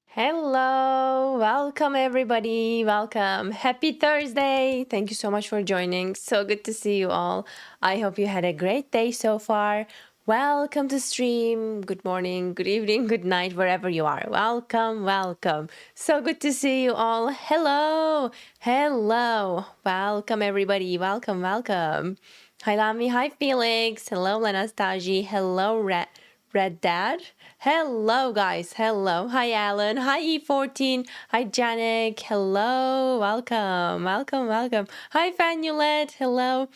Hello, welcome everybody. Welcome. Happy Thursday. Thank you so much for joining. So good to see you all. I hope you had a great day so far. Welcome to stream. Good morning, good evening, good night, wherever you are. Welcome, welcome. So good to see you all. Hello, hello. Welcome everybody. Welcome, welcome. Hi Lami, hi Felix. Hello Anastasia. Hello Red Dad. Hello, guys. Hello. Hi, Alan. Hi, E14. Hi, Janik. Hello. Welcome. Welcome. Welcome. Hi, Fanulet. Hello.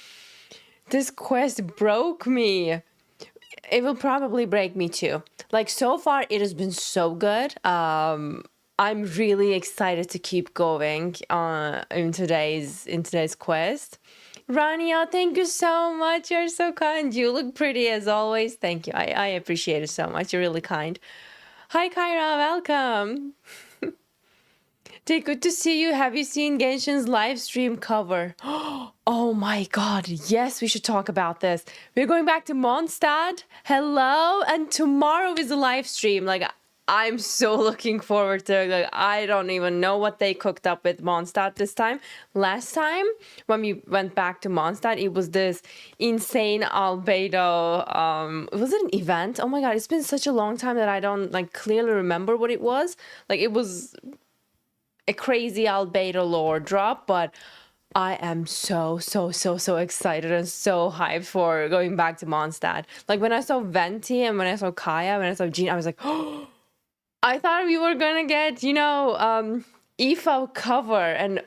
This quest broke me. It will probably break me too. Like so far, it has been so good. I'm really excited to keep going in today's quest. Rania, thank you so much. You're so kind. You look pretty as always. Thank you. I appreciate it so much. You're really kind. Hi, Kyra. Welcome. Jay, good to see you. Have you seen Genshin's live stream cover? Oh my god. Yes, we should talk about this. We're going back to Mondstadt. Hello. And tomorrow is a live stream. Like, I'm so looking forward to it. Like, I don't even know what they cooked up with Mondstadt this time. Last time, when we went back to Mondstadt, it was this insane albedo. Was it an event? Oh my god, it's been such a long time that I don't like clearly remember what it was. Like, it was a crazy albedo lore drop, but I am so excited and so hyped for going back to Mondstadt. Like when I saw Venti and when I saw Kaya, when I saw Jean, I was like, oh, I thought we were gonna get, EFO cover, and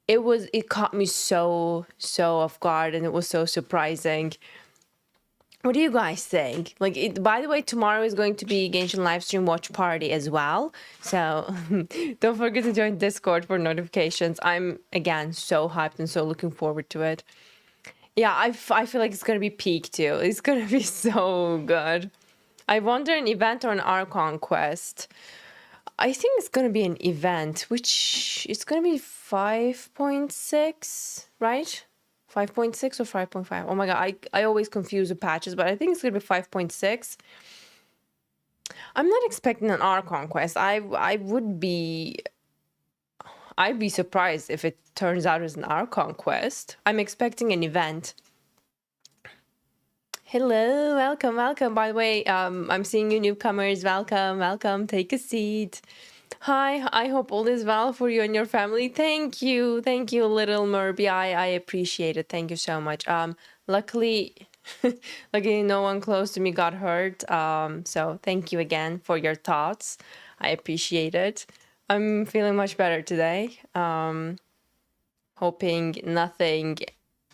it caught me so off guard, and it was so surprising. What do you guys think? By the way, tomorrow is going to be Genshin livestream watch party as well. So don't forget to join Discord for notifications. I'm, again, so hyped and so looking forward to it. Yeah, I feel like it's going to be peak too. It's going to be so good. I wonder an event or an Archon quest. I think it's going to be an event, which is going to be 5.6, right? 5.6 or 5.5? Oh my god, I always confuse the patches, but I think it's gonna be 5.6. I'm not expecting an Archon quest. I'd be surprised if it turns out as an Archon quest. I'm expecting an event. Hello, welcome, welcome. By the way, I'm seeing you newcomers. Welcome, welcome. Take a seat. Hi, I hope all is well for you and your family. Thank you, little Murby. I appreciate it. Thank you so much. Luckily, no one close to me got hurt. So thank you again for your thoughts. I appreciate it. I'm feeling much better today. Hoping nothing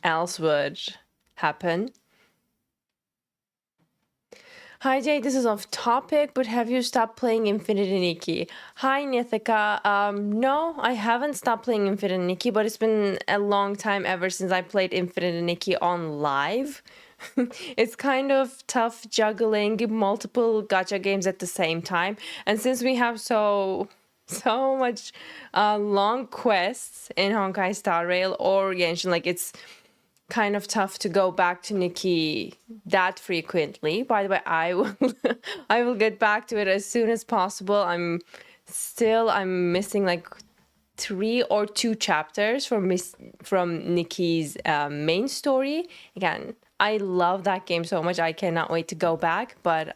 else would happen. Hi Jay, this is off topic, but have you stopped playing Infinite Nikki? Hi Nithika. No, I haven't stopped playing Infinite Nikki, but it's been a long time ever since I played Infinite Nikki on live. It's kind of tough juggling multiple gacha games at the same time. And since we have so much long quests in Honkai Star Rail or Genshin, like it's kind of tough to go back to Nikki that frequently. By the way, I will get back to it as soon as possible. I'm missing like 3 or 2 chapters from Nikki's main story. Again, I love that game so much. I cannot wait to go back, but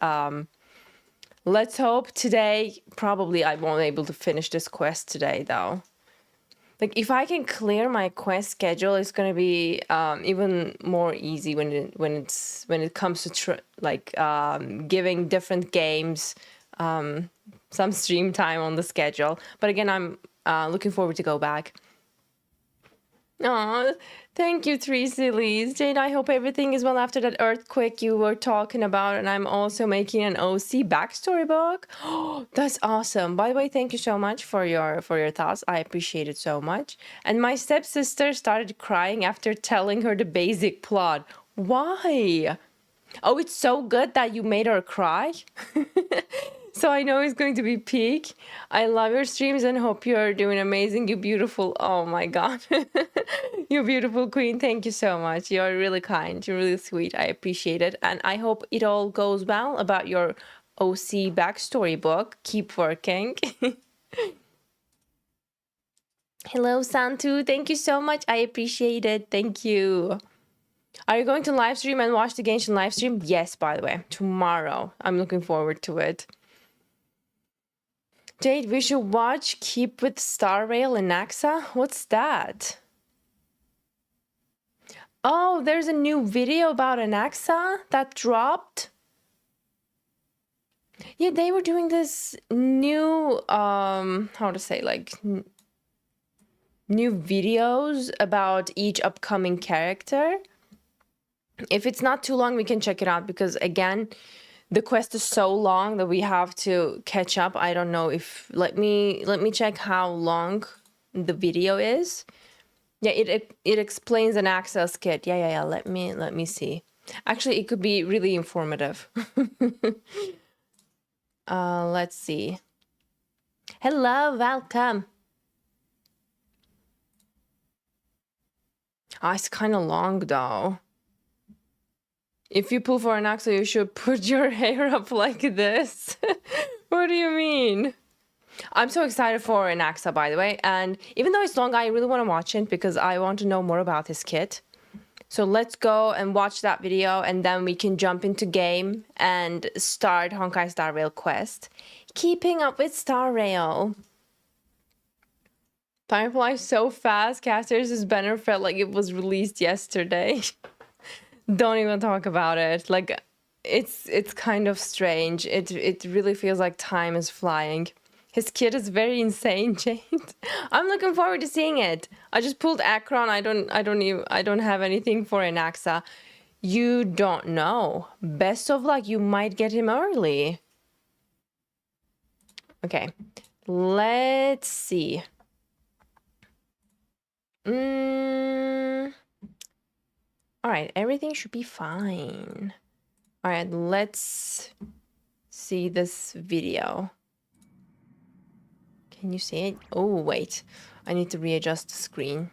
let's hope today. Probably I won't be able to finish this quest today though. Like, if I can clear my quest schedule, it's gonna be even more easy when it comes to giving different games some stream time on the schedule. But again, I'm looking forward to go back. Aw, thank you, 3 sillies. Jade, I hope everything is well after that earthquake you were talking about, and I'm also making an OC backstory book. Oh, that's awesome. By the way, thank you so much for your thoughts. I appreciate it so much. And my stepsister started crying after telling her the basic plot. Why? Oh, it's so good that you made her cry? So I know it's going to be peak. I love your streams and hope you're doing amazing. You beautiful. Oh my god. You beautiful queen. Thank you so much. You're really kind. You're really sweet. I appreciate it. And I hope it all goes well about your OC backstory book. Keep working. Hello, Santu. Thank you so much. I appreciate it. Thank you. Are you going to live stream and watch the Genshin live stream? Yes, by the way. Tomorrow. I'm looking forward to it. Jade, we should watch Keep with Star Rail and Anaxa. What's that? Oh, there's a new video about Anaxa that dropped. Yeah, they were doing this new, how to say, like, new videos about each upcoming character. If it's not too long, we can check it out because, again, the quest is so long that we have to catch up. I don't know if... Let me check how long the video is. Yeah, it explains Anaxa's kit. Yeah. Let me see. Actually, it could be really informative. Let's see. Hello, welcome. Oh, it's kind of long though. If you pull for Anaxa, you should put your hair up like this. What do you mean? I'm so excited for Anaxa, by the way. And even though it's long, I really want to watch it because I want to know more about his kit. So let's go and watch that video and then we can jump into game and start Honkai Star Rail quest. Keeping up with Star Rail. Time flies so fast. Caster's banner felt like it was released yesterday. Don't even talk about it. Like, it's kind of strange. It really feels like time is flying. His kit is very insane, Jade. I'm looking forward to seeing it. I just pulled Akron. I don't have anything for Anaxa. You don't know. Best of luck. You might get him early. Okay. Let's see. All right, everything should be fine. All right, let's see this video. Can you see it? Oh, wait. I need to readjust the screen.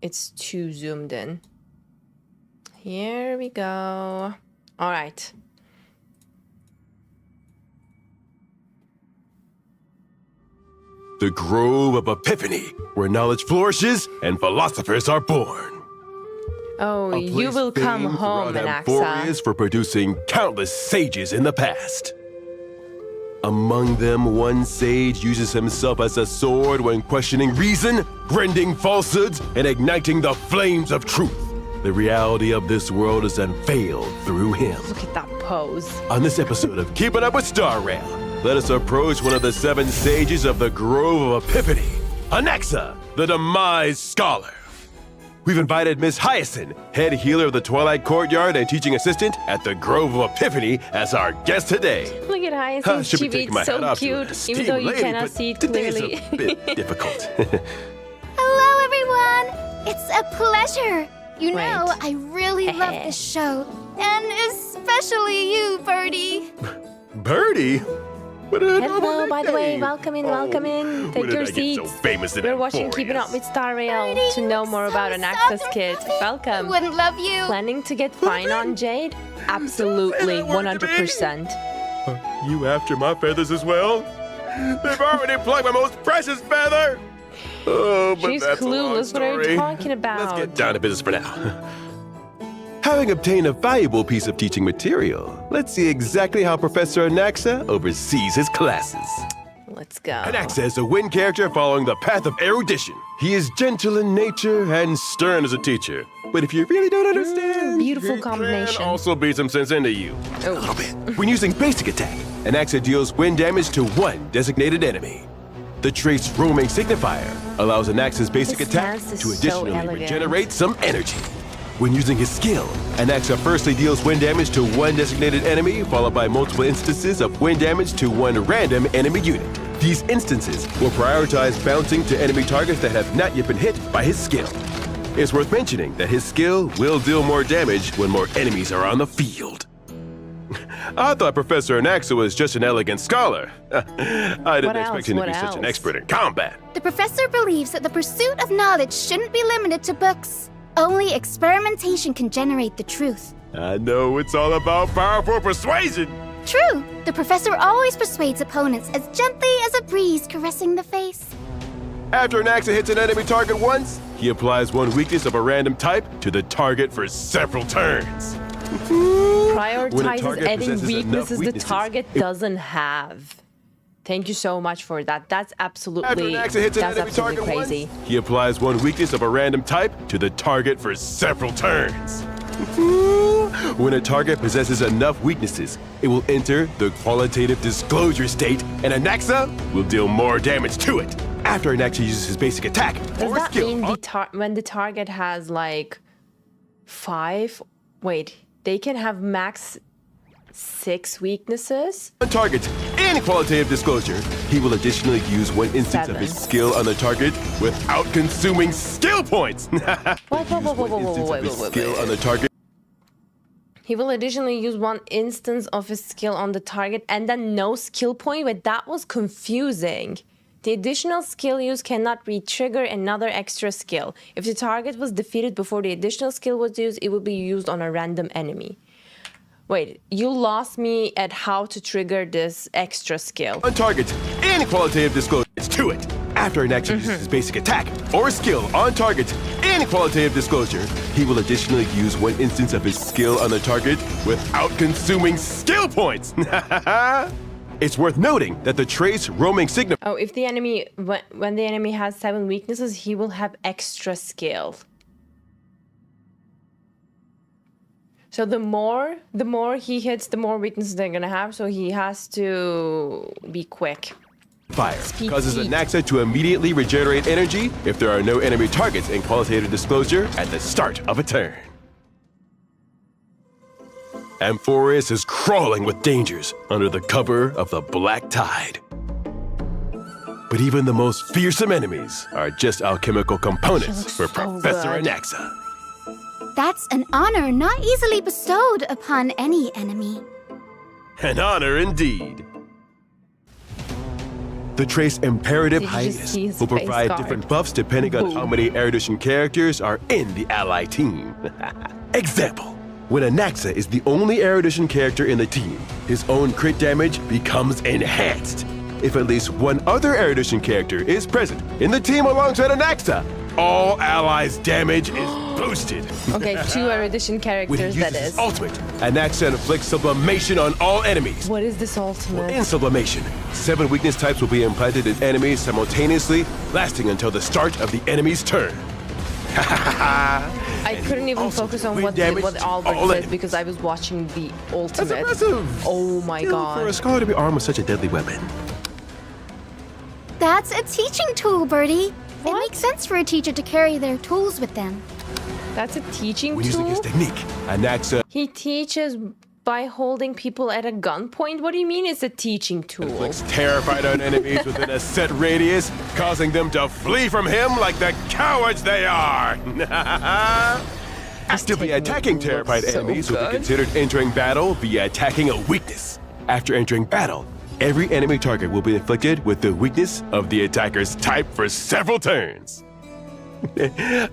It's too zoomed in. Here we go. All right. The Grove of Epiphany, where knowledge flourishes and philosophers are born. Oh, you will come home, Anaxa. Amphoreus for producing countless sages in the past. Among them, one sage uses himself as a sword when questioning reason, rending falsehoods, and igniting the flames of truth. The reality of this world is unveiled through him. Look at that pose. On this episode of Keeping Up with Star Rail, let us approach one of the 7 sages of the Grove of Epiphany, Anaxa, the Demise Scholar. We've invited Miss Hyacinth, head healer of the Twilight Courtyard and teaching assistant at the Grove of Epiphany, as our guest today. Look at Hyacinth. She beats so cute, even though you cannot see it clearly. Today's a bit difficult. Hello, everyone. It's a pleasure. You know, I really love this show. And especially you, Birdie. Birdie? Hello, by the way, welcome in. Take your seats. So famous in We're watching Amphoreus? Keeping Up with Star Rail Birdie, to know more about so Anaxa's soft kit. and fluffy. Welcome. Wouldn't love you. Planning to get fine on Jade? Absolutely, 100%. You after my feathers as well? They've already plucked my most precious feather! Oh, but She's that's a long clueless. What are you story. talking about? Let's get down to business for now. Having obtained a valuable piece of teaching material, let's see exactly how Professor Anaxa oversees his classes. Let's go. Anaxa is a wind character following the path of erudition. He is gentle in nature and stern as a teacher. But if you really don't understand, beautiful he combination. can also beat some sense into you. Oh. A little bit. When using basic attack, Anaxa deals wind damage to one designated enemy. The trait's roaming signifier allows Anaxa's basic His attack stance is to so additionally elegant. regenerate some energy. When using his skill, Anaxa firstly deals wind damage to one designated enemy, followed by multiple instances of wind damage to one random enemy unit. These instances will prioritize bouncing to enemy targets that have not yet been hit by his skill. It's worth mentioning that his skill will deal more damage when more enemies are on the field. I thought Professor Anaxa was just an elegant scholar. I didn't expect him to be such an expert in combat. The professor believes that the pursuit of knowledge shouldn't be limited to books. Only experimentation can generate the truth. I know it's all about powerful persuasion. True, the professor always persuades opponents as gently as a breeze caressing the face. After Anaxa hits an enemy target once, he applies one weakness of a random type to the target for several turns. Prioritizes adding weaknesses the target doesn't have. Thank you so much for that. That's absolutely, crazy. He applies one weakness of a random type to the target for several turns. When a target possesses enough weaknesses, it will enter the qualitative disclosure state, and Anaxa will deal more damage to it. After Anaxa uses his basic attack Does or that skill mean when the target has like 5? Wait, they can have max 6 weaknesses? on targets in qualitative disclosure, he will additionally use one instance of his 7. skill on the target without consuming skill points. Wait. Skill on the target. He will additionally use one instance of his skill on the target and then no skill point. Wait, that was confusing. The additional skill use cannot re-trigger another extra skill. If the target was defeated before the additional skill was used, it will be used on a random enemy. Wait, you lost me at how to trigger this extra skill. On targets in qualitative disclosure to it. After Anaxa uses his basic attack or skill on targets in qualitative disclosure, he will additionally use one instance of his skill on the target without consuming skill points. It's worth noting that the trace roaming signal. Oh, if the enemy, when the enemy has 7 weaknesses, he will have extra skill. So the more he hits, the more weaknesses they're gonna have. So he has to be quick. Fire Speed causes heat. Anaxa to immediately regenerate energy if there are no enemy targets in qualitative disclosure at the start of a turn. Amphoreus is crawling with dangers under the cover of the black tide. But even the most fearsome enemies are just alchemical components for so Professor good. Anaxa. That's an honor not easily bestowed upon any enemy. An honor indeed. The Trace Imperative Did you just Hiatus see his will face provide guard? different buffs depending on how many erudition characters are in the ally team. Example, when Anaxa is the only erudition character in the team, his own crit damage becomes enhanced. If at least one other erudition character is present in the team alongside Anaxa, all allies' damage is boosted. Okay, 2 erudition When he characters, uses that his is. ultimate, Anaxa inflicts sublimation on all enemies. What is this ultimate? In sublimation, 7 weakness types will be implanted in enemies simultaneously, lasting until the start of the enemy's turn. I couldn't even also focus on wind what damage to Albert all said enemies. because I was watching the That's ultimate. impressive. Oh my Still, god. For a scholar to be armed with such a deadly weapon. That's a teaching tool, Birdie. It What? makes sense for a teacher to carry their tools with them. That's a teaching When using his tool? technique, Anaxa He teaches by holding people at a gunpoint? What do you mean it's a teaching tool? inflicts terrified on enemies within a set radius, causing them to flee from him like the cowards they are. Actively technique attacking looks terrified so enemies will be good. considered entering battle via attacking a weakness. After entering battle, every enemy target will be inflicted with the weakness of the attacker's type for several turns.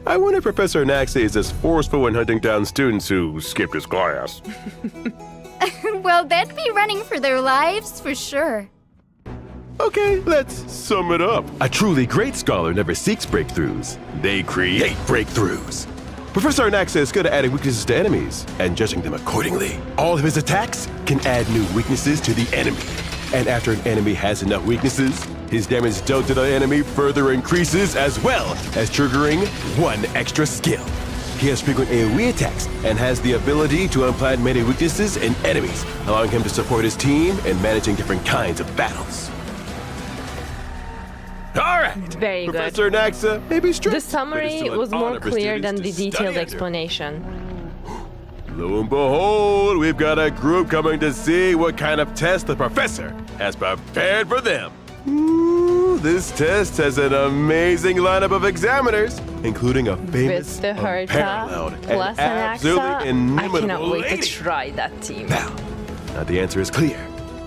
I wonder if Professor Anaxa is as forceful when hunting down students who skipped his class. Well, they'd be running for their lives for sure. Okay, let's sum it up. A truly great scholar never seeks breakthroughs. They create breakthroughs. Professor Anaxa is good at adding weaknesses to enemies and judging them accordingly. All of his attacks can add new weaknesses to the enemy. And after an enemy has enough weaknesses, his damage dealt to the enemy further increases as well as triggering one extra skill. He has frequent AoE attacks and has the ability to implant many weaknesses in enemies, allowing him to support his team in managing different kinds of battles. All right, Very good. Professor Anaxa may be strict, The summary but it's still an was more honor for clear students than to the study detailed under. explanation. Lo and behold, we've got a group coming to see what kind of test the professor has prepared for them. Ooh, this test has an amazing lineup of examiners, including a famous, With the Herta unparalleled, plus and absolutely Anaxa, I inimitable cannot wait lady. to try that team. Now the answer is clear.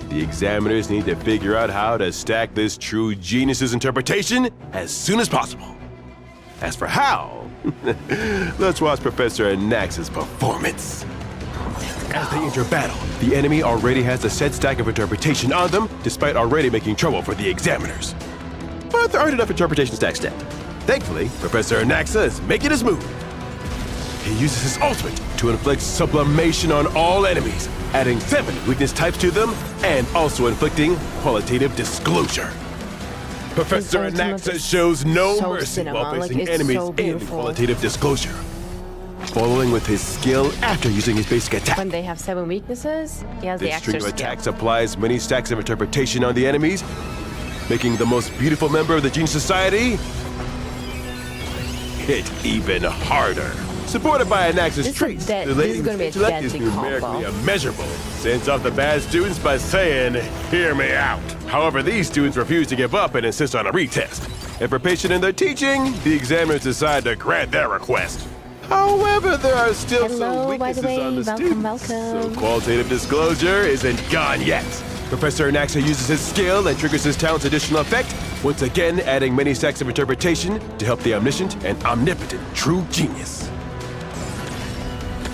The examiners need to figure out how to stack this true genius's interpretation as soon as possible. As for how, let's watch Professor Anaxa's performance. As they enter battle, the enemy already has a set stack of interpretation on them, despite already making trouble for the examiners. But there aren't enough interpretation stacks yet. Thankfully, Professor Anaxa is making his move. He uses his ultimate to inflict sublimation on all enemies, adding 7 weakness types to them, and also inflicting qualitative disclosure. Professor Anaxa shows no mercy while placing enemies in qualitative disclosure. Following with his skill after using his basic attack. When they have 7 weaknesses, he has the This extra string of skill. attacks applies many stacks of interpretation on the enemies, making the most beautiful member of the Genius Society hit even harder. Supported by Anaxa's traits, the lady's intellect is numerically immeasurable. Sends off the bad students by saying, "Hear me out." However, these students refuse to give up and insist on a retest. If we're patient in their teaching, the examiners decide to grant their request. However, there are still some weaknesses on the students, so qualitative disclosure isn't gone yet. Professor Anaxa uses his skill and triggers his talent's additional effect, once again adding many stacks of interpretation to help the omniscient and omnipotent true genius.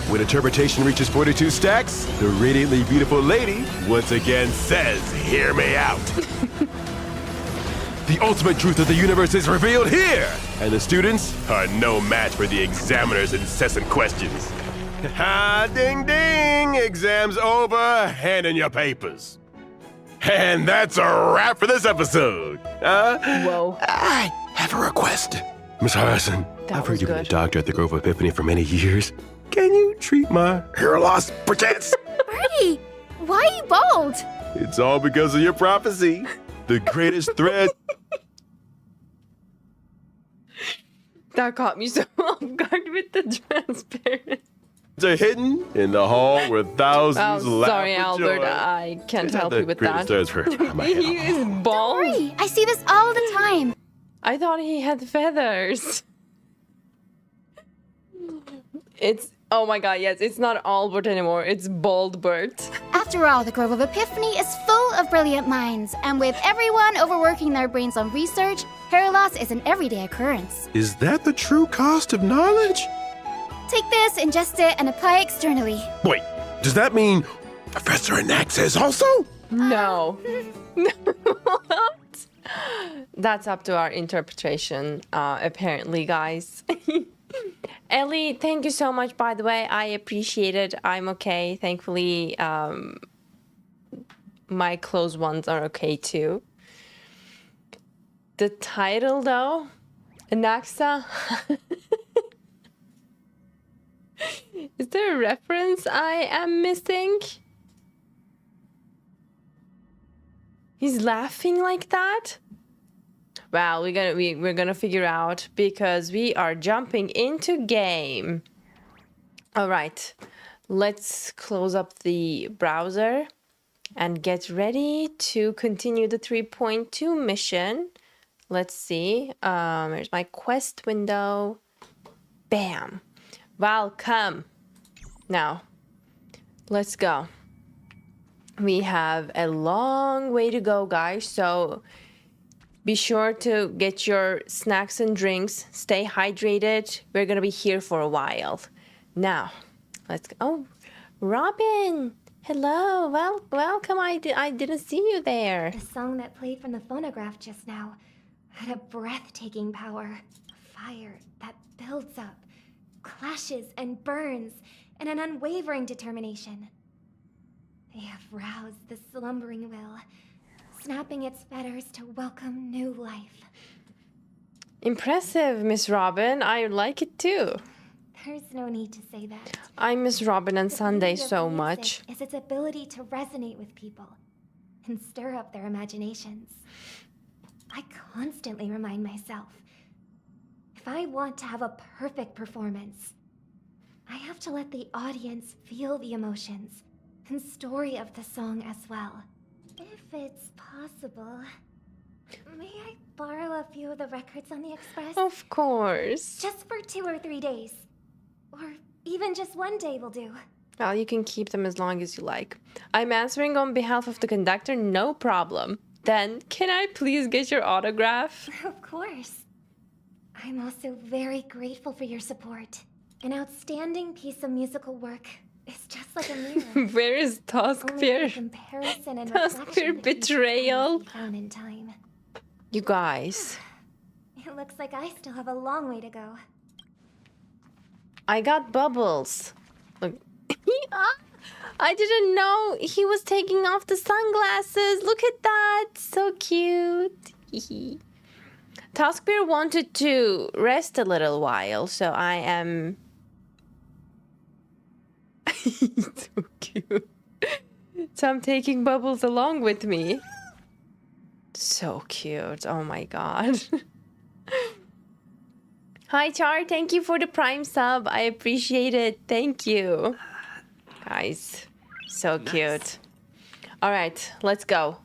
When interpretation reaches 42 stacks, the radiantly beautiful lady once again says, "Hear me out." The ultimate truth of the universe is revealed here, and the students are no match for the examiner's incessant questions. Ha, ding ding, exam's over, hand in your papers. And that's a wrap for this episode. Whoa. I have a request. Miss Harrison, I've heard you've been a doctor at the Grove of Epiphany for many years. Can you treat my hair loss, perchance? Birdie, why are you bald? It's all because of your prophecy. The greatest threat. That caught me so off guard with the transparent. Are hidden in the hall where thousands laugh Sorry, for Albert. joy. I can't help you with that. Greatest threat for my He head. is bald. Sorry, I see this all the time. I thought he had feathers. Oh my god, yes, it's not Albert anymore, it's Baldbert. After all, the Grove of Epiphany is full of brilliant minds, and with everyone overworking their brains on research, hair loss is an everyday occurrence. Is that the true cost of knowledge? Take this, ingest it, and apply externally. Wait, does that mean Professor Anaxa is also? No. What? That's up to our interpretation, apparently, guys. Ellie, thank you so much, by the way. I appreciate it. I'm okay. Thankfully, my close ones are okay, too. The title, though, Anaxa. Is there a reference I am missing? He's laughing like that? Well, we're gonna figure out because we are jumping into game. All right, let's close up the browser and get ready to continue the 3.2 mission. Let's see. Here's my quest window. Bam. Welcome. Now, let's go. We have a long way to go, guys, so be sure to get your snacks and drinks. Stay hydrated. We're gonna be here for a while. Now, let's go. Oh, Robin. Hello. Welcome. I didn't see you there. The song that played from the phonograph just now had a breathtaking power. A fire that builds up, clashes and burns, and an unwavering determination. They have roused the slumbering will, snapping its fetters to welcome new life. Impressive, Miss Robin. I like it too. There's no need to say that. I miss Robin and The Sunday beauty of so music much. is its ability to resonate with people and stir up their imaginations. I constantly remind myself, if I want to have a perfect performance, I have to let the audience feel the emotions and story of the song as well. If it's possible, may I borrow a few of the records on the Express? Of course. Just for 2 or 3 days. Or even just 1 day will do. Well, you can keep them as long as you like. I'm answering on behalf of the conductor, no problem. Then, can I please get your autograph? Of course. I'm also very grateful for your support. An outstanding piece of musical work is just like a mirror. Where is Only the Taskbear? comparison and Taskbear reflection that betrayal. can be found in time. You guys. It looks like I still have a long way to go. I got bubbles. Look. I didn't know he was taking off the sunglasses. Look at that. So cute. Taskbear wanted to rest a little while, so I am... so cute. So I'm taking Bubbles along with me. So cute. Oh my god. Hi Char, thank you for the Prime sub. I appreciate it. Thank you. Guys, so cute. All right, let's go.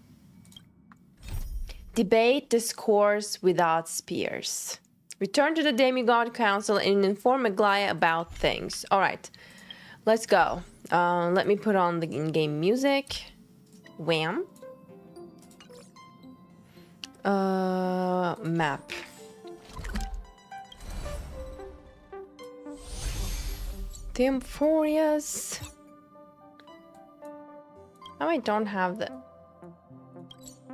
Debate discourse without spears. Return to the Demigod Council and inform Aglaya about things. All right, let's go. Let me put on the in-game music. Wham. Map. The Amphoreus. Oh, I don't have the...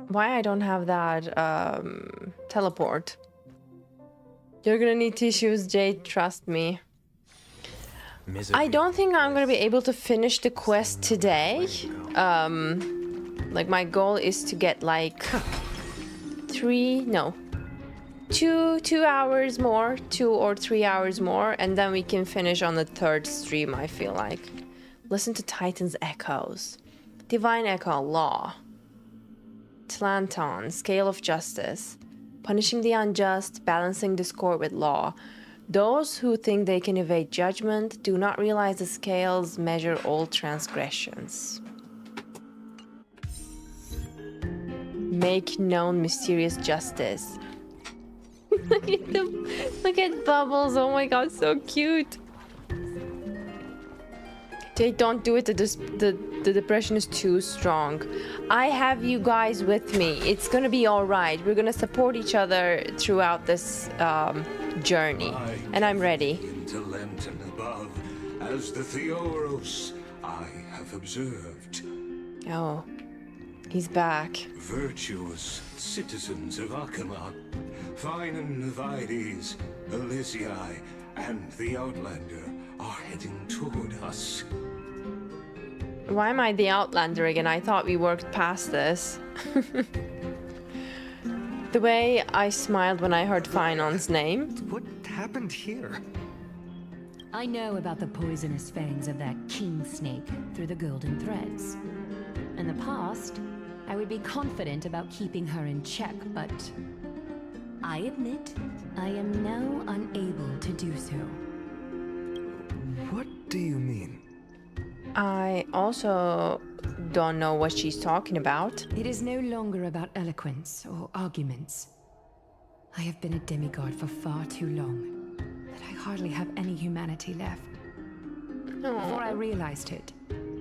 Why I don't have that teleport? You're gonna need tissues, Jade, trust me. I don't think I'm gonna be able to finish the quest today. Like my goal is to get like 2 hours more, 2 or 3 hours more, and then we can finish on the third stream, I feel like. Listen to Titan's echoes. Divine Echo, Law. Tlanton, Scale of Justice. Punishing the unjust, balancing discord with law. Those who think they can evade judgment do not realize the scales measure all transgressions. Make known mysterious justice. Look at them. Look at Bubbles. Oh my god, so cute. Jade, don't do it. The depression is too strong. I have you guys with me. It's gonna be all right. We're gonna support each other throughout this journey, and I'm ready. Into Lenten above, as the Theoros I have observed. Oh, he's back. Virtuous citizens of Akama, fine and Vides, Elysiae, and the Outlander are heading toward us. Why am I the Outlander again? I thought we worked past this. The way I smiled when I heard Finon's name. What happened here? I know about the poisonous fangs of that king snake through the golden threads. In the past, I would be confident about keeping her in check, but I admit I am now unable to do so. What do you mean? I also don't know what she's talking about. It is no longer about eloquence or arguments. I have been a demigod for far too long that I hardly have any humanity left. Before I realized it,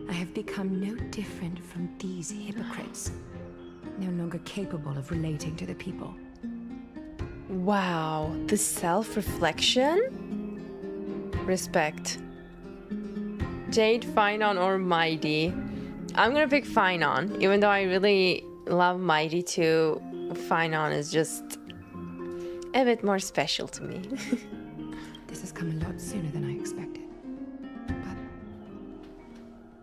I have become no different from these hypocrites, no longer capable of relating to the people. Wow, the self-reflection? Respect. Jade, Finon, or Mighty? I'm gonna pick Finon, even though I really love Mighty too. Finon is just a bit more special to me. This has come a lot sooner than I expected.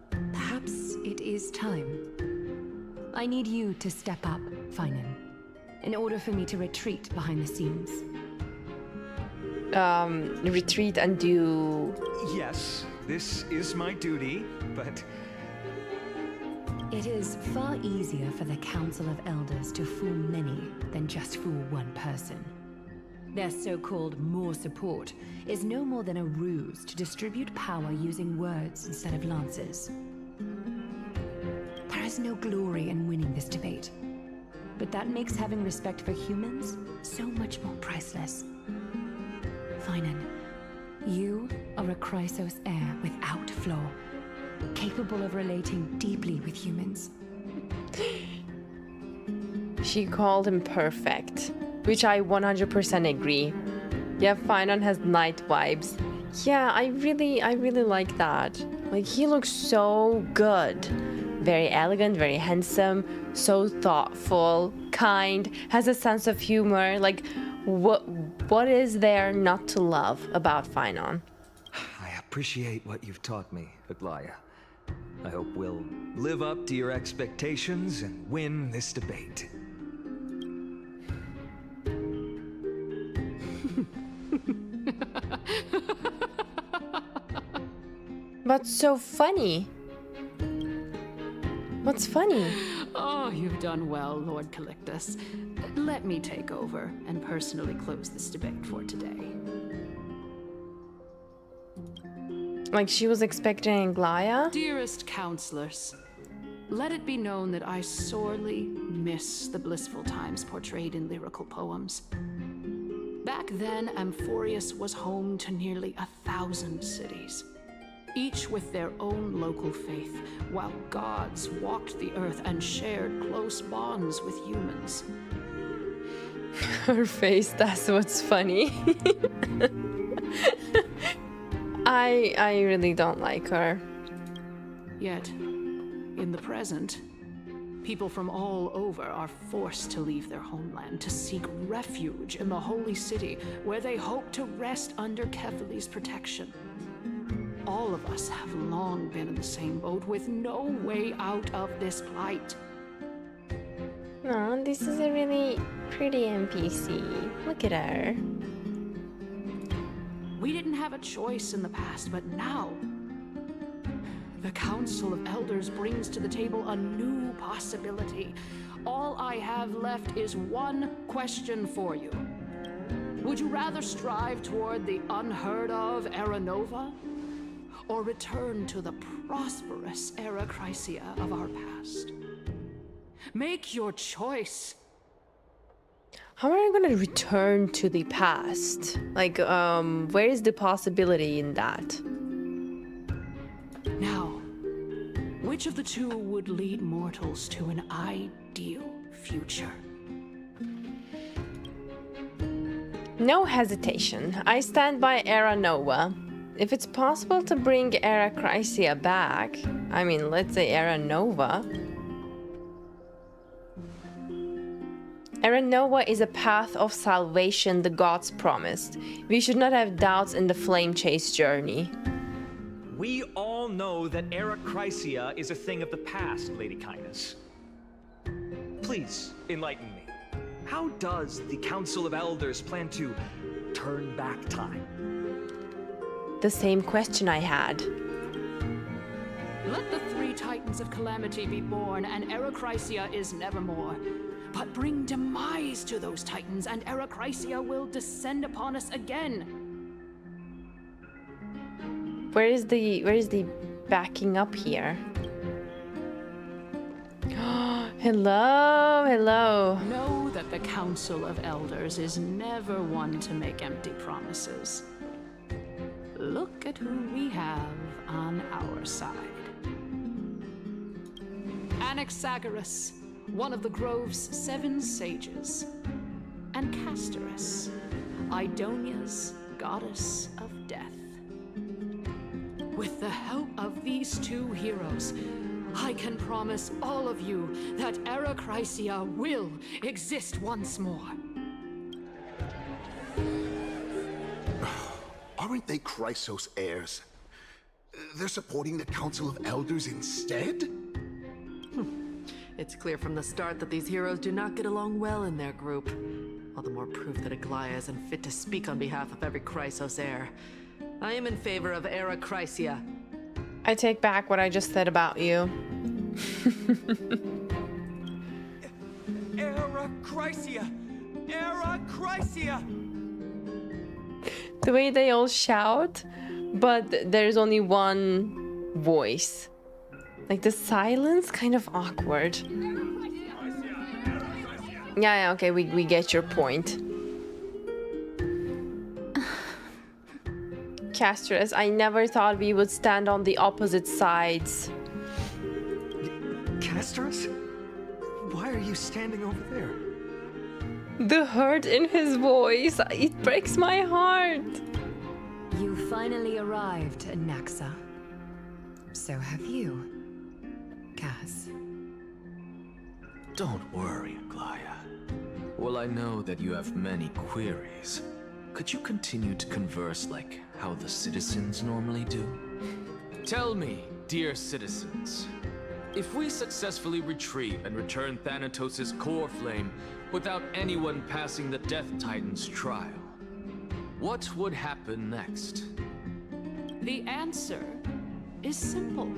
But perhaps it is time. I need you to step up, Finon, in order for me to retreat behind the scenes. Retreat and do... Yes, this is my duty, but... It is far easier for the Council of Elders to fool many than just fool one person. Their so-called more support is no more than a ruse to distribute power using words instead of lances. There is no glory in winning this debate, but that makes having respect for humans so much more priceless. Finon, you are a Chrysos heir without flaw, capable of relating deeply with humans. She called him perfect, which I 100% agree. Yeah, Finon has knight vibes. Yeah, I really like that. Like, he looks so good. Very elegant, very handsome, so thoughtful, kind, has a sense of humor. Like, what is there not to love about Finon? I appreciate what you've taught me, Aglaya. I hope we'll live up to your expectations and win this debate. What's so funny? What's funny? Oh, you've done well, Lord Calictus. Let me take over and personally close this debate for today. Like, she was expecting Aglaya? Dearest counselors, let it be known that I sorely miss the blissful times portrayed in lyrical poems. Back then, Amphoreus was home to nearly 1,000 cities, each with their own local faith, while gods walked the earth and shared close bonds with humans. Her face, that's what's funny. I really don't like her. Yet, in the present, people from all over are forced to leave their homeland to seek refuge in the holy city, where they hope to rest under Kefali's protection. All of us have long been in the same boat, with no way out of this plight. Oh, this is a really pretty NPC. Look at her. We didn't have a choice in the past, but now the Council of Elders brings to the table a new possibility. All I have left is one question for you. Would you rather strive toward the unheard of Era Nova, or return to the prosperous Era Chrysia of our past? Make your choice. How am I gonna return to the past? Like, where is the possibility in that? Now, which of the two would lead mortals to an ideal future? No hesitation. I stand by Era Nova. If it's possible to bring Era Chrysia back, I mean, let's say Era Nova. Era Nova is a path of salvation the gods promised. We should not have doubts in the flame chase journey. We all know that Era Chrysia is a thing of the past, Lady Kindness. Please, enlighten me. How does the Council of Elders plan to turn back time? The same question I had. Let the three Titans of Calamity be born, and Era Chrysia is nevermore. But bring demise to those Titans, and Era Chrysia will descend upon us again. Where is the backing up here? Hello. Know that the Council of Elders is never one to make empty promises. Look at who we have on our side. Anaxagoras, one of the Grove's 7 sages, and Castorus, Idonia's goddess of death. With the help of these two heroes, I can promise all of you that Era Chrysia will exist once more. Aren't they Chrysos heirs? They're supporting the Council of Elders instead? It's clear from the start that these heroes do not get along well in their group. All the more proof that Aglaya isn't fit to speak on behalf of every Chrysos heir. I am in favor of Era Chrysia. I take back what I just said about you. Era Chrysia! Era Chrysia! The way they all shout, but there's only one voice. Like, the silence, kind of awkward. Yeah, okay, we get your point. Castorus, I never thought we would stand on the opposite sides. Castorus? Why are you standing over there? The hurt in his voice, it breaks my heart. You finally arrived, Anaxa. So have you, Cass. Don't worry, Aglaya. Well, I know that you have many queries. Could you continue to converse like how the citizens normally do? Tell me, dear citizens, if we successfully retrieve and return Thanatos' core flame without anyone passing the Death Titan's trial, what would happen next? The answer is simple.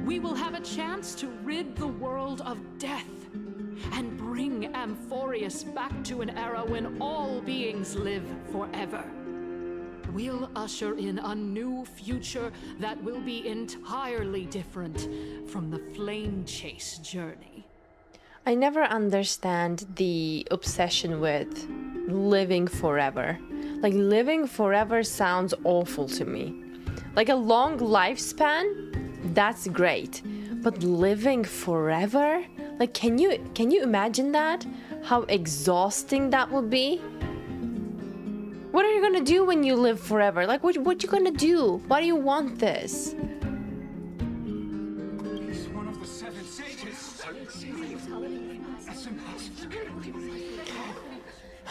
We will have a chance to rid the world of death and bring Amphoreus back to an era when all beings live forever. We'll usher in a new future that will be entirely different from the flame chase journey. I never understand the obsession with living forever. Like, living forever sounds awful to me. Like, a long lifespan, that's great. But living forever? Like, can you imagine that? How exhausting that would be? What are you gonna do when you live forever? Like, what you gonna do? Why do you want this? He's one of the seven sages.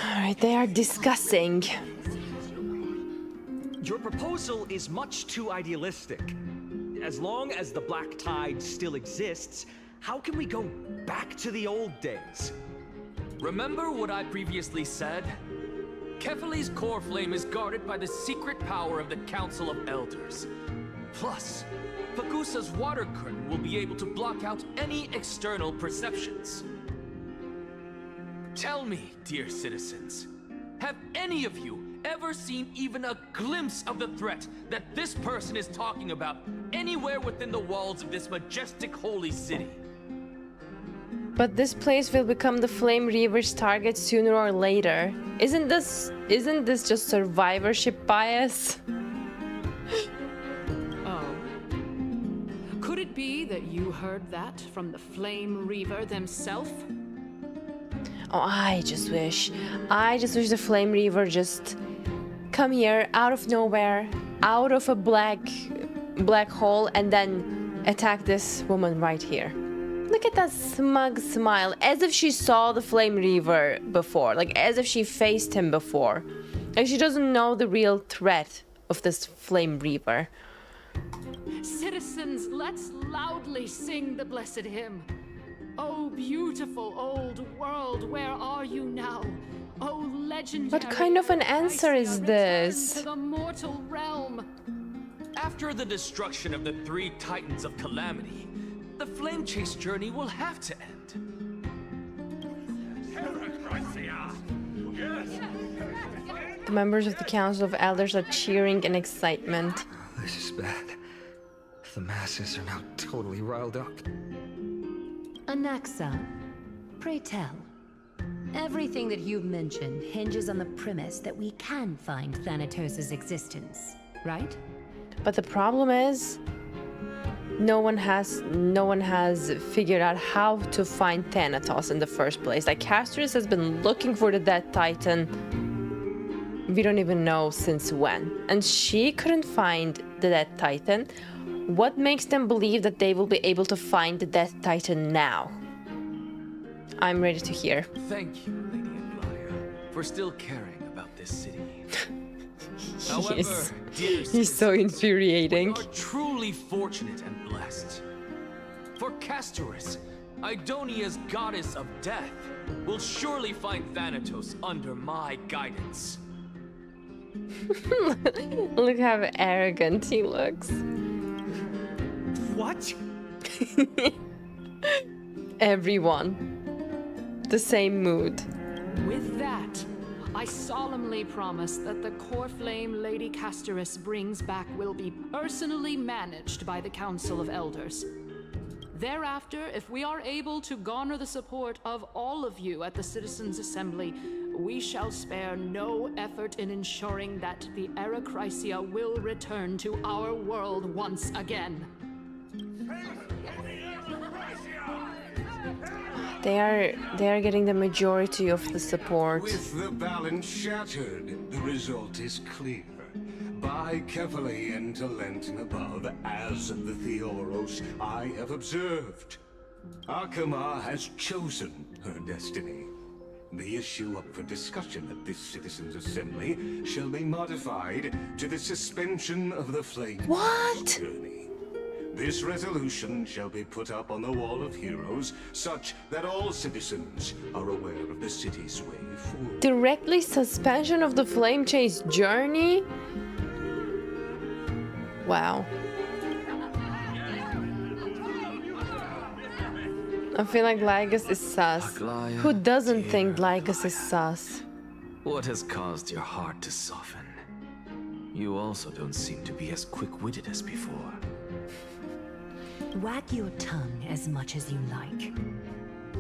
Alright, they are discussing. Your proposal is much too idealistic. As long as the Black Tide still exists, how can we go back to the old days? Remember what I previously said? Kefali's core flame is guarded by the secret power of the Council of Elders. Plus, Pagusa's water curtain will be able to block out any external perceptions. Tell me, dear citizens, have any of you ever seen even a glimpse of the threat that this person is talking about anywhere within the walls of this majestic holy city? But this place will become the Flame Reaver's target sooner or later. Isn't this just survivorship bias? Oh. Could it be that you heard that from the Flame Reaver themselves? Oh, I just wish the Flame Reaver just come here out of nowhere, out of a black hole, and then attack this woman right here. Look at that smug smile, as if she saw the Flame Reaver before, like as if she faced him before. Like she doesn't know the real threat of this Flame Reaver. Citizens, let's loudly sing the blessed hymn. Oh, beautiful old world, where are you now? Oh, legendary. What kind of an answer is this? To the mortal realm. After the destruction of the three Titans of Calamity, the flame chase journey will have to end. The members of the Council of Elders are cheering in excitement. This is bad. The masses are now totally riled up. Anaxa, pray tell. Everything that you've mentioned hinges on the premise that we can find Thanatos' existence, right? But the problem is, no one has figured out how to find Thanatos in the first place. Like, Castorus has been looking for the Death Titan. We don't even know since when. And she couldn't find the Death Titan. What makes them believe that they will be able to find the Death Titan now? I'm ready to hear. Thank you, Lady Aglaya, for still caring about this city. However, dear He's so infuriating. we are truly fortunate and blessed. For Castorus, Idonia's goddess of death, will surely find Thanatos under my guidance. Look how arrogant he looks. What? Everyone. The same mood. With that, I solemnly promise that the core flame Lady Castorus brings back will be personally managed by the Council of Elders. Thereafter, if we are able to garner the support of all of you at the Citizens' Assembly, we shall spare no effort in ensuring that the Arakrysia will return to our world once again. They are getting the majority of the support. With the balance shattered, the result is clear. Buy carefully into Lent and above, as the Theoros I have observed. Akama has chosen her destiny. The issue up for discussion at this citizens' assembly shall be modified to the suspension of the flame journey. This resolution shall be put up on the Wall of Heroes, such that all citizens are aware of the city's way forward. Directly suspension of the flame chase journey? Wow. I feel like Lygus is sus. Who doesn't think Lygus is sus? What has caused your heart to soften? You also don't seem to be as quick-witted as before. Wag your tongue as much as you like.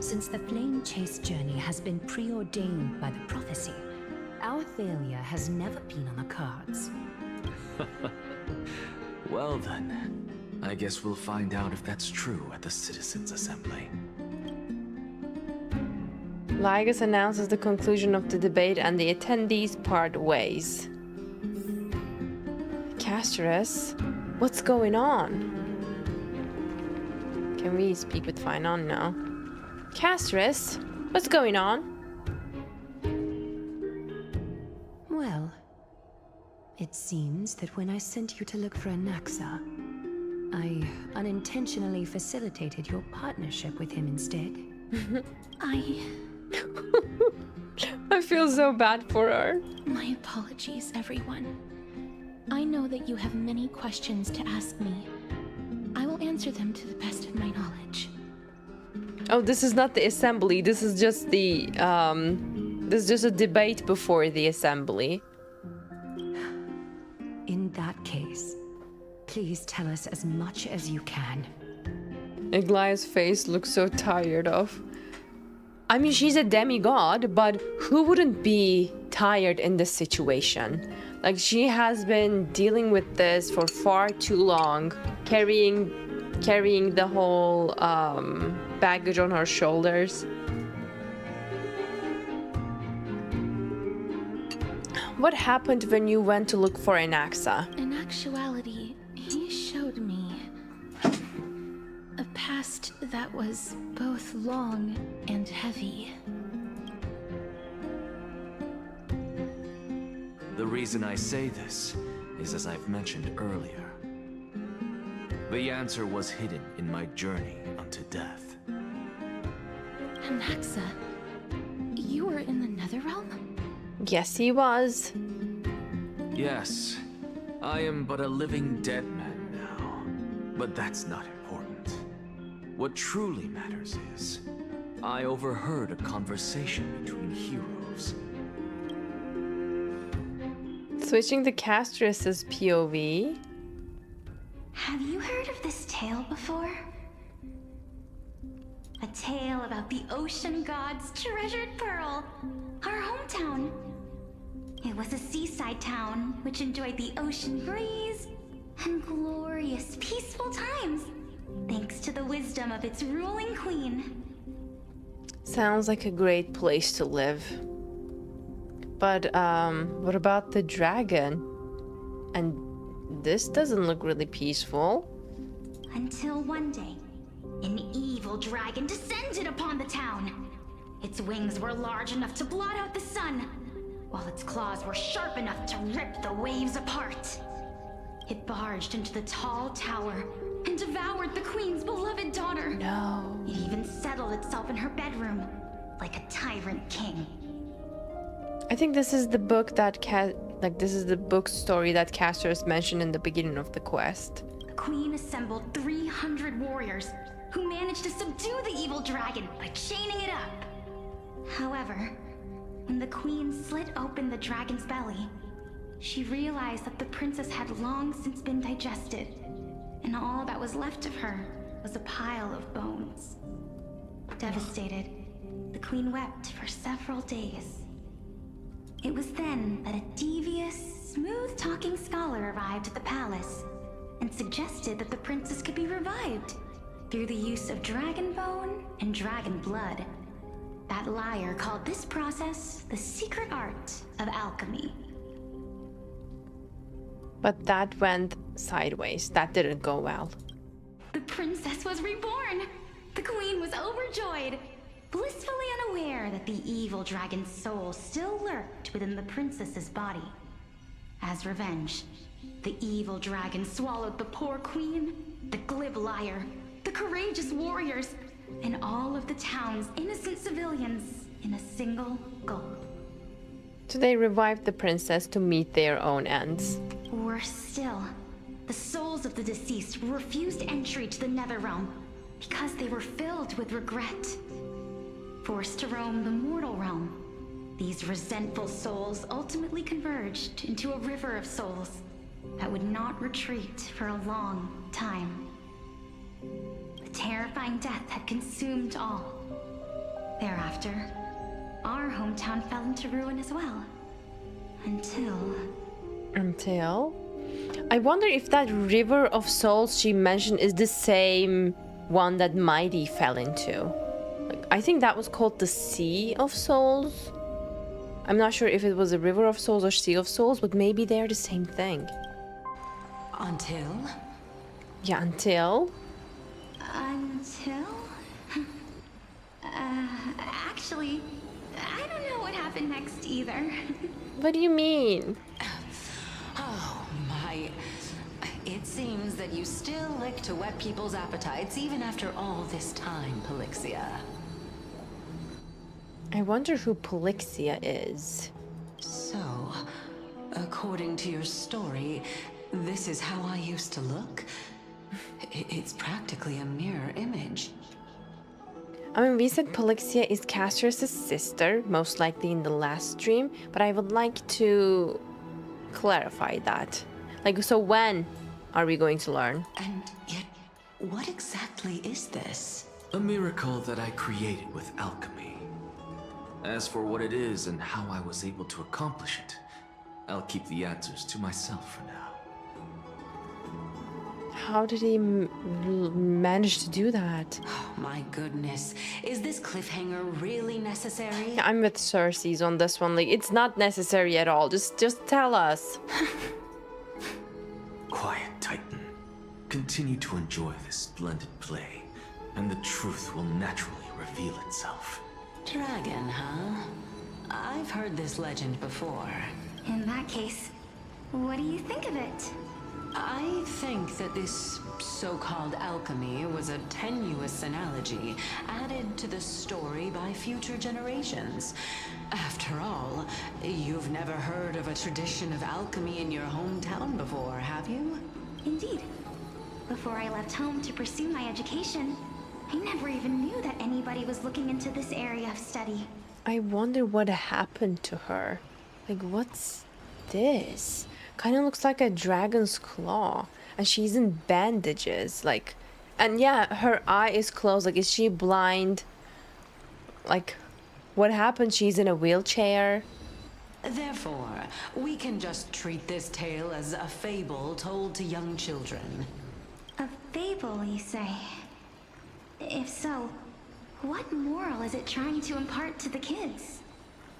Since the flame chase journey has been preordained by the prophecy, our failure has never been on the cards. Well then, I guess we'll find out if that's true at the Citizens' Assembly. Lygus announces the conclusion of the debate and the attendees part ways. Casterus, what's going on? Can we speak with Finon now? Casterus, what's going on? Well, it seems that when I sent you to look for Anaxa, I unintentionally facilitated your partnership with him instead. I feel so bad for her. My apologies, everyone. I know that you have many questions to ask me. I will answer them to the best of my knowledge. Oh, this is not the assembly. This is just the this is just a debate before the assembly. In that case, please tell us as much as you can. Aglaya's face looks so tired of. I mean, she's a demigod, but who wouldn't be tired in this situation? Like, she has been dealing with this for far too long, carrying the whole baggage on her shoulders. What happened when you went to look for Anaxa? In actuality, he showed me a past that was both long and heavy. The reason I say this is as I've mentioned earlier. The answer was hidden in my journey unto death. Anaxa, you were in the Netherrealm? Yes, he was. Yes, I am but a living dead man now, but that's not important. What truly matters is, I overheard a conversation between heroes. Switching to Casterus's POV. Have you heard of this tale before? A tale about the ocean god's treasured pearl, our hometown. It was a seaside town which enjoyed the ocean breeze and glorious, peaceful times, thanks to the wisdom of its ruling queen. Sounds like a great place to live. But, what about the dragon? And this doesn't look really peaceful. Until one day, an evil dragon descended upon the town. Its wings were large enough to blot out the sun, while its claws were sharp enough to rip the waves apart. It barged into the tall tower and devoured the queen's beloved daughter. No. It even settled itself in her bedroom, like a tyrant king. I think this is the book that this is the book story that Casterus mentioned in the beginning of the quest. The queen assembled 300 warriors who managed to subdue the evil dragon by chaining it up. However, when the queen slit open the dragon's belly, she realized that the princess had long since been digested, and all that was left of her was a pile of bones. Devastated, the queen wept for several days. It was then that a devious, smooth-talking scholar arrived at the palace and suggested that the princess could be revived through the use of dragon bone and dragon blood. That liar called this process the secret art of alchemy. But that went sideways. That didn't go well. The princess was reborn! The queen was overjoyed, blissfully unaware that the evil dragon's soul still lurked within the princess's body. As revenge, the evil dragon swallowed the poor queen, the glib liar, the courageous warriors, and all of the town's innocent civilians in a single gulp. So they revived the princess to meet their own ends. Worse still, the souls of the deceased refused entry to the Netherrealm because they were filled with regret. Forced to roam the mortal realm, these resentful souls ultimately converged into a river of souls that would not retreat for a long time. The terrifying death had consumed all. Thereafter, our hometown fell into ruin as well. Until... I wonder if that river of souls she mentioned is the same one that Mighty fell into. Like, I think that was called the Sea of Souls. I'm not sure if it was a river of souls or sea of souls, but maybe they're the same thing. Until? Yeah, until? Until? Actually, I don't know what happened next either. What do you mean? Oh my... It seems that you still like to whet people's appetites even after all this time, Polixia. I wonder who Polixia is. So, according to your story, this is how I used to look? It's practically a mirror image. I mean, we said Polixia is Cassius' sister, most likely in the last stream, but I would like to clarify that. Like, so when are we going to learn? And yet, what exactly is this? A miracle that I created with alchemy. As for what it is and how I was able to accomplish it, I'll keep the answers to myself for now. How did he manage to do that? Oh, my goodness. Is this cliffhanger really necessary? Yeah, I'm with Cersei's on this one. Like, it's not necessary at all. Just tell us. Quiet, Titan. Continue to enjoy this splendid play, and the truth will naturally reveal itself. Dragon, huh? I've heard this legend before. In that case, what do you think of it? I think that this so-called alchemy was a tenuous analogy added to the story by future generations. After all, you've never heard of a tradition of alchemy in your hometown before, have you? Indeed. Before I left home to pursue my education, I never even knew that anybody was looking into this area of study. I wonder what happened to her. Like, what's this? Kind of looks like a dragon's claw, and she's in bandages. Like, and yeah, her eye is closed. Like, is she blind? Like, what happened? She's in a wheelchair. Therefore, we can just treat this tale as a fable told to young children. A fable, you say? If so, what moral is it trying to impart to the kids?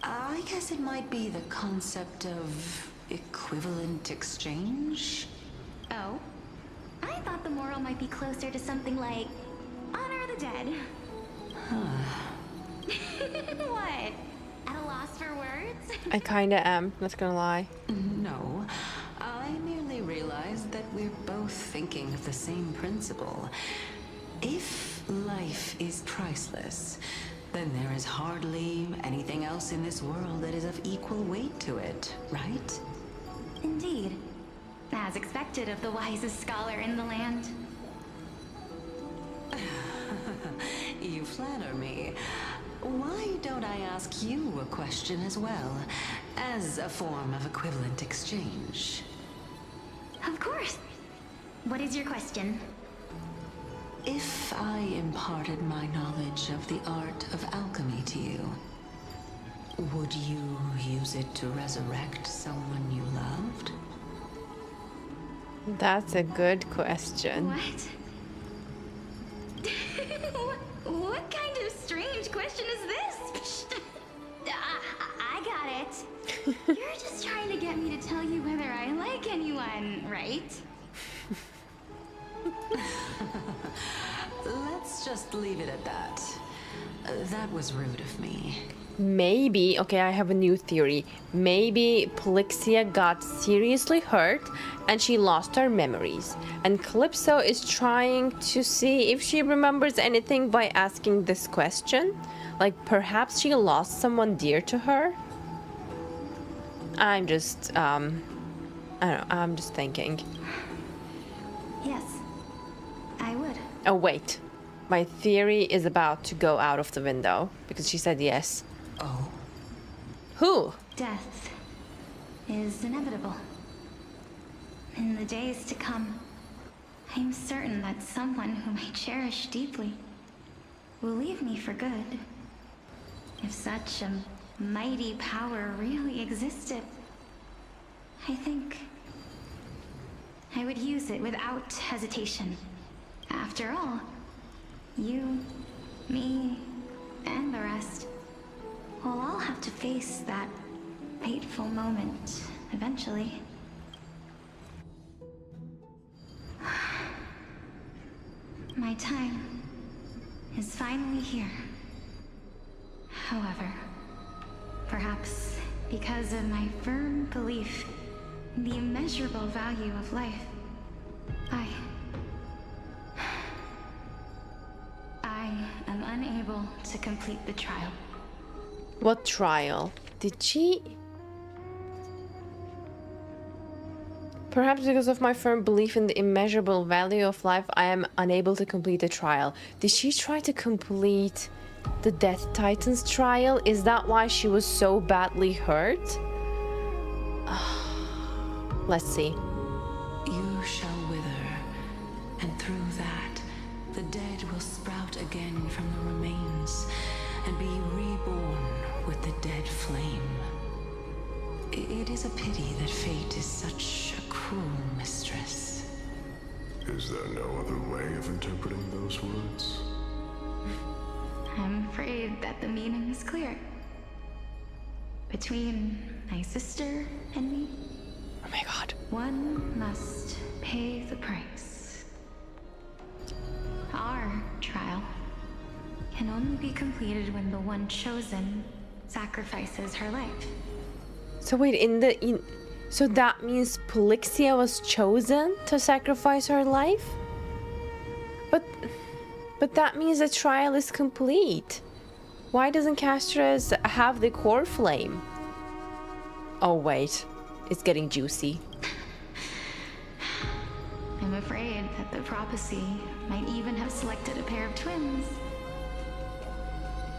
I guess it might be the concept of equivalent exchange? Oh? I thought the moral might be closer to something like honor the dead. What? At a loss for words? I kinda am, not gonna lie. No, I merely realized that we're both thinking of the same principle. If life is priceless, then there is hardly anything else in this world that is of equal weight to it, right? Indeed. As expected of the wisest scholar in the land. You flatter me. Why don't I ask you a question as well, as a form of equivalent exchange? Of course. What is your question? If I imparted my knowledge of the art of alchemy to you, would you use it to resurrect someone you loved? That's a good question. What? What kind of strange question is this? I got it. You're just trying to get me to tell you whether I like anyone, right? Let's just leave it at that. That was rude of me. Maybe, okay, I have a new theory. Maybe Polixia got seriously hurt and she lost her memories. And Calypso is trying to see if she remembers anything by asking this question. Like, perhaps she lost someone dear to her? I'm just, I don't know, I'm just thinking. Yes, I would. Oh, wait. My theory is about to go out of the window because she said yes. Oh. Who? Death is inevitable. In the days to come, I'm certain that someone whom I cherish deeply will leave me for good. If such a mighty power really existed, I think I would use it without hesitation. After all, you, me, and the rest will all have to face that fateful moment eventually. My time is finally here. However, perhaps because of my firm belief in the immeasurable value of life, I am unable to complete the trial. What trial? Did she? Perhaps because of my firm belief in the immeasurable value of life, I am unable to complete the trial. Did she try to complete the Death Titans trial? Is that why she was so badly hurt? Let's see. You shall wither, and through that, the dead will sprout again from the remains and be reborn with the dead flame. It is a pity that fate is such a cruel mistress. Is there no other way of interpreting those words? I'm afraid that the meaning is clear. Between my sister and me, oh my god, one must pay the price. Our trial can only be completed when the one chosen sacrifices her life. So wait, so that means Polixia was chosen to sacrifice her life? But that means the trial is complete. Why doesn't Castres have the core flame? Oh wait, it's getting juicy. I'm afraid that the prophecy might even have selected a pair of twins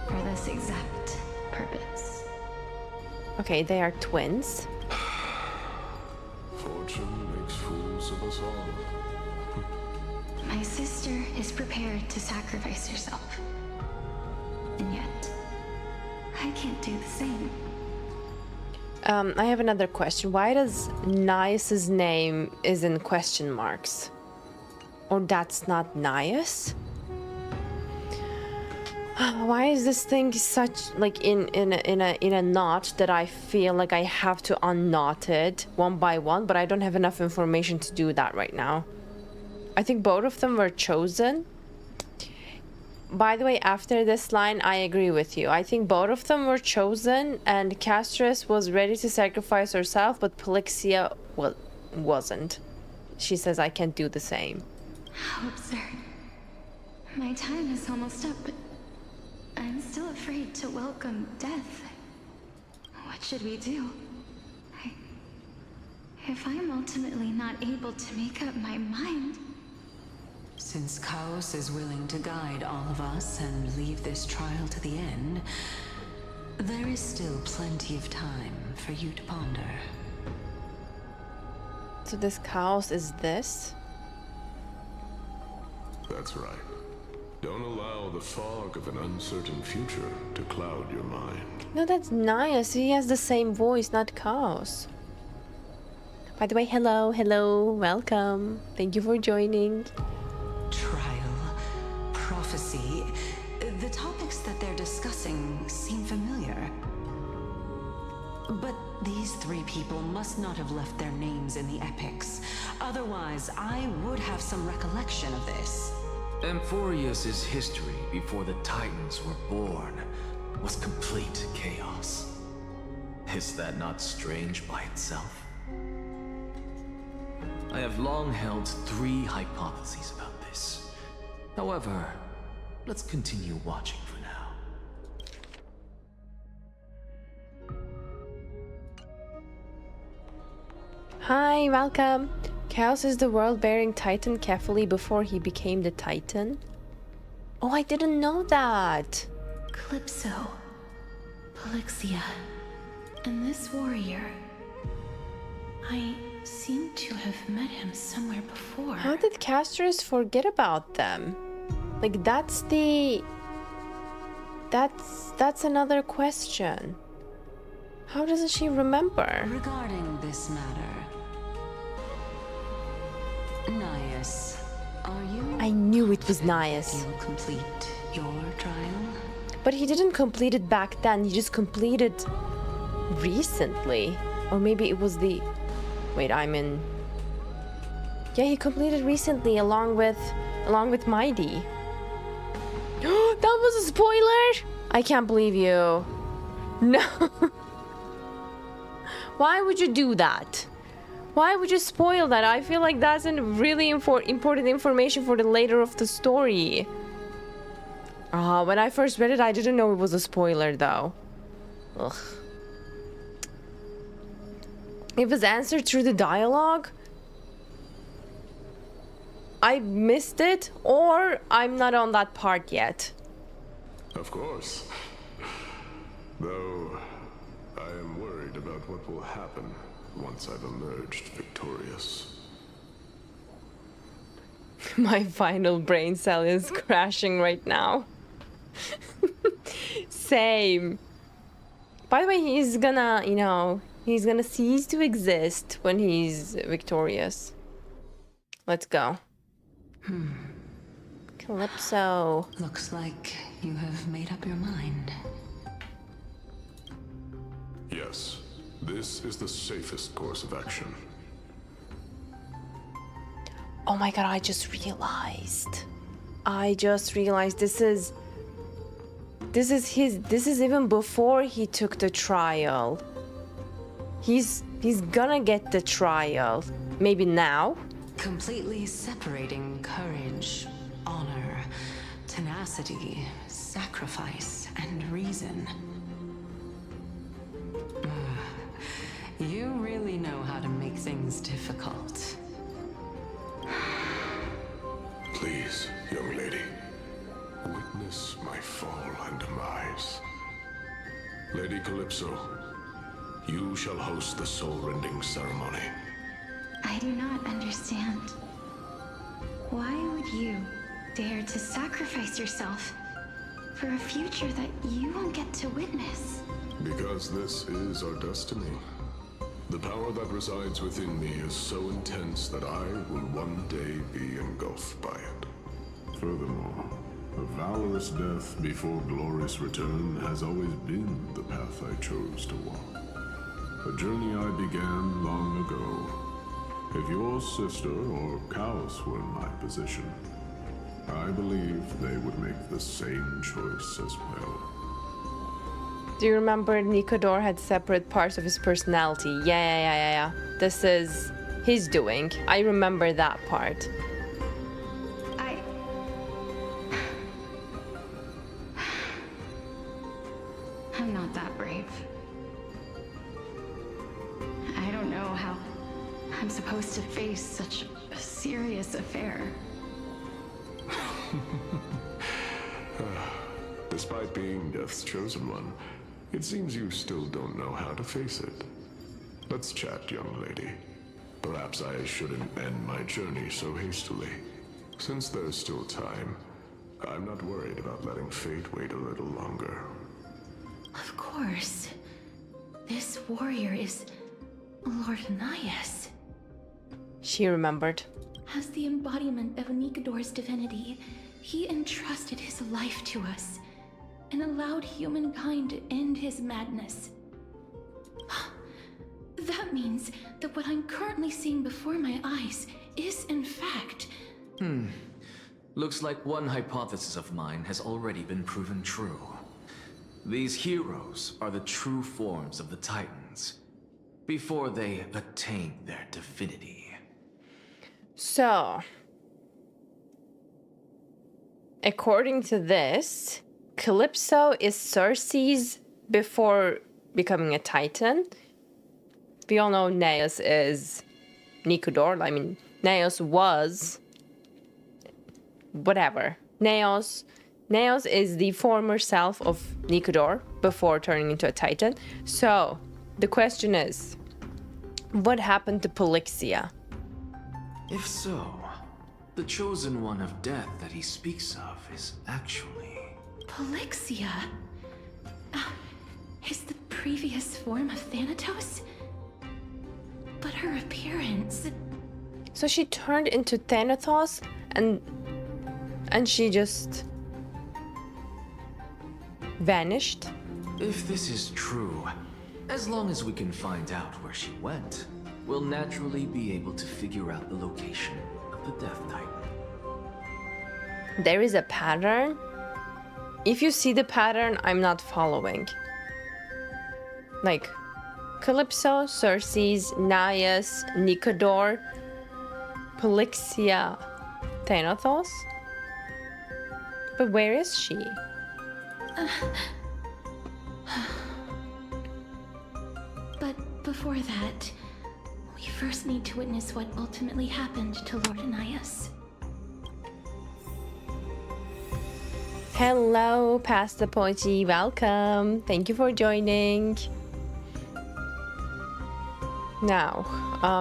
for this exact purpose. Okay, they are twins. Fortune makes fools of us all. My sister is prepared to sacrifice herself. And yet, I can't do the same. I have another question. Why does Nias's name is in question marks? Or that's not Nias? Why is this thing such like in a knot that I feel like I have to unknot it one by one, but I don't have enough information to do that right now. I think both of them were chosen. By the way, after this line, I agree with you. I think both of them were chosen, and Castres was ready to sacrifice herself, but Polixia wasn't. She says, I can't do the same. How absurd. My time is almost up, but I'm still afraid to welcome death. What should we do? If I'm ultimately not able to make up my mind... Since Chaos is willing to guide all of us and leave this trial to the end, there is still plenty of time for you to ponder. So this Chaos is this? That's right. Don't allow the fog of an uncertain future to cloud your mind. No, that's Nias. He has the same voice, not Chaos. By the way, hello, welcome. Thank you for joining. Trial, prophecy, the topics that they're discussing seem familiar. But These three people must not have left their names in the epics. Otherwise, I would have some recollection of this. Amphoreus' history before the Titans were born was complete chaos. Is that not strange by itself? I have long held 3 hypotheses about this. However, let's continue watching for now. Hi, welcome. Chaos is the world-bearing Titan carefully before he became the Titan. Oh, I didn't know that. Calypso, Polixia, and this warrior. I seem to have met him somewhere before. How did Castris forget about them? Like, that's another question. How doesn't she remember? Regarding this matter, Nias, are you... I knew it was Nias. You complete your trial? But he didn't complete it back then, he just completed recently. Or maybe it was the... Wait, I'm in... Yeah, he completed recently along with Mighty. That was a spoiler? I can't believe you. No. Why would you do that? Why would you spoil that? I feel like that's a really important information for the later of the story. When I first read it, I didn't know it was a spoiler though. Ugh. It was answered through the dialogue. I missed it, or I'm not on that part yet. Of course. Though, I am worried about what will happen once I've emerged victorious. My final brain cell is crashing right now. Same. By the way, he's gonna, he's gonna cease to exist when he's victorious. Let's go. Calypso. Looks like you have made up your mind. Yes, this is the safest course of action. Oh my god, I just realized this is even before he took the trial. He's gonna get the trial. Maybe now? Completely separating courage, honor, tenacity, sacrifice, and reason. You really know how to make things difficult. Please, young lady, witness my fall and demise. Lady Calypso, you shall host the soul-rending ceremony. I do not understand. Why would you dare to sacrifice yourself for a future that you won't get to witness? Because this is our destiny. The power that resides within me is so intense that I will one day be engulfed by it. Furthermore, a valorous death before glorious return has always been the path I chose to walk. A journey I began long ago. If your sister or Chaos were in my position, I believe they would make the same choice as well. Do you remember Nicodor had separate parts of his personality? Yeah. This is his doing. I remember that part. I'm not that brave. I don't know how I'm supposed to face such a serious affair. Despite being Death's chosen one, it seems you still don't know how to face it. Let's chat, young lady. Perhaps I shouldn't end my journey so hastily. Since there's still time, I'm not worried about letting fate wait a little longer. Of course. This warrior is Lord Nias. She remembered. As the embodiment of Nicodor's divinity, he entrusted his life to us and allowed humankind to end his madness. that means that what I'm currently seeing before my eyes is in fact... Looks like one hypothesis of mine has already been proven true. These heroes are the true forms of the Titans, before they attain their divinity. So, according to this, Calypso is Circe's before becoming a Titan. We all know Neos is Nicodor. I mean, Neos was... whatever. Neos is the former self of Nicodor before turning into a Titan. So, the question is, what happened to Polixia? If so, the chosen one of death that he speaks of is actually... Polixia? Is the previous form of Thanatos? But her appearance... So she turned into Thanatos and she just vanished? If this is true, as long as we can find out where she went, we'll naturally be able to figure out the location of the Death Titan. There is a pattern? If you see the pattern, I'm not following. Like, Calypso, Circe's, Naias, Nicodor, Polixia, Thanatos? But where is she? But before that, we first need to witness what ultimately happened to Lord Anias. Hello, Pasta Pochi, welcome. Thank you for joining. Now,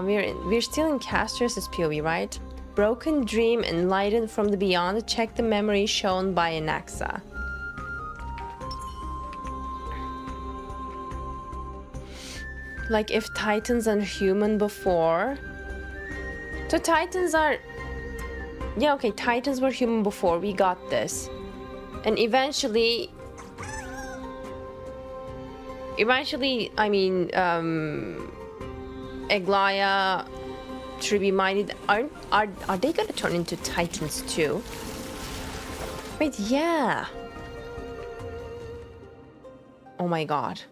we're still in Castrius' POV, right? Broken dream enlightened from the beyond. Check the memory shown by Anaxa. Like if Titans are human before. So Titans are... Yeah, okay, Titans were human before. We got this. And eventually, I mean, Aglaia, Tribi Minded, are they gonna turn into Titans too? Wait, yeah. Oh my god.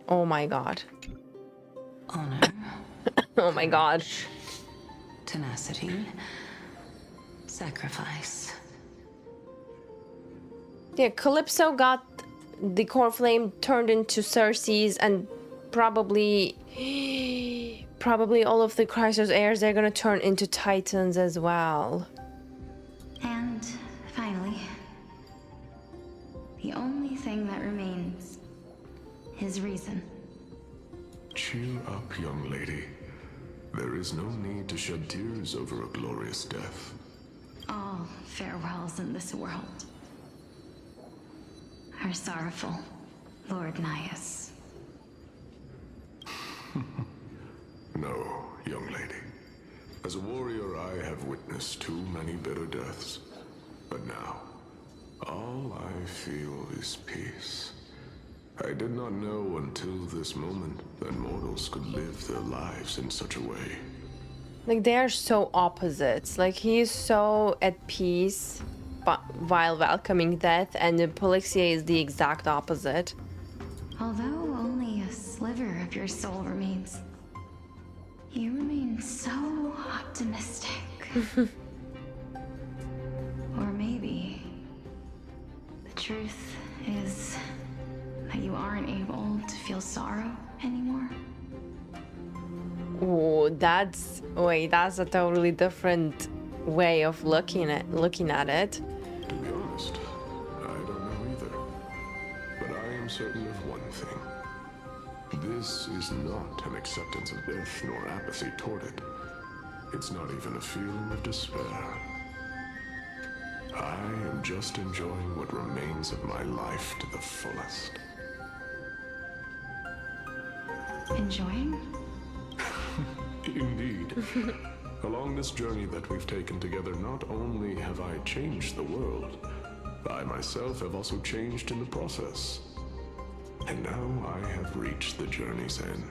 Oh my god. Honor. Oh my god. Tenacity. Sacrifice. Yeah, Calypso got the core flame turned into Circe's, and probably all of the Chrysos heirs, they're gonna turn into Titans as well. And finally, the only thing that remains is reason. Cheer up, young lady. There is no need to shed tears over a glorious death. All farewells in this world are sorrowful, Lord Naias. No, young lady. As a warrior, I have witnessed too many bitter deaths. But now, all I feel is peace. I did not know until this moment that mortals could live their lives in such a way. Like, they are so opposites. Like, he is so at peace while welcoming death, and Polixia is the exact opposite. Although only a sliver of your soul remains, you remain so optimistic. Or maybe the truth is that you aren't able to feel sorrow anymore. Oh, that's a totally different way of looking at it. To be honest, I don't know either. But I am certain of one thing. This is not an acceptance of death nor apathy toward it. It's not even a feeling of despair. I am just enjoying what remains of my life to the fullest. Enjoying? Indeed. Along this journey that we've taken together, not only have I changed the world, I myself have also changed in the process. And now I have reached the journey's end.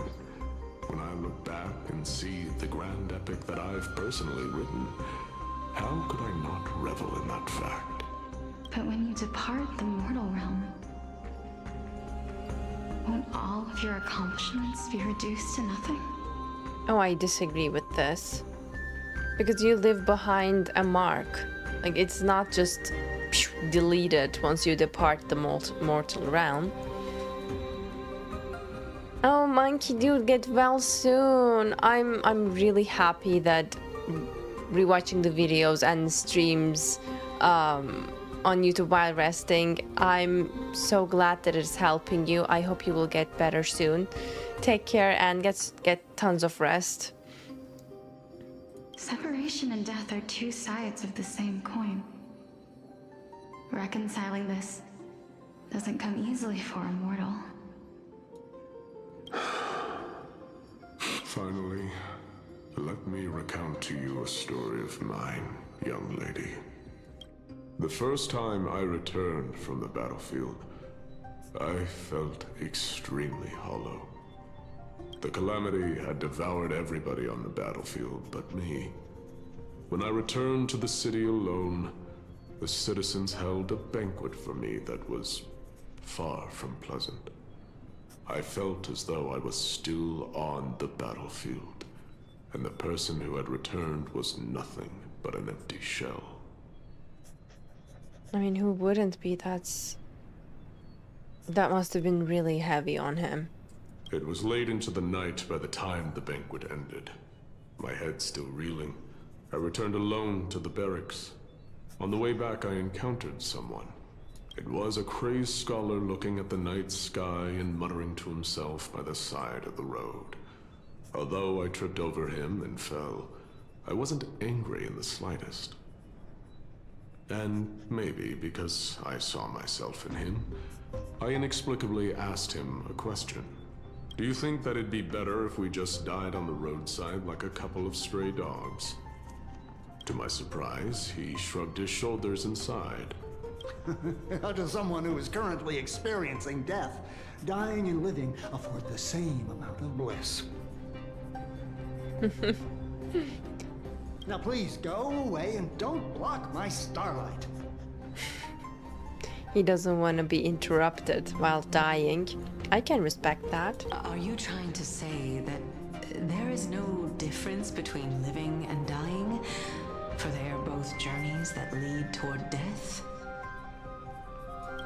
When I look back and see the grand epic that I've personally written, how could I not revel in that fact? But when you depart the mortal realm, won't all of your accomplishments be reduced to nothing? Oh, I disagree with this. Because you live behind a mark. Like, it's not just deleted once you depart the mortal realm. Oh, Monkey Dude, get well soon. I'm really happy that rewatching the videos and streams on YouTube while resting, I'm so glad that it's helping you. I hope you will get better soon. Take care and get tons of rest. Separation and death are two sides of the same coin. Reconciling this doesn't come easily for a mortal. Finally, let me recount to you a story of mine, young lady. The first time I returned from the battlefield, I felt extremely hollow. The calamity had devoured everybody on the battlefield but me. When I returned to the city alone, the citizens held a banquet for me that was far from pleasant. I felt as though I was still on the battlefield, and the person who had returned was nothing but an empty shell. I mean, who wouldn't be? That must have been really heavy on him. It was late into the night by the time the banquet ended. My head still reeling, I returned alone to the barracks. On the way back, I encountered someone. It was a crazed scholar looking at the night sky and muttering to himself by the side of the road. Although I tripped over him and fell, I wasn't angry in the slightest. And maybe because I saw myself in him, I inexplicably asked him a question. Do you think that it'd be better if we just died on the roadside like a couple of stray dogs? To my surprise, he shrugged his shoulders and sighed. How does someone who is currently experiencing death, dying and living, afford the same amount of bliss? Now please go away and don't block my starlight. He doesn't want to be interrupted while dying. I can respect that. Are you trying to say that there is no difference between living and dying? For they are both journeys that lead toward death?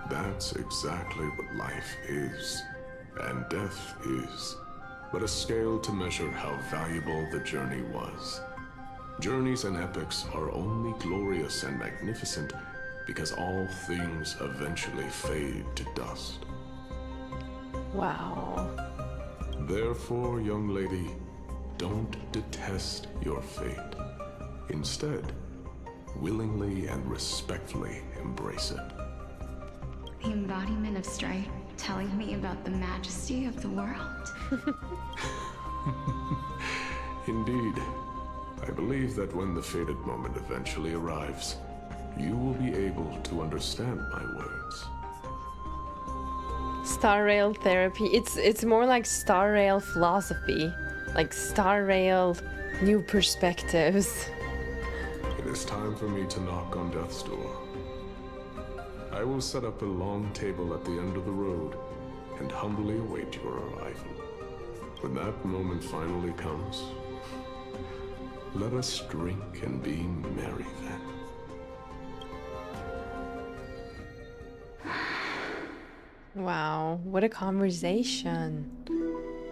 That's exactly what life is, and death is, but a scale to measure how valuable the journey was. Journeys and epics are only glorious and magnificent because all things eventually fade to dust. Wow. Therefore, young lady, don't detest your fate. Instead, willingly and respectfully embrace it. The embodiment of strife telling me about the majesty of the world. Indeed. I believe that when the fated moment eventually arrives, you will be able to understand my words. Star Rail therapy. It's more like Star Rail philosophy. Like Star Rail new perspectives. It is time for me to knock on death's door. I will set up a long table at the end of the road and humbly await your arrival. When that moment finally comes, let us drink and be merry then. Wow, what a conversation.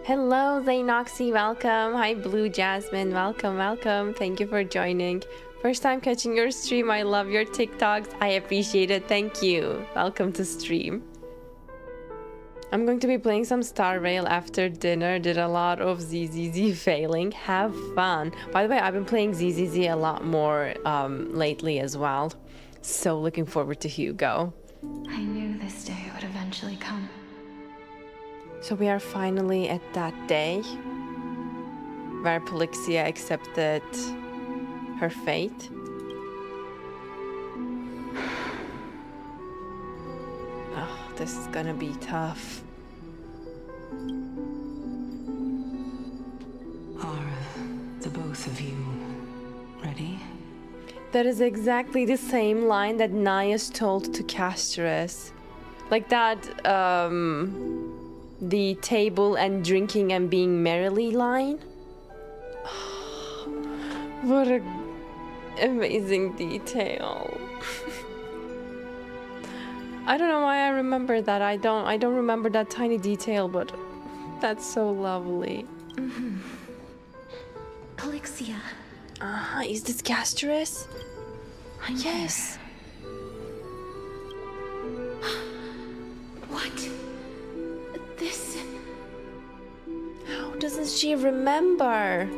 Hello, Zaynoxy, welcome. Hi, Blue Jasmine, welcome, welcome. Thank you for joining. First time catching your stream. I love your TikToks. I appreciate it. Thank you. Welcome to stream. I'm going to be playing some Star Rail after dinner. Did a lot of ZZZ failing. Have fun. By the way, I've been playing ZZZ a lot more lately as well. So looking forward to Hugo. I knew this day would eventually come. So we are finally at that day where Polixia accepted her fate. Oh, this is gonna be tough. both of you ready? That is exactly the same line that Naias told to Casterus. Like that, the table and drinking and being merrily line. What a amazing detail. I don't know why I remember that. I don't remember that tiny detail, but that's so lovely. Polixia. Is this Casterus? Yes. What? This... How doesn't she remember?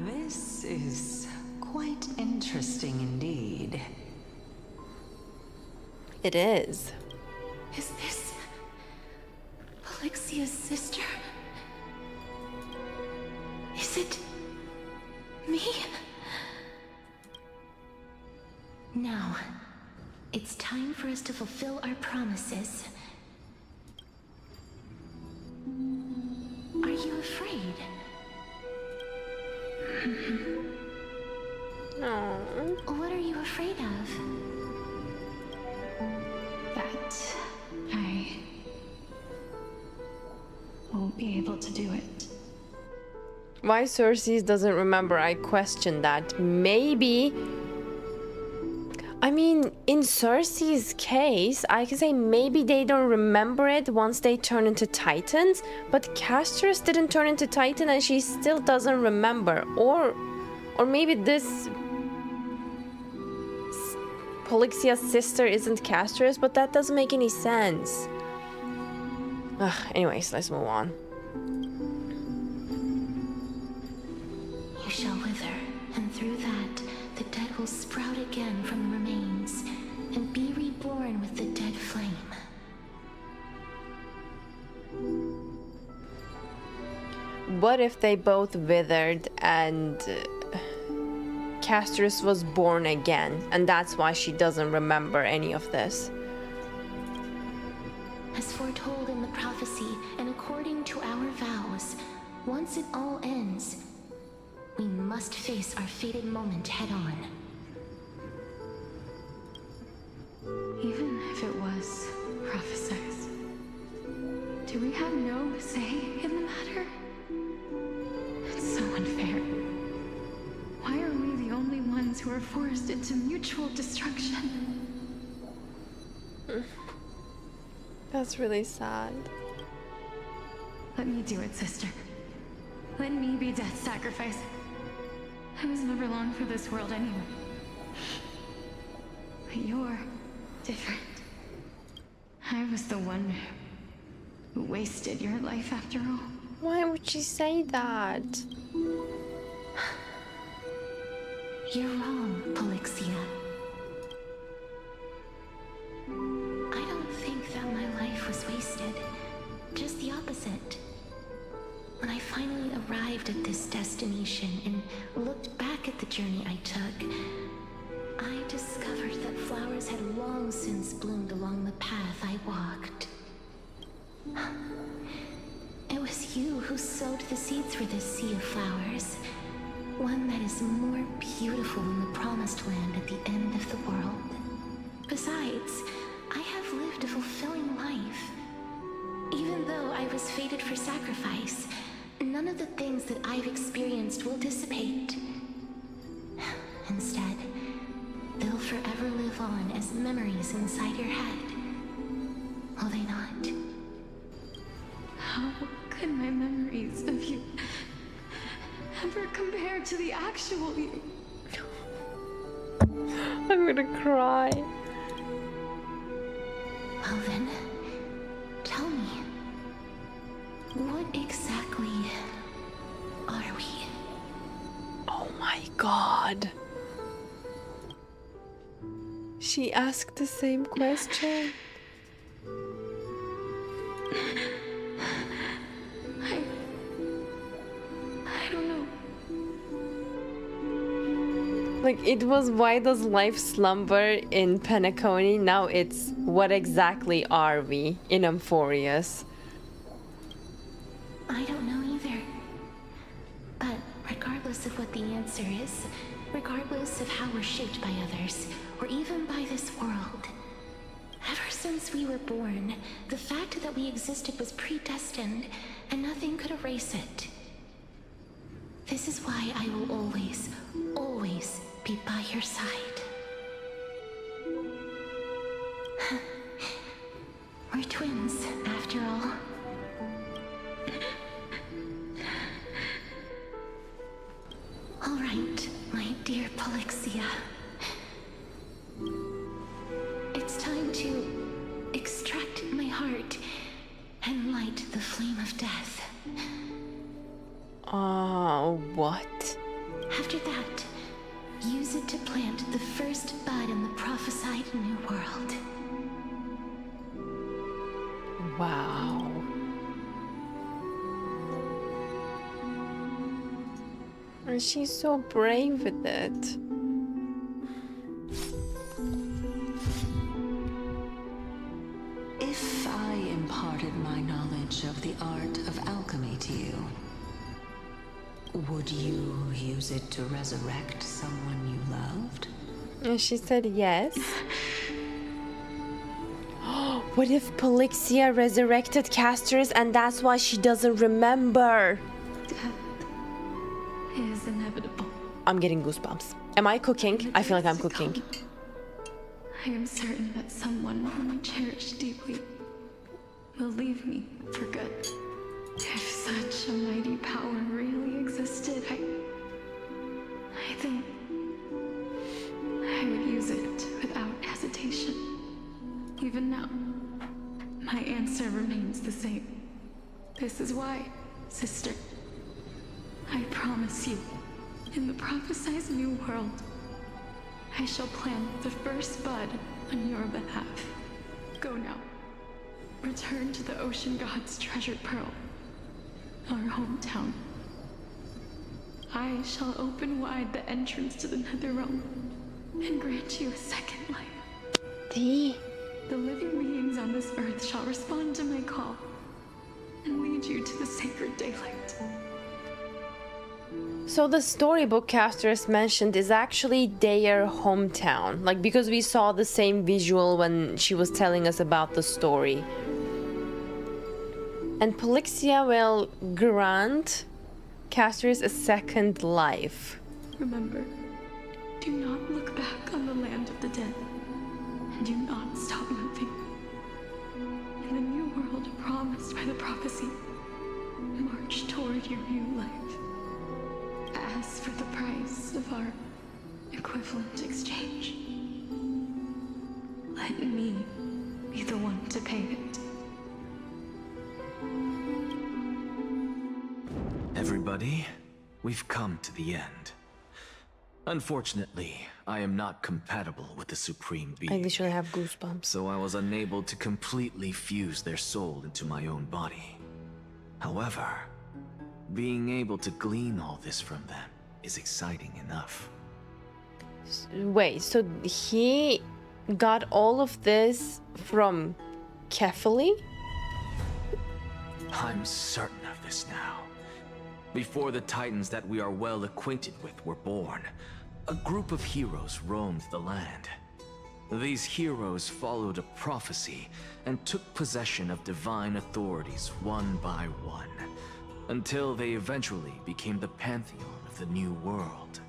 This is quite interesting indeed. It is. Is this... Polixia's sister? Is it... me? Now, it's time for us to fulfill our promises. Are you afraid? No. What are you afraid of? That I won't be able to do it. Why Cersei doesn't remember, I question that. Maybe... I mean, in Cersei's case, I can say maybe they don't remember it once they turn into Titans, but Casterus didn't turn into Titan and she still doesn't remember. Or maybe this... Polixia's sister isn't Casterus, but that doesn't make any sense. Anyways, let's move on. You shall wither, and through that, the dead will sprout again from the remains, and be reborn with the dead flame. What if they both withered and Casterus was born again, and that's why she doesn't remember any of this? As foretold in the prophecy, and according to our vows, once it all ends, we must face our fated moment head-on. Even if it was prophesized, do we have no say in the matter? It's so unfair. Why are we the only ones who are forced into mutual destruction? That's really sad. Let me do it, sister. Let me be death's sacrifice. I was never long for this world anyway. But you're different. I was the one who wasted your life after all. Why would she say that? You're wrong, Polixia. I don't think that my life was wasted. Just the opposite. When I finally arrived at this destination and looked back at the journey I took, I discovered that flowers had long since bloomed along the path I walked. It was you who sowed the seeds for this sea of flowers, one that is more beautiful than the promised land at the end of the world. Besides, I have lived a fulfilling life. Even though I was fated for sacrifice, none of the things that I've experienced will dissipate. Instead, they'll forever live on as memories inside your head. Will they not? How could my memories of you ever compare to the actual you? I'm gonna cry. Well then, tell me, what exactly are we? Oh my god. She asked the same question. I don't know. Like, it was why does life slumber in Penacony? Now it's what exactly are we in Amphoreus? I don't know either. But regardless of what the answer is, regardless of how we're shaped by others, or even by this world. Ever since we were born, the fact that we existed was predestined, and nothing could erase it. This is why I will always, always be by your side. We're twins, after all. All right, my dear Polixia. It's time to extract my heart and light the flame of death. Oh, what? After that, use it to plant the first bud in the prophesied new world. Wow. And she's so brave with it. If I imparted my knowledge of the art of alchemy to you, would you use it to resurrect someone you loved? And she said yes. What if Polixia resurrected Castorus and that's why she doesn't remember? It is inevitable. I'm getting goosebumps. Am I cooking? I feel like I'm cooking. I am certain that someone whom I cherish deeply will leave me for good. If such a mighty power really existed, I think I would use it without hesitation. Even now, my answer remains the same. This is why, sister, I promise you, in the prophesied new world, I shall plant the first bud on your behalf. Go now. Return to the ocean god's treasured pearl, our hometown. I shall open wide the entrance to the Netherrealm and grant you a second life. The living beings on this earth shall respond to my call and lead you to the sacred daylight. So the storybook Castorus mentioned is actually their hometown. Like, because we saw the same visual when she was telling us about the story. And Polixia will grant Castorus a second life. Remember, do not look back on the land of the dead, and do not stop moving. In the new world promised by the prophecy, march toward your new life. As for the price of our equivalent exchange, let me be the one to pay it. Everybody, we've come to the end. Unfortunately, I am not compatible with the Supreme Being. I literally have goosebumps. So I was unable to completely fuse their soul into my own body. However, being able to glean all this from them is exciting enough. Wait, so he got all of this from Jadealy? I'm certain of this now. Before the Titans that we are well acquainted with were born, a group of heroes roamed the land. These heroes followed a prophecy and took possession of divine authorities one by one, until they eventually became the pantheon of the new world.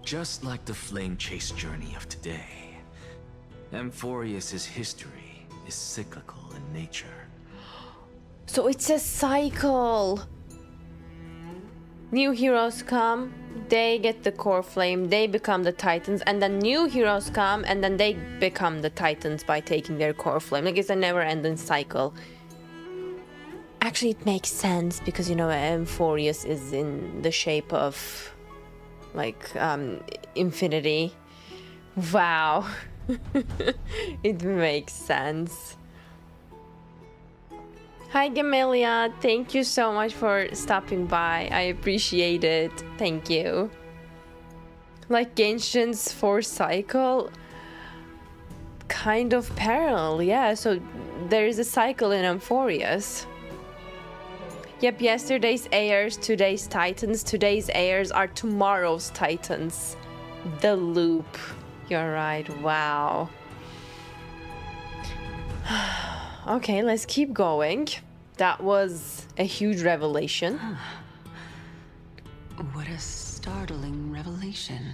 Just like the flame chase journey of today, Amphoreus' history is cyclical in nature. So it's a cycle. New heroes come, they get the core flame, they become the Titans, and then new heroes come and then they become the Titans by taking their core flame. Like, it's a never-ending cycle. Actually, it makes sense because, you know, Amphoreus is in the shape of, like, infinity. Wow. It makes sense. Hi, Gamelia. Thank you so much for stopping by. I appreciate it. Thank you. Like Genshin's 4th cycle, kind of parallel, yeah. So there is a cycle in Amphoreus. Yep, yesterday's heirs, today's titans. Today's heirs are tomorrow's titans. The loop. You're right. Wow. Okay, let's keep going. That was a huge revelation. What a startling revelation.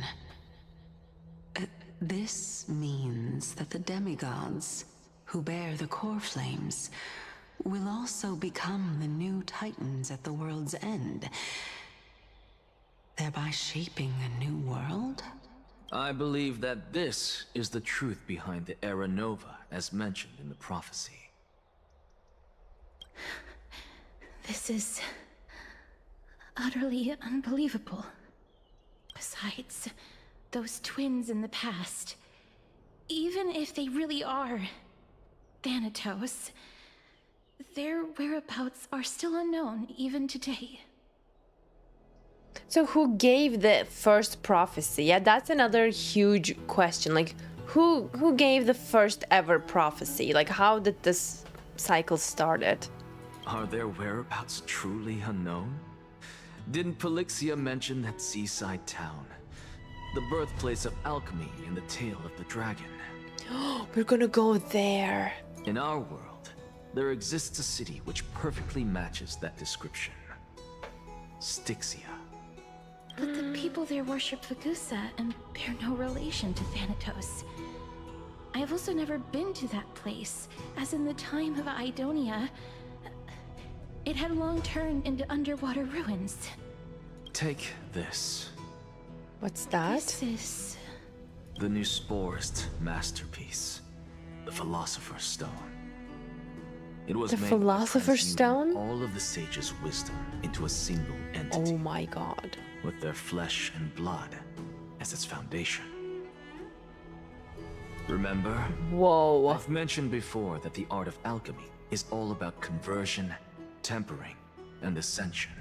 This means that the demigods, who bear the core flames, will also become the new titans at the world's end, thereby shaping a new world? I believe that this is the truth behind the Era Nova, as mentioned in the prophecy. This is utterly unbelievable. Besides, those twins in the past, even if they really are Thanatos, their whereabouts are still unknown even today. So who gave the first prophecy? Yeah, that's another huge question. Like, who gave the first ever prophecy? Like, how did this cycle started? Are their whereabouts truly unknown? Didn't Polixia mention that seaside town? The birthplace of alchemy and the tale of the dragon. We're gonna go there. In our world, there exists a city which perfectly matches that description. Styxia. But the people there worship Vagusa and bear no relation to Thanatos. I have also never been to that place, as in the time of Idonia, it had long turned into underwater ruins. Take this. What's that? This is... The Nusporist masterpiece, the Philosopher's Stone. It was the made Philosopher's Stone? all of the sages' wisdom into a single entity. Oh my god. With their flesh and blood as its foundation. Remember? Whoa. I've mentioned before that the art of alchemy is all about conversion, tempering, and ascension.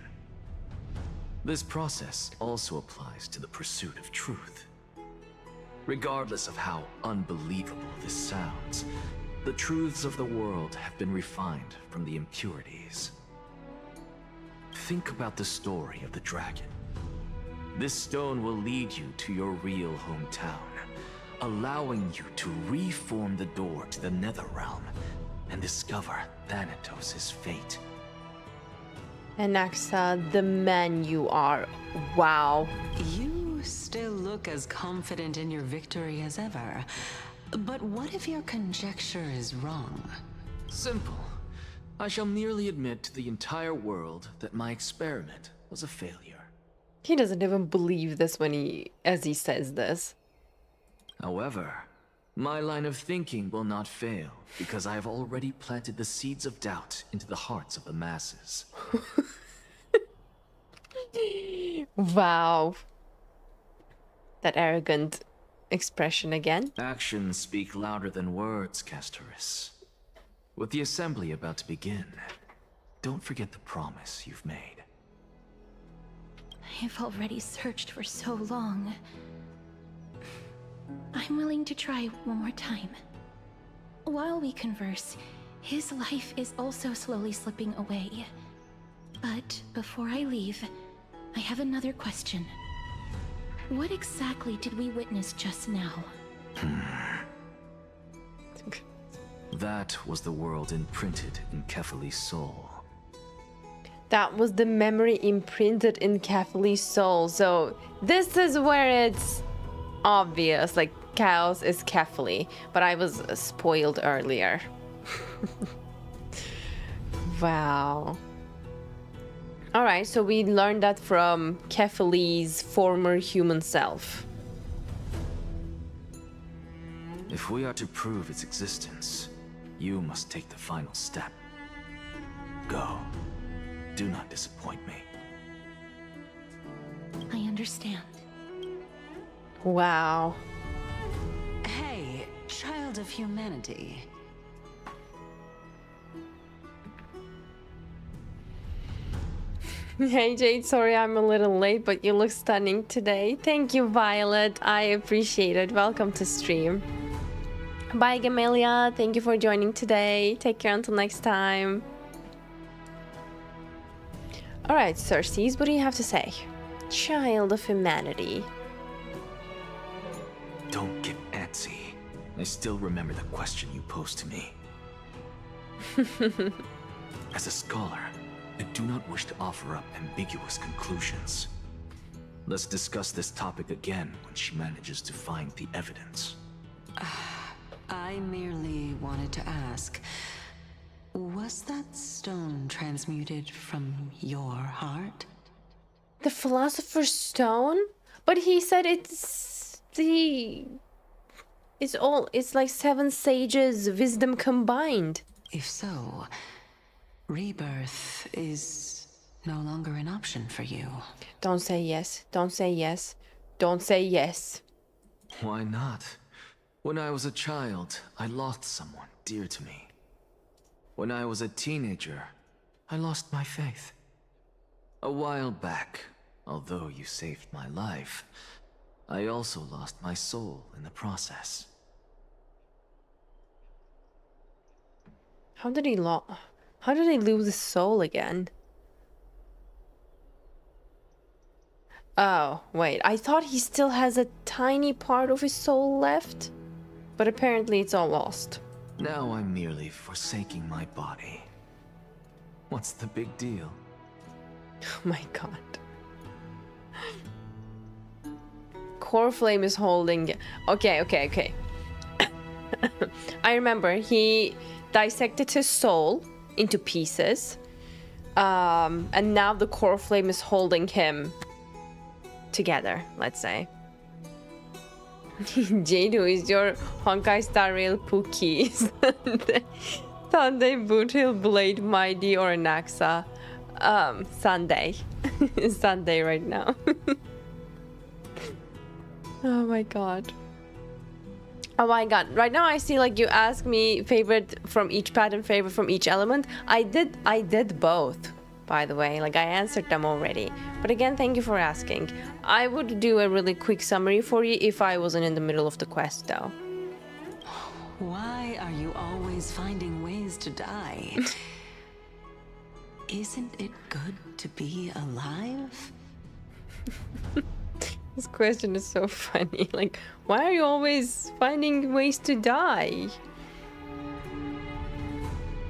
This process also applies to the pursuit of truth. Regardless of how unbelievable this sounds, the truths of the world have been refined from the impurities. Think about the story of the dragon. This stone will lead you to your real hometown, allowing you to reform the door to the Netherrealm and discover Thanatos' fate. Anaxa, the man you are. Wow. You still look as confident in your victory as ever. But what if your conjecture is wrong? Simple. I shall merely admit to the entire world that my experiment was a failure. He doesn't even believe this as he says this. However, my line of thinking will not fail because I have already planted the seeds of doubt into the hearts of the masses. Wow. That arrogant expression again. Actions speak louder than words, Castorus. With the assembly about to begin, don't forget the promise you've made. I have already searched for so long. I'm willing to try one more time. While we converse, his life is also slowly slipping away. But before I leave, I have another question. What exactly did we witness just now? That was the world imprinted in Kefali's soul. That was the memory imprinted in Kefali's soul. So this is where it's obvious, like chaos is Kefali, but I was spoiled earlier. Wow. All right, so we learned that from Kefali's former human self. If we are to prove its existence, you must take the final step. Go. Do not disappoint me. I understand. Wow. Hey, child of humanity. Hey Jade, sorry I'm a little late, but you look stunning today. Thank you, Violet. I appreciate it. Welcome to stream. Bye, Gamelia. Thank you for joining today. Take care until next time. Alright, Cersei, what do you have to say? Child of humanity. Don't get antsy. I still remember the question you posed to me. As a scholar, I do not wish to offer up ambiguous conclusions. Let's discuss this topic again when she manages to find the evidence. I merely wanted to ask, was that stone transmuted from your heart? The Philosopher's Stone? But he said it's like 7 sages' wisdom combined. If so, rebirth is no longer an option for you. Don't say yes. Don't say yes. Don't say yes. Why not? When I was a child, I lost someone dear to me. When I was a teenager, I lost my faith. A while back, although you saved my life, I also lost my soul in the process. How did he lose his soul again? Oh, wait. I thought he still has a tiny part of his soul left. But apparently it's all lost. Now I'm merely forsaking my body. What's the big deal? Oh my god. Core Flame is holding... Okay. I remember he dissected his soul into pieces. And now the Core Flame is holding him together, let's say. Jadealy, is your Honkai Star Rail Pookie? Sunday Bootil Blade Mighty or Anaxa? Sunday. Sunday right now. Oh my god. Oh my god. Right now I see like you ask me favorite from each pattern, favorite from each element. I did both, by the way. Like I answered them already. But again, thank you for asking. I would do a really quick summary for you if I wasn't in the middle of the quest though. Why are you always finding ways to die? Isn't it good to be alive? This question is so funny. Like, why are you always finding ways to die?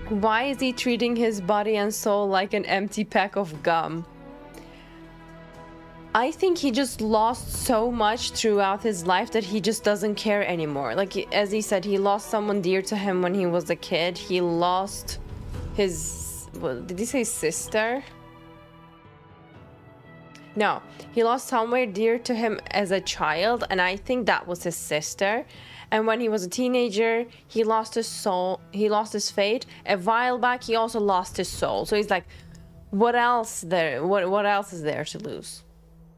Why is he treating his body and soul like an empty pack of gum? I think he just lost so much throughout his life that he just doesn't care anymore. Like, as he said, he lost someone dear to him when he was a kid. He lost his... Well, did he say sister? No, he lost somewhere dear to him as a child, and I think that was his sister. And when he was a teenager, he lost his soul, he lost his fate. A while back, he also lost his soul. So he's like, what else there? What else is there to lose?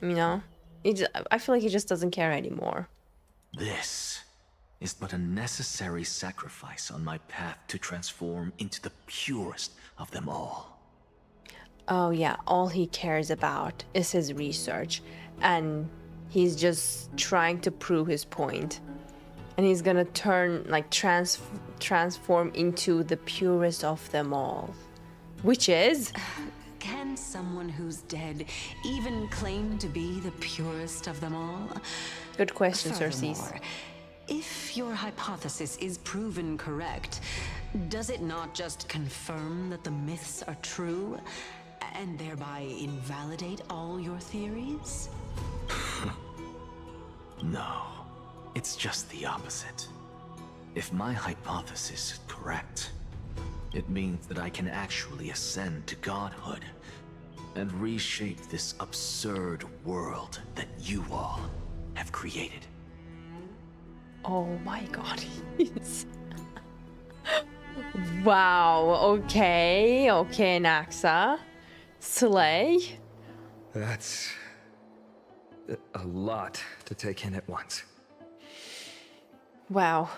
You know? I feel like he just doesn't care anymore. This is but a necessary sacrifice on my path to transform into the purest of them all. Oh yeah, all he cares about is his research, and he's just trying to prove his point. And he's gonna turn, like, transform into the purest of them all. Which is... Can someone who's dead even claim to be the purest of them all? Good question, Cersei. If your hypothesis is proven correct, does it not just confirm that the myths are true? And thereby invalidate all your theories? No, it's just the opposite. If my hypothesis is correct, it means that I can actually ascend to godhood and reshape this absurd world that you all have created. Oh my god, Wow, okay, Anaxa. Slay. That's a lot to take in at once. Wow.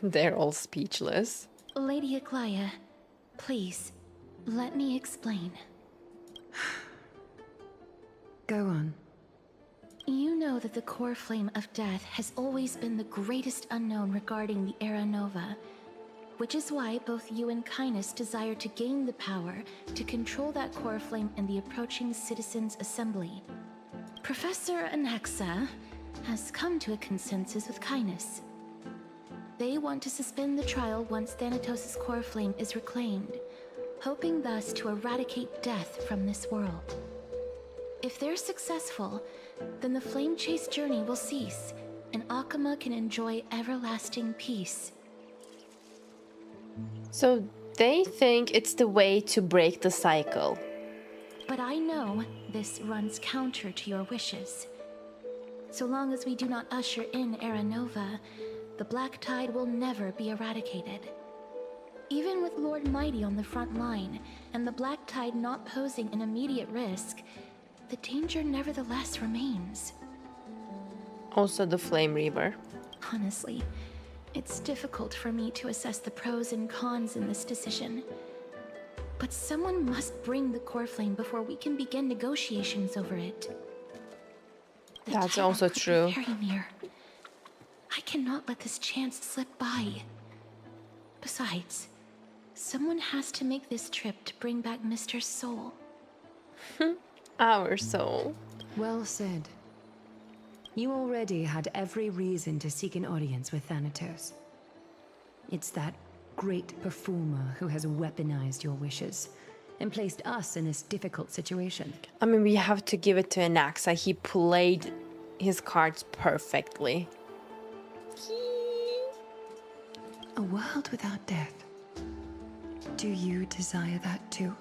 They're all speechless. Lady Aglaia, please, let me explain. Go on. You know that the core flame of death has always been the greatest unknown regarding the Era Nova. which is why both you and Kindness desire to gain the power to control that core flame in the approaching Citizens' Assembly. Professor Anaxa has come to a consensus with Kindness. They want to suspend the trial once Thanatos' core flame is reclaimed, hoping thus to eradicate death from this world. If they're successful, then the flame chase journey will cease, and Akama can enjoy everlasting peace. So they think it's the way to break the cycle. But I know this runs counter to your wishes. So long as we do not usher in Era Nova, the Black Tide will never be eradicated. Even with Lord Mighty on the front line, and the Black Tide not posing an immediate risk, the danger nevertheless remains. Also the Flame Reaver. Honestly, it's difficult for me to assess the pros and cons in this decision. But someone must bring the core flame before we can begin negotiations over it. That's also true. Very near. I cannot let this chance slip by. Besides, someone has to make this trip to bring back Mr. Soul. Our soul. Well said. You already had every reason to seek an audience with Thanatos. It's that great performer who has weaponized your wishes and placed us in this difficult situation. I mean, we have to give it to Anaxa. He played his cards perfectly. A world without death. Do you desire that too?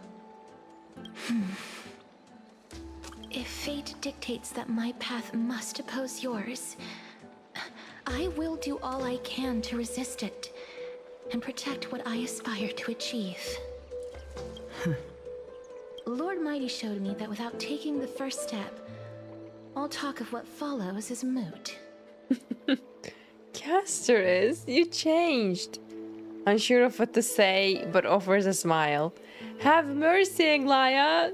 If fate dictates that my path must oppose yours, I will do all I can to resist it and protect what I aspire to achieve. Lord Mighty showed me that without taking the first step, all talk of what follows is moot. Casterus, you changed. Unsure of what to say, but offers a smile. Have mercy, Aglaya.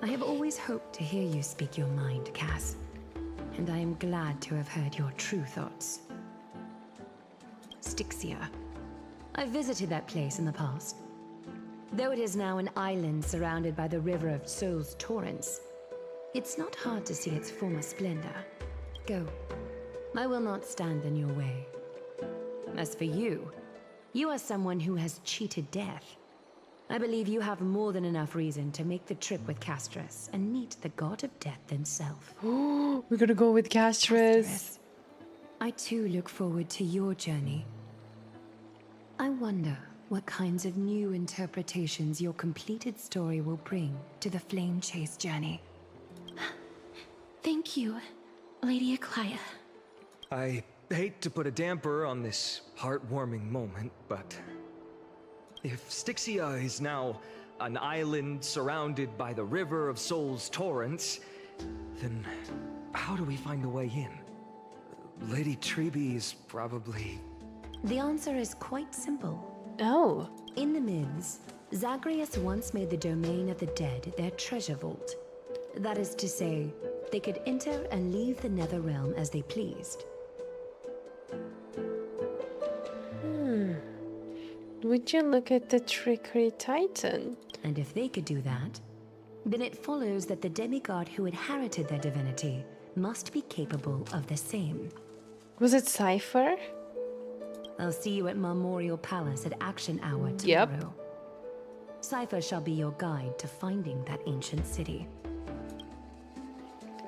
I have always hoped to hear you speak your mind, Cass. And I am glad to have heard your true thoughts. Styxia. I visited that place in the past. Though it is now an island surrounded by the river of Soul's torrents, it's not hard to see its former splendor. Go. I will not stand in your way. As for you, you are someone who has cheated death. I believe you have more than enough reason to make the trip with Castress and meet the god of death himself. We're gonna go with Castress. I too look forward to your journey. I wonder what kinds of new interpretations your completed story will bring to the Flame Chase journey. Thank you, Lady Aglaya. I hate to put a damper on this heartwarming moment, but if Styxia is now an island surrounded by the river of Soul's torrents, then how do we find a way in? Lady Treby is probably... The answer is quite simple. Oh. In the myths, Zagreus once made the domain of the dead their treasure vault. That is to say, they could enter and leave the nether realm as they pleased. Would you look at the Trickery Titan? And if they could do that, then it follows that the demigod who inherited their divinity must be capable of the same. Was it CIPHER? I'll see you at Memorial Palace at Action Hour tomorrow. Yep. CIPHER shall be your guide to finding that ancient city.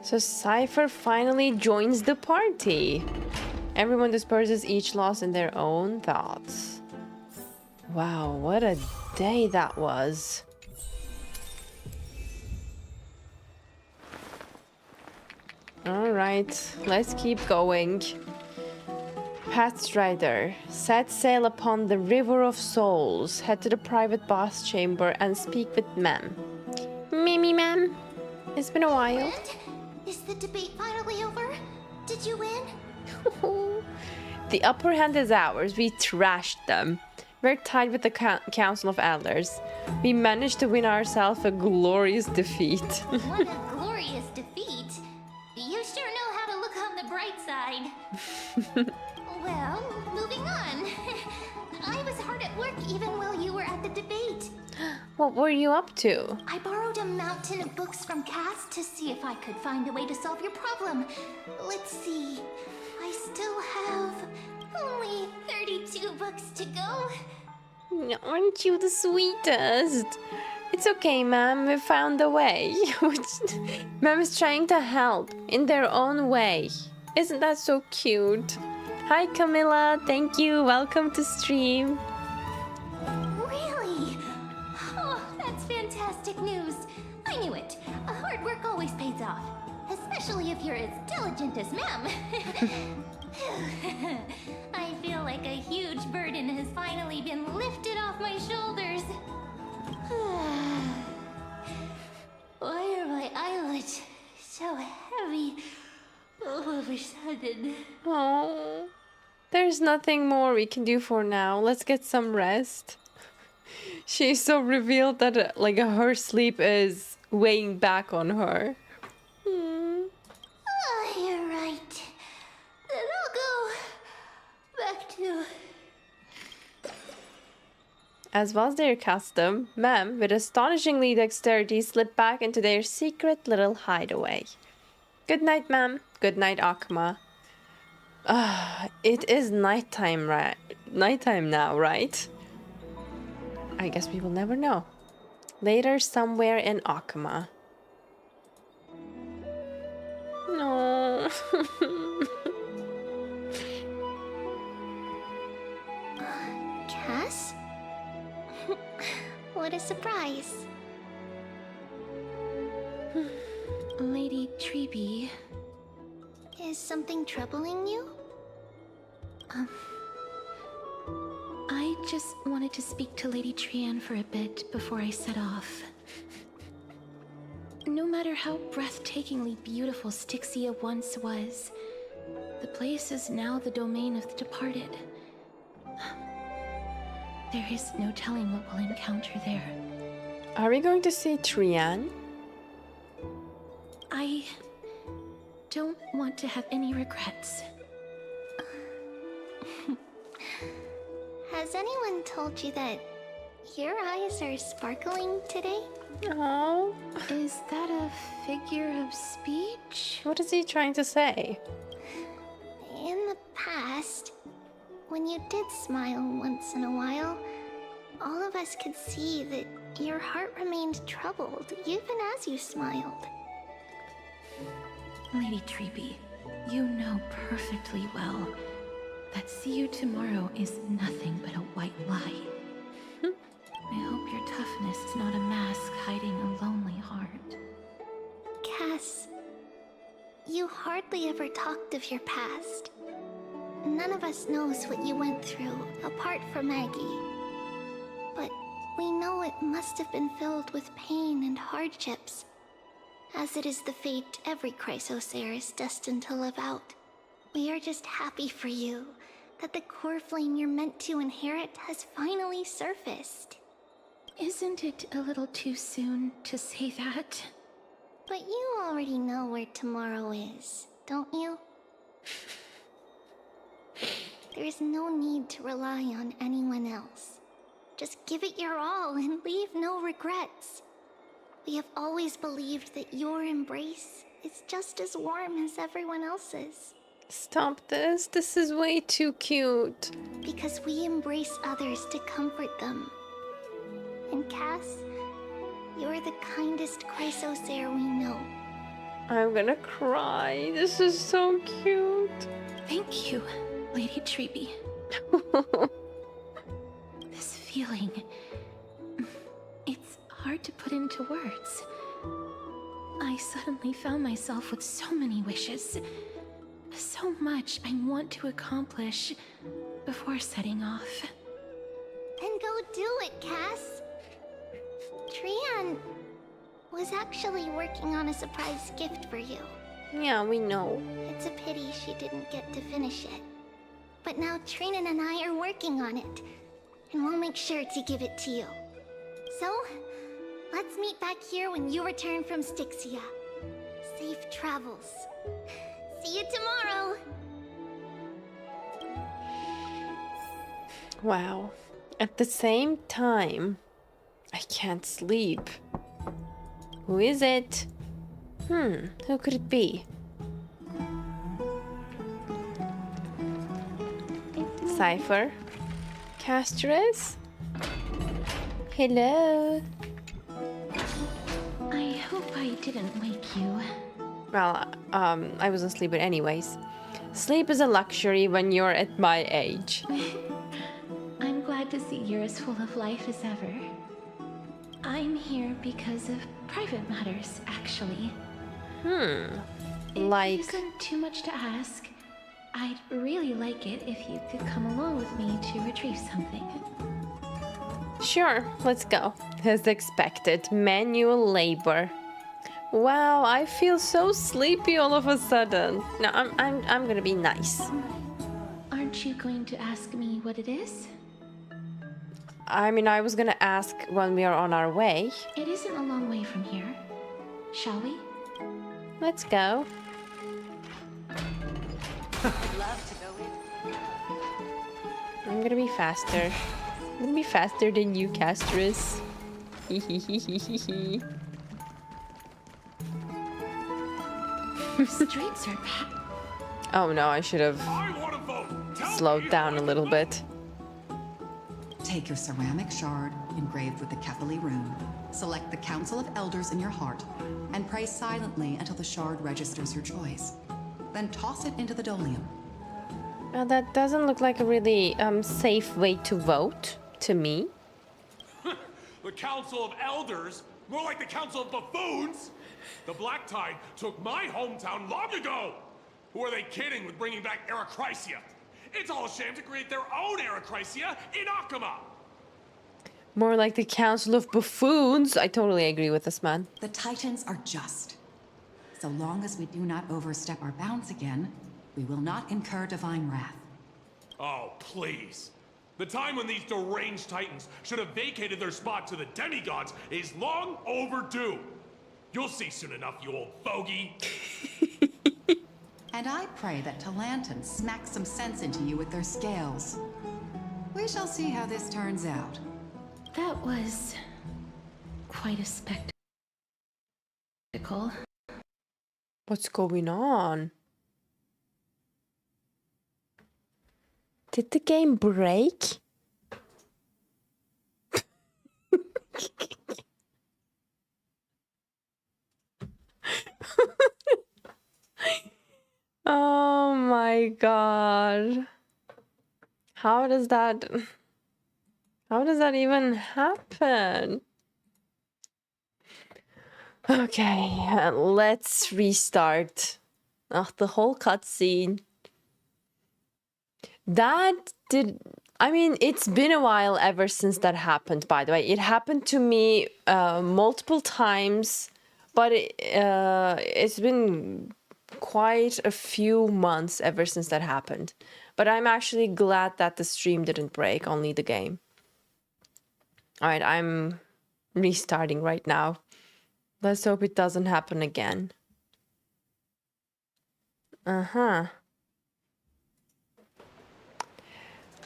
So CIPHER finally joins the party. Everyone disperses each lost in their own thoughts. Wow, what a day that was. Alright, let's keep going. Pathstrider, set sail upon the River of Souls. Head to the private boss chamber and speak with Ma'am. Mimi, ma'am. It's been a while. And? Is the debate finally over? Did you win? The upper hand is ours. We trashed them. We're tied with the Council of Elders. We managed to win ourselves a glorious defeat. What a glorious defeat. You sure know how to look Well, moving on. I was hard at work even while you were at the debate. What were you up to? I borrowed a mountain of books from Cass to see if I could find a way to solve your problem. Let's see. I still have only 32 books to go. Aren't you the sweetest? It's okay, ma'am. We found a way. Ma'am is trying to help in their own way. Isn't that so cute? Hi, Camilla. Thank you. Welcome to stream. Really? Oh, that's fantastic news. I knew it. Hard work always pays off. Especially if you're as diligent as ma'am. I feel like a huge burden has finally been lifted off my shoulders. Why are my eyelids so heavy all of a sudden? Oh, there's nothing more we can do for now. Let's get some rest. She's so revealed that like her sleep is weighing back on her. Oh, you're right. Then I'll go back to... As was their custom, Ma'am, with astonishingly dexterity, slipped back into their secret little hideaway. Good night, ma'am. Good night, Akuma. It is nighttime, right? Nighttime now, right? I guess we will never know. Later, somewhere in Akuma. No. Cass? What a surprise. Lady Treeby. Is something troubling you? I just wanted to speak to Lady Trian for a bit before I set off. No matter how breathtakingly beautiful Styxia once was, the place is now the domain of the departed. There is no telling what we'll encounter there. Are we going to see Trian? I don't want to have any regrets. Has anyone told you that your eyes are sparkling today? Oh. Is that a figure of speech? What is he trying to say? In the past, when you did smile once in a while, all of us could see that your heart remained troubled even as you smiled. Lady Treeby, you know perfectly well that see you tomorrow is nothing but a white lie. I hope your toughness is not a mask hiding a lonely heart. Cass, you hardly ever talked of your past. None of us knows what you went through, apart from Maggie. But we know it must have been filled with pain and hardships, as it is the fate every Chrysosaur is destined to live out. We are just happy for you that the core flame you're meant to inherit has finally surfaced. Isn't it a little too soon to say that? But you already know where tomorrow is, don't you? There is no need to rely on anyone else. Just give it your all and leave no regrets. We have always believed that your embrace is just as warm as everyone else's. Stop this. This is way too cute. Because we embrace others to comfort them. And Cass, you're the kindest Chrysosaur we know. I'm gonna cry. This is so cute. Thank you, Lady Treeby. This feeling... it's hard to put into words. I suddenly found myself with so many wishes. So much I want to accomplish before setting off. Then go do it, Cass. Trian was actually working on a surprise gift for you. Yeah, we know. It's a pity she didn't get to finish it. But now Trinan and I are working on it, and we'll make sure to give it to you. So, let's meet back here when you return from Styxia. Safe travels. See you tomorrow! Wow. At the same time, I can't sleep. Who is it? Who could it be? CIPHER? Castress? Hello? I hope I didn't wake you. Well, I wasn't sleeping anyways. Sleep is a luxury when you're at my age. I'm glad to see you're as full of life as ever. I'm here because of private matters, actually. Like... If it isn't too much to ask, I'd really like it if you could come along with me to retrieve something. Sure, let's go. As expected, manual labor. Wow, I feel so sleepy all of a sudden. No, I'm gonna be nice. Aren't you going to ask me what it is? I mean, I was gonna ask when we are on our way. It isn't a long way from here. Shall we? Let's go. I'd love to go in. I'm gonna be faster. I'm gonna be faster than you, Castress. Streets are packed. Oh no, I should have slowed down a little bit. Take your ceramic shard engraved with the Jadealy rune. Select the Council of Elders in your heart and pray silently until the shard registers your choice. Then toss it into the Dolium. That doesn't look like a really safe way to vote to me. The Council of Elders? More like the Council of Buffoons? The Black Tide took my hometown long ago! Who are they kidding with bringing back Arakrysia? It's all a shame to create their own Arakrysia in Akama! More like the Council of Buffoons. I totally agree with this man. The Titans are just. So long as we do not overstep our bounds again, we will not incur divine wrath. Oh, please. The time when these deranged Titans should have vacated their spot to the demigods is long overdue. You'll see soon enough, you old fogey. And I pray that Talanton smacks some sense into you with their scales. We shall see how this turns out. That was quite a spectacle. What's going on? Did the game break? Oh my god. How does that even happen? Okay, let's restart. Oh, the whole cutscene. I mean, it's been a while ever since that happened, by the way. It happened to me multiple times, but it's been quite a few months ever since that happened. But I'm actually glad that the stream didn't break, only the game. Alright, I'm restarting right now. Let's hope it doesn't happen again.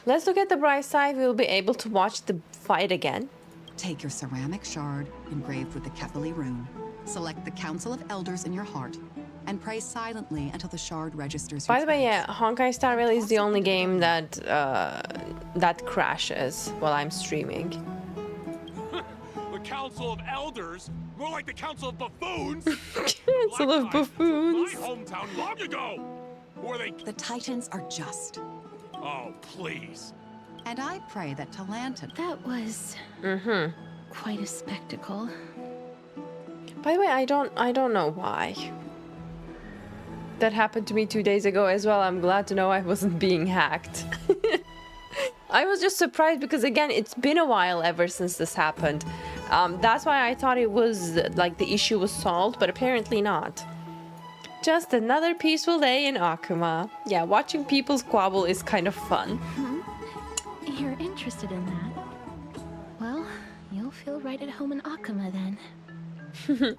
Let's look at the bright side. We'll be able to watch the fight again. Take your ceramic shard engraved with the Jadealy rune. Select the Council of Elders in your heart and pray silently until the shard registers your By the way, yeah, Honkai Star Rail is the only game that that crashes while I'm streaming. The Council of Elders? More like the Council of Buffoons? Council of Buffoons. My hometown long ago! Who are they? The Titans are just. Oh, please. And I pray that Talanton... That was... quite a spectacle. By the way, I don't know why. That happened to me 2 days ago as well. I'm glad to know I wasn't being hacked. I was just surprised because, again, it's been a while ever since this happened. That's why I thought it was, like, the issue was solved, but apparently not. Just another peaceful day in Akuma. Yeah, watching people squabble is kind of fun. You're interested in that? Well, you'll feel right at home in Akuma then.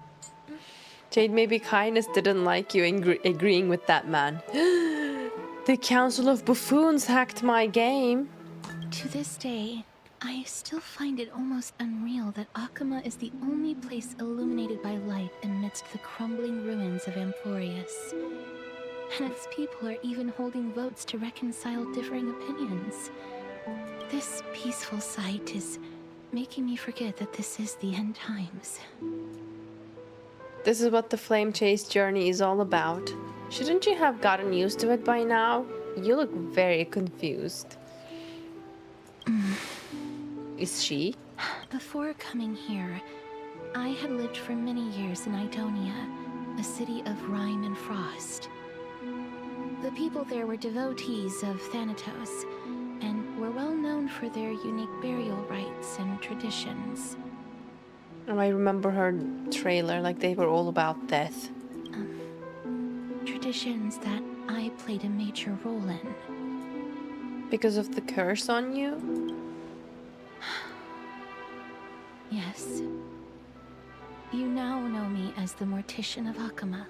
Jade, maybe kindness didn't like you agreeing with that man. The Council of Buffoons hacked my game. To this day, I still find it almost unreal that Akama is the only place illuminated by light amidst the crumbling ruins of Amphoreus. And its people are even holding votes to reconcile differing opinions. This peaceful sight is making me forget that this is the end times. This is what the Flame Chase journey is all about. Shouldn't you have gotten used to it by now? You look very confused. Is she? Before coming here, I had lived for many years in Idonia, a city of rime and frost. The people there were devotees of Thanatos, and were well known for their unique burial rites and traditions. Oh, I remember her trailer, like they were all about death. Traditions that I played a major role in. Because of the curse on you? Yes. You now know me as the Mortician of Akama.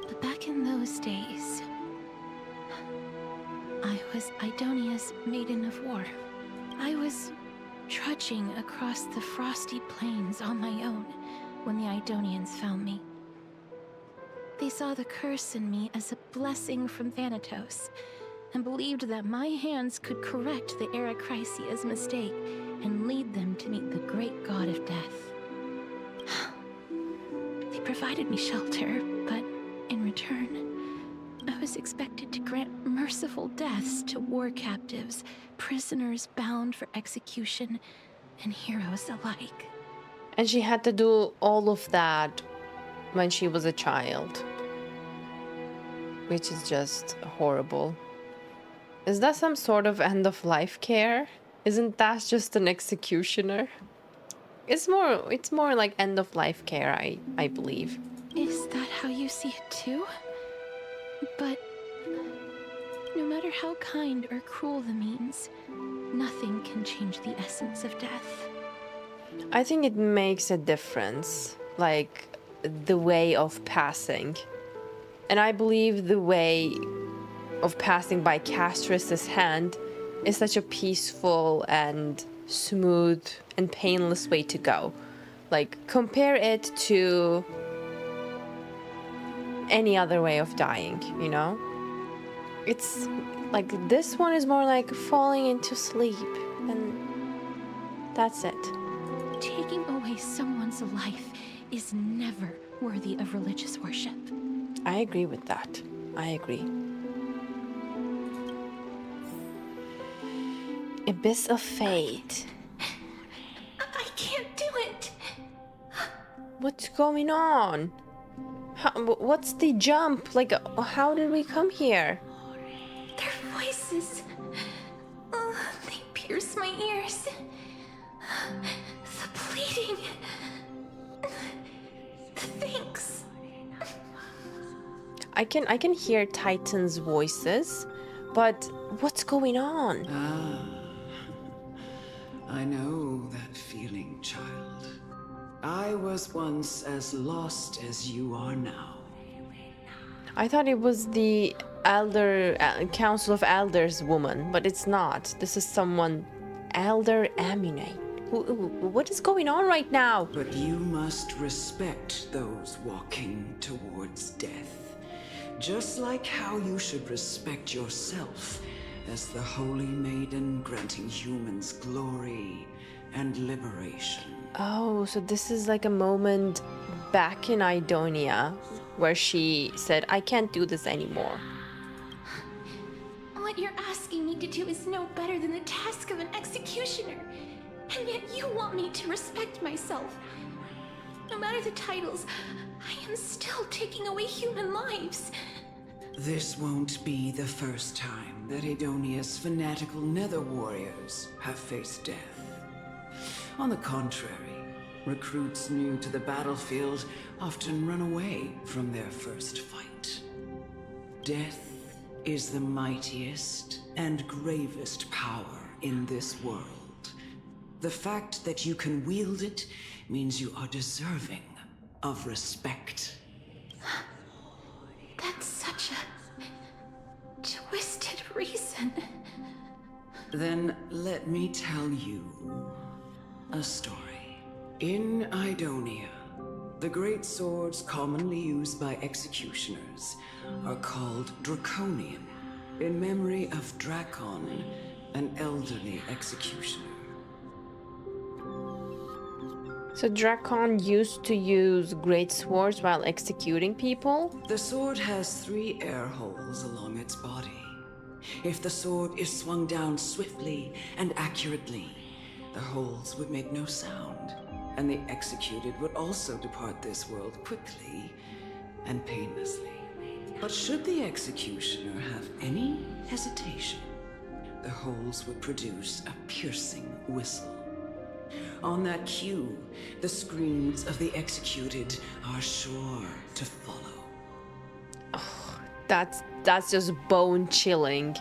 But back in those days, I was Idonia's Maiden of War. I was trudging across the frosty plains on my own when the Idonians found me. They saw the curse in me as a blessing from Thanatos, and believed that my hands could correct the Arakrysia's mistake and lead them to meet the great god of death. They provided me shelter, but in return, I was expected to grant merciful deaths to war captives, prisoners bound for execution, and heroes alike. And she had to do all of that when she was a child. Which is just horrible. Is that some sort of end-of-life care? Isn't that just an executioner? It's more like end-of-life care, I believe. Is that how you see it too? But no matter how kind or cruel the means, nothing can change the essence of death. I think it makes a difference, like the way of passing. And I believe the way of passing by Castris's hand is such a peaceful and smooth and painless way to go. Like, compare it to any other way of dying, you know? It's like this one is more like falling into sleep, and that's it. Taking away someone's life is never worthy of religious worship. I agree with that. I agree. Abyss of Fate. I can't do it. What's going on? What's the jump? Like, how did we come here? Their voices. They pierce my ears. The bleeding. The thanks. I can hear Titan's voices, but what's going on? I know that feeling, child. I was once as lost as you are now. I thought it was the Council of Elders woman, but it's not. This is someone, Elder Amune. What is going on right now? But you must respect those walking towards death. Just like how you should respect yourself as the Holy Maiden granting humans glory and liberation. Oh, so this is like a moment back in Idonia where she said, I can't do this anymore. What you're asking me to do is no better than the task of an executioner. And yet you want me to respect myself. No matter the titles, I am still taking away human lives. This won't be the first time that Idonia's fanatical nether warriors have faced death. On the contrary, recruits new to the battlefield often run away from their first fight. Death is the mightiest and gravest power in this world. The fact that you can wield it means you are deserving of respect. That's such a twisted reason. Then let me tell you a story. In Idonia, the great swords commonly used by executioners are called Draconian, in memory of Drakon, an elderly executioner. So Drakon used to use great swords while executing people? The sword has 3 air holes along its body. If the sword is swung down swiftly and accurately, the holes would make no sound, and the executed would also depart this world quickly and painlessly. But should the executioner have any hesitation, the holes would produce a piercing whistle. On that cue, the screams of the executed are sure to follow. Oh, that's just bone-chilling.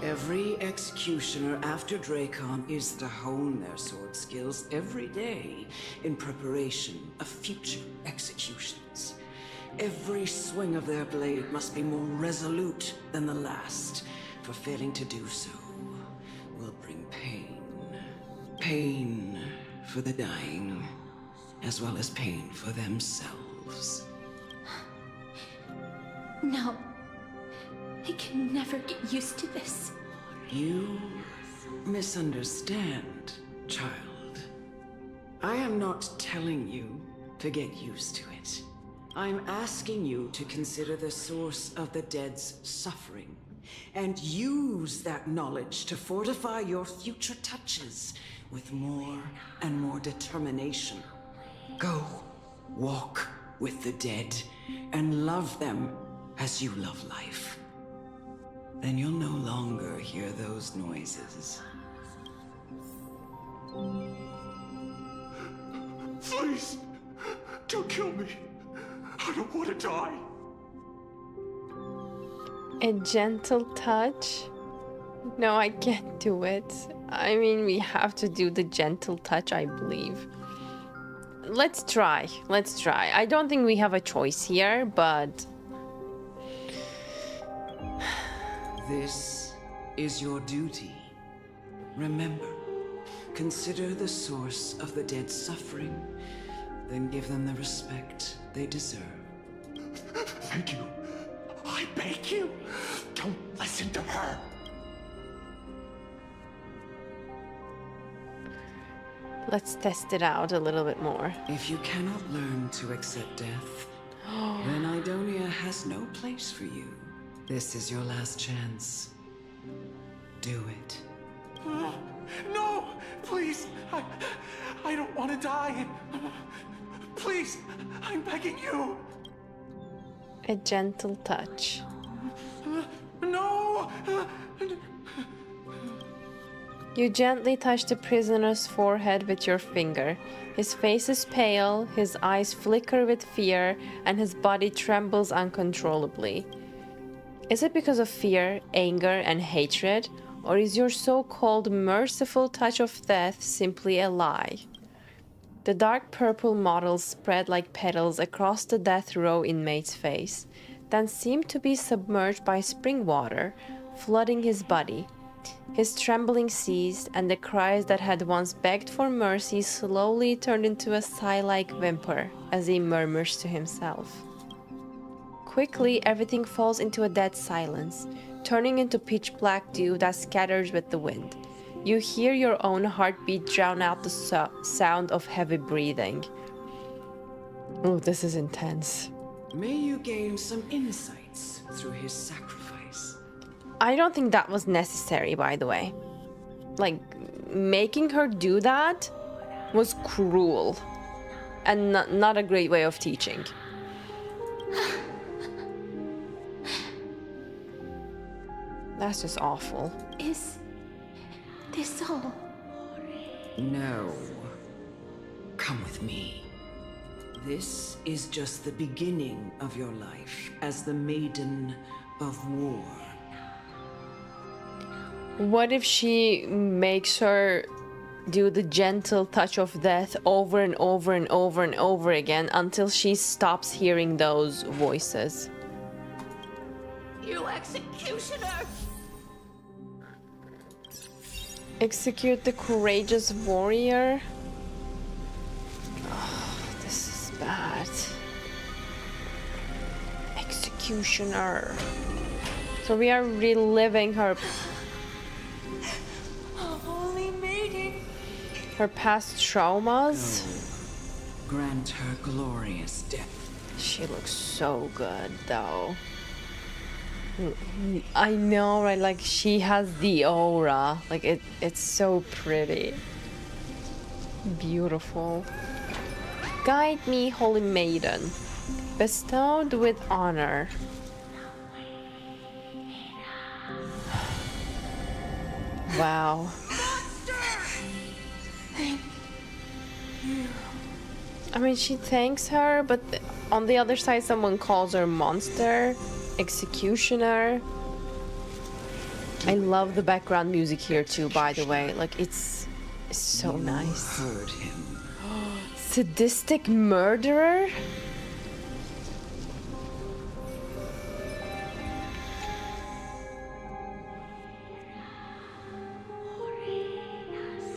Every executioner after Drakon is to hone their sword skills every day in preparation of future executions. Every swing of their blade must be more resolute than the last, for failing to do so will bring pain. Pain for the dying, as well as pain for themselves. No. I can never get used to this. You misunderstand, child. I am not telling you to get used to it. I'm asking you to consider the source of the dead's suffering and use that knowledge to fortify your future touches with more and more determination. Go, walk with the dead and love them as you love life. Then you'll no longer hear those noises. Please, don't kill me. I don't want to die. A gentle touch? No, I can't do it. I mean, we have to do the gentle touch, I believe. Let's try. Let's try. I don't think we have a choice here, but... This is your duty. Remember, consider the source of the dead's suffering, then give them the respect they deserve. Thank you. I beg you, don't listen to her. Let's test it out a little bit more. If you cannot learn to accept death, then Idonia has no place for you. This is your last chance. Do it. No, please, I don't want to die. Please, I'm begging you. A gentle touch. No! You gently touch the prisoner's forehead with your finger. His face is pale, his eyes flicker with fear, and his body trembles uncontrollably. Is it because of fear, anger, and hatred, or is your so-called merciful touch of death simply a lie? The dark purple mottles spread like petals across the death row inmate's face, then seemed to be submerged by spring water, flooding his body. His trembling ceased, and the cries that had once begged for mercy slowly turned into a sigh-like whimper as he murmurs to himself. Quickly, everything falls into a dead silence, turning into pitch-black dew that scatters with the wind. You hear your own heartbeat drown out the sound of heavy breathing. Oh, this is intense. May you gain some insights through his sacrifice. I don't think that was necessary, by the way. Like, making her do that was cruel and not a great way of teaching. That's just awful. Is this all? No. Come with me. This is just the beginning of your life as the Maiden of War. What if she makes her do the gentle touch of death over and over and over and over again until she stops hearing those voices? You executioner! Execute the courageous warrior. Oh, this is bad. Executioner. So we are reliving her Holy maiden. her past traumas. Grant her glorious death. She looks so good though. I know, right? Like she has the aura. Like it's so pretty. Beautiful. Guide me, holy maiden. Bestowed with honor. Wow. I mean, she thanks her, but on the other side, someone calls her monster, executioner. I love the background music here too, by the way. Like, it's so nice. Heard him. Sadistic murderer?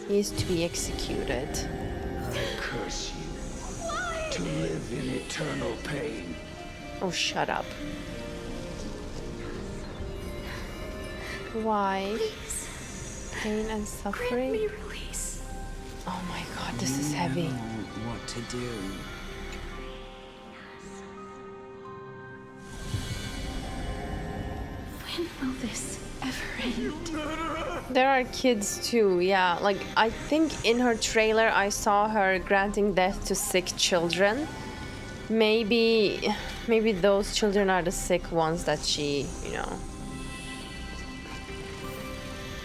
He is to be executed. I curse you to live in eternal pain. Oh, shut up. Why? Please. Pain and suffering? Grant me release. Oh my god, this is heavy. What to do? When will this ever end? There are kids too, yeah. Like, I think in her trailer I saw her granting death to sick children. Maybe those children are the sick ones that she, you know.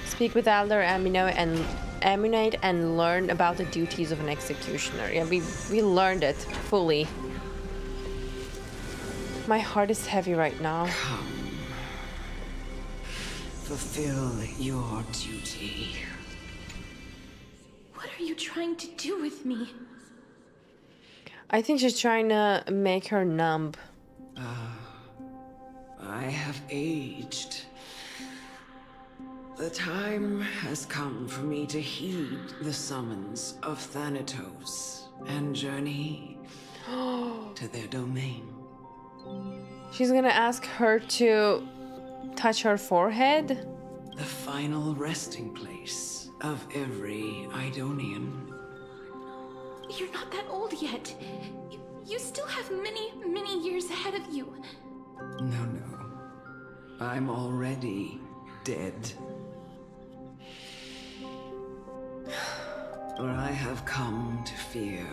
Speak with Elder Ammonite and learn about the duties of an executioner. Yeah, we learned it fully. My heart is heavy right now. Fulfill your duty. What are you trying to do with me? I think she's trying to make her numb. I have aged. The time has come for me to heed the summons of Thanatos and journey to their domain. She's gonna ask her to touch her forehead? The final resting place of every Idonian. You're not that old yet. You still have many, many years ahead of you. No. I'm already dead. For I have come to fear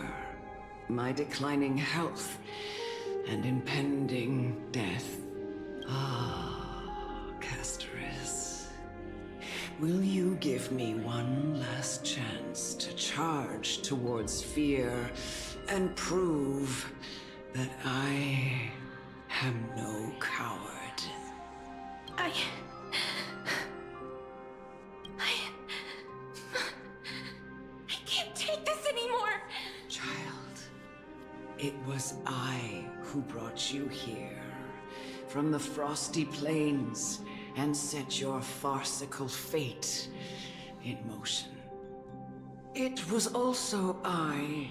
my declining health and impending death. Castorus, will you give me one last chance to charge towards fear and prove that I am no coward? I can't take this anymore. Child, it was I who brought you here from the frosty plains and set your farcical fate in motion. It was also I,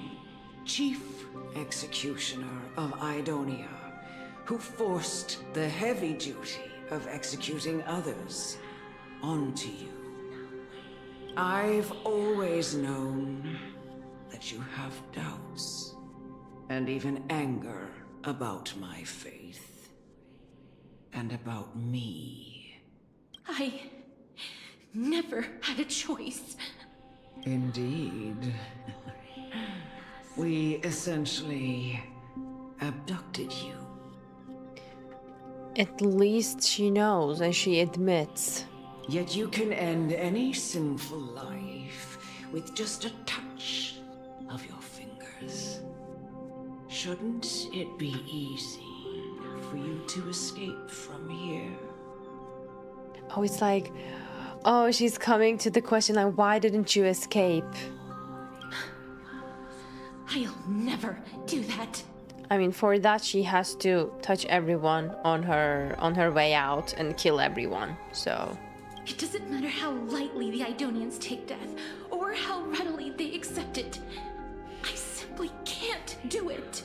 Chief Executioner of Idonia, who forced the heavy duty of executing others onto you. I've always known that you have doubts and even anger about my faith and about me. I never had a choice. Indeed. We essentially abducted you. At least she knows and she admits. Yet you can end any sinful life with just a touch of your fingers. Shouldn't it be easy for you to escape from here? Oh, it's like, oh, she's coming to the question like, why didn't you escape? I'll never do that. I mean, for that she has to touch everyone on her way out and kill everyone. So It doesn't matter how lightly the Idonians take death, or how readily they accept it. I simply can't do it.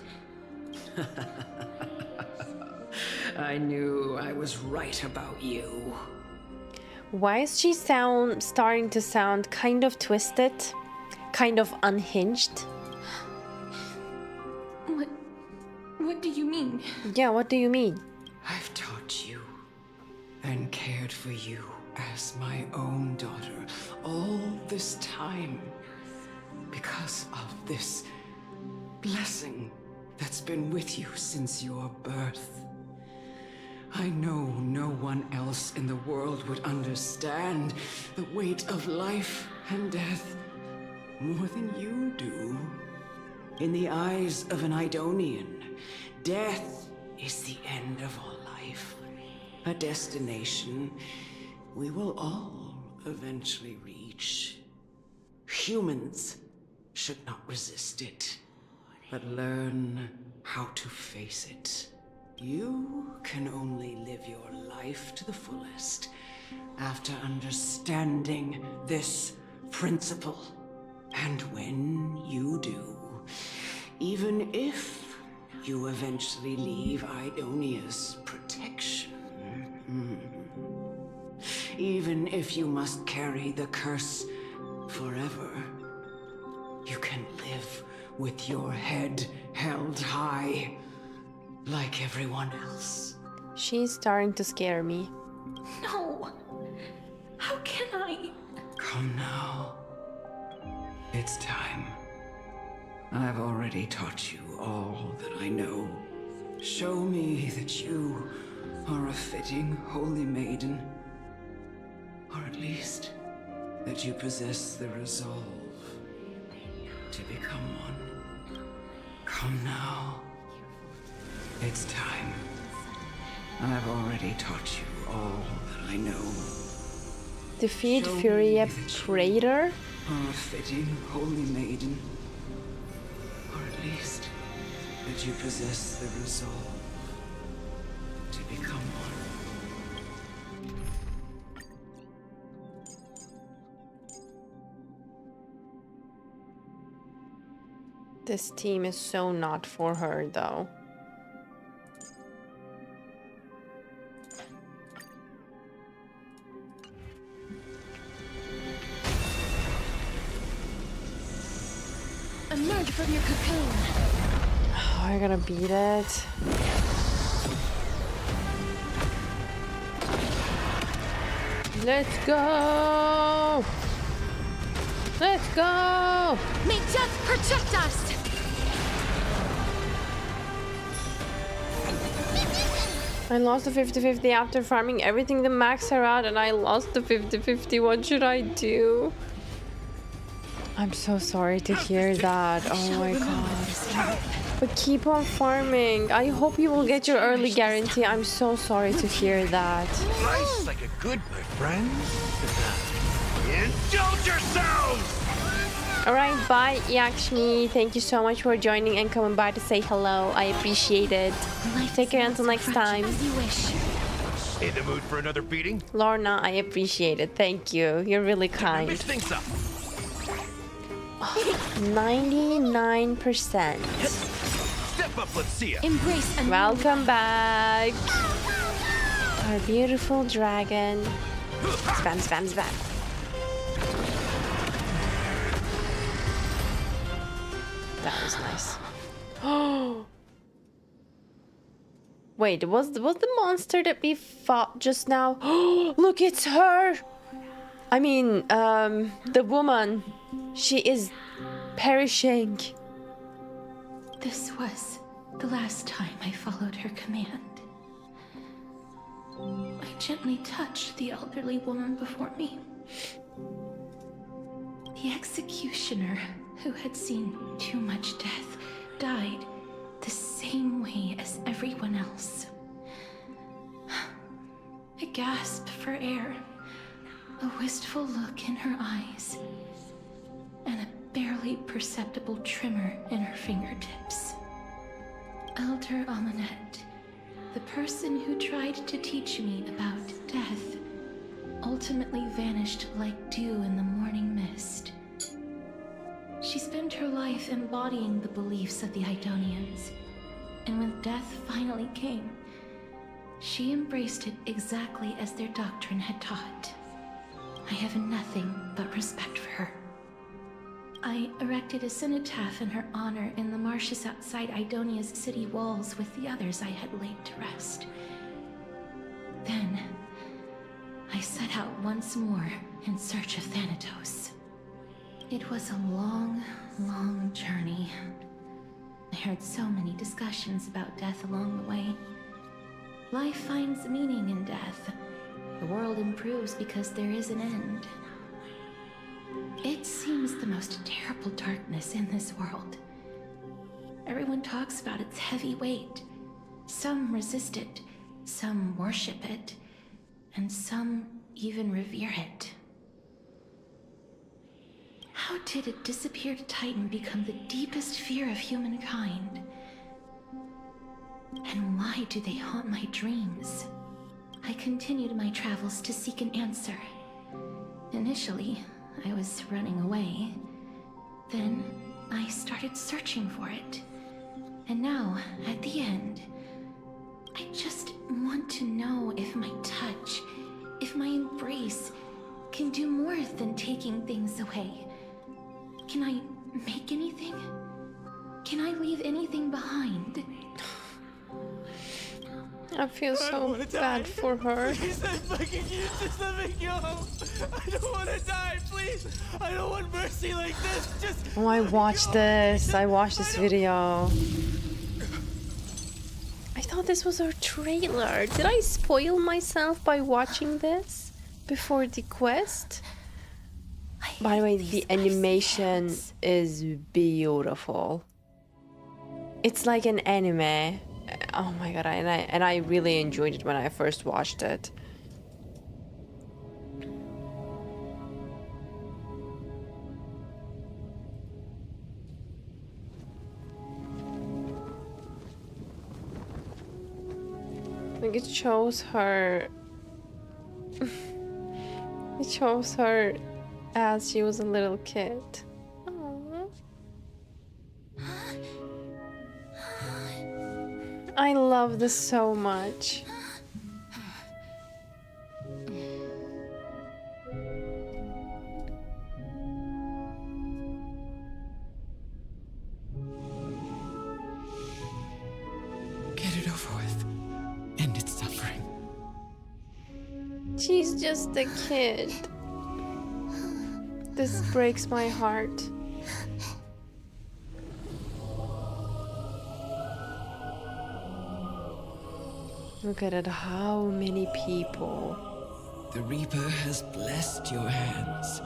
I knew I was right about you. Why is she starting to sound kind of twisted? Kind of unhinged? What do you mean? Yeah, what do you mean? I've taught you and cared for you as my own daughter all this time because of this blessing that's been with you since your birth. I know no one else in the world would understand the weight of life and death more than you do. In the eyes of an Idonian, death is the end of all life. A destination we will all eventually reach. Humans should not resist it, but learn how to face it. You can only live your life to the fullest after understanding this principle. And when you do, even if you eventually leave Idonia's protection, even if you must carry the curse forever, you can live with your head held high, like everyone else. She's starting to scare me. No! How can I? Come now. It's time. I've already taught you all that I know. Show me that you are a fitting holy maiden. Or at least that you possess the resolve to become one. Come now. It's time. I've already taught you all that I know. Defeat Furia Praetor? Are a fitting holy maiden. Or at least that you possess the resolve to become one. This team is so not for her, though. Emerge from your cocoon. Oh, I gotta beat it. Let's go! Let's go! May death protect us! I lost the 50-50 after farming everything the max are out, and I lost the 50-50. What should I do? I'm so sorry to hear that. Oh my god. But keep on farming. I hope you will get your early guarantee. I'm so sorry to hear that. Life's like a good, my friends. Indulge yourselves! Alright, bye Yakshmi. Thank you so much for joining and coming by to say hello. I appreciate it. Take care until next time. In the mood for another beating? Lorna, I appreciate it. Thank you. You're really kind. Mix things up. 99%. Step up, let's see ya. Embrace and welcome back. Our beautiful dragon. Spam, spam, spam. That was nice. Oh. Wait, was the monster that we fought just now? Oh, look, it's her. I mean, the woman. She is perishing. This was the last time I followed her command. I gently touched the elderly woman before me. The executioner, who had seen too much death, died the same way as everyone else. I gasped for air, a wistful look in her eyes, and a barely perceptible tremor in her fingertips. Elder Amunet, the person who tried to teach me about death, ultimately vanished like dew in the morning mist. She spent her life embodying the beliefs of the Idonians, and when death finally came, she embraced it exactly as their doctrine had taught. I have nothing but respect for her. I erected a cenotaph in her honor in the marshes outside Idonia's city walls with the others I had laid to rest. Then, I set out once more in search of Thanatos. It was a long, long journey. I heard so many discussions about death along the way. Life finds meaning in death. The world improves because there is an end. It seems the most terrible darkness in this world. Everyone talks about its heavy weight. Some resist it, some worship it, and some even revere it. How did a disappeared titan become the deepest fear of humankind? And why do they haunt my dreams? I continued my travels to seek an answer. Initially, I was running away. Then, I started searching for it. And now, at the end, I just want to know if my touch, if my embrace, can do more than taking things away. Can I make anything? Can I leave anything behind? I feel so bad for her. Please, I fucking you, just let me go. I don't want to die, please. I don't want mercy like this. Just. Oh, I watched this. I watched this video. I thought this was our trailer. Did I spoil myself by watching this before the quest? By the way, the animation is beautiful. It's like an anime. Oh my god, and I really enjoyed it when I first watched it. Like it shows her it shows her as she was a little kid. I love this so much. Get it over with. End its suffering. She's just a kid. This breaks my heart. Look at it, how many people. The Reaper has blessed your hands.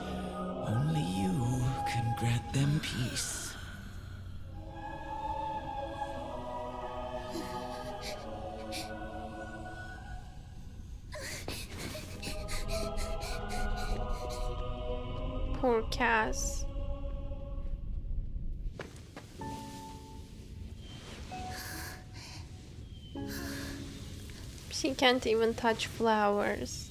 Only you can grant them peace. Poor Cass. She can't even touch flowers.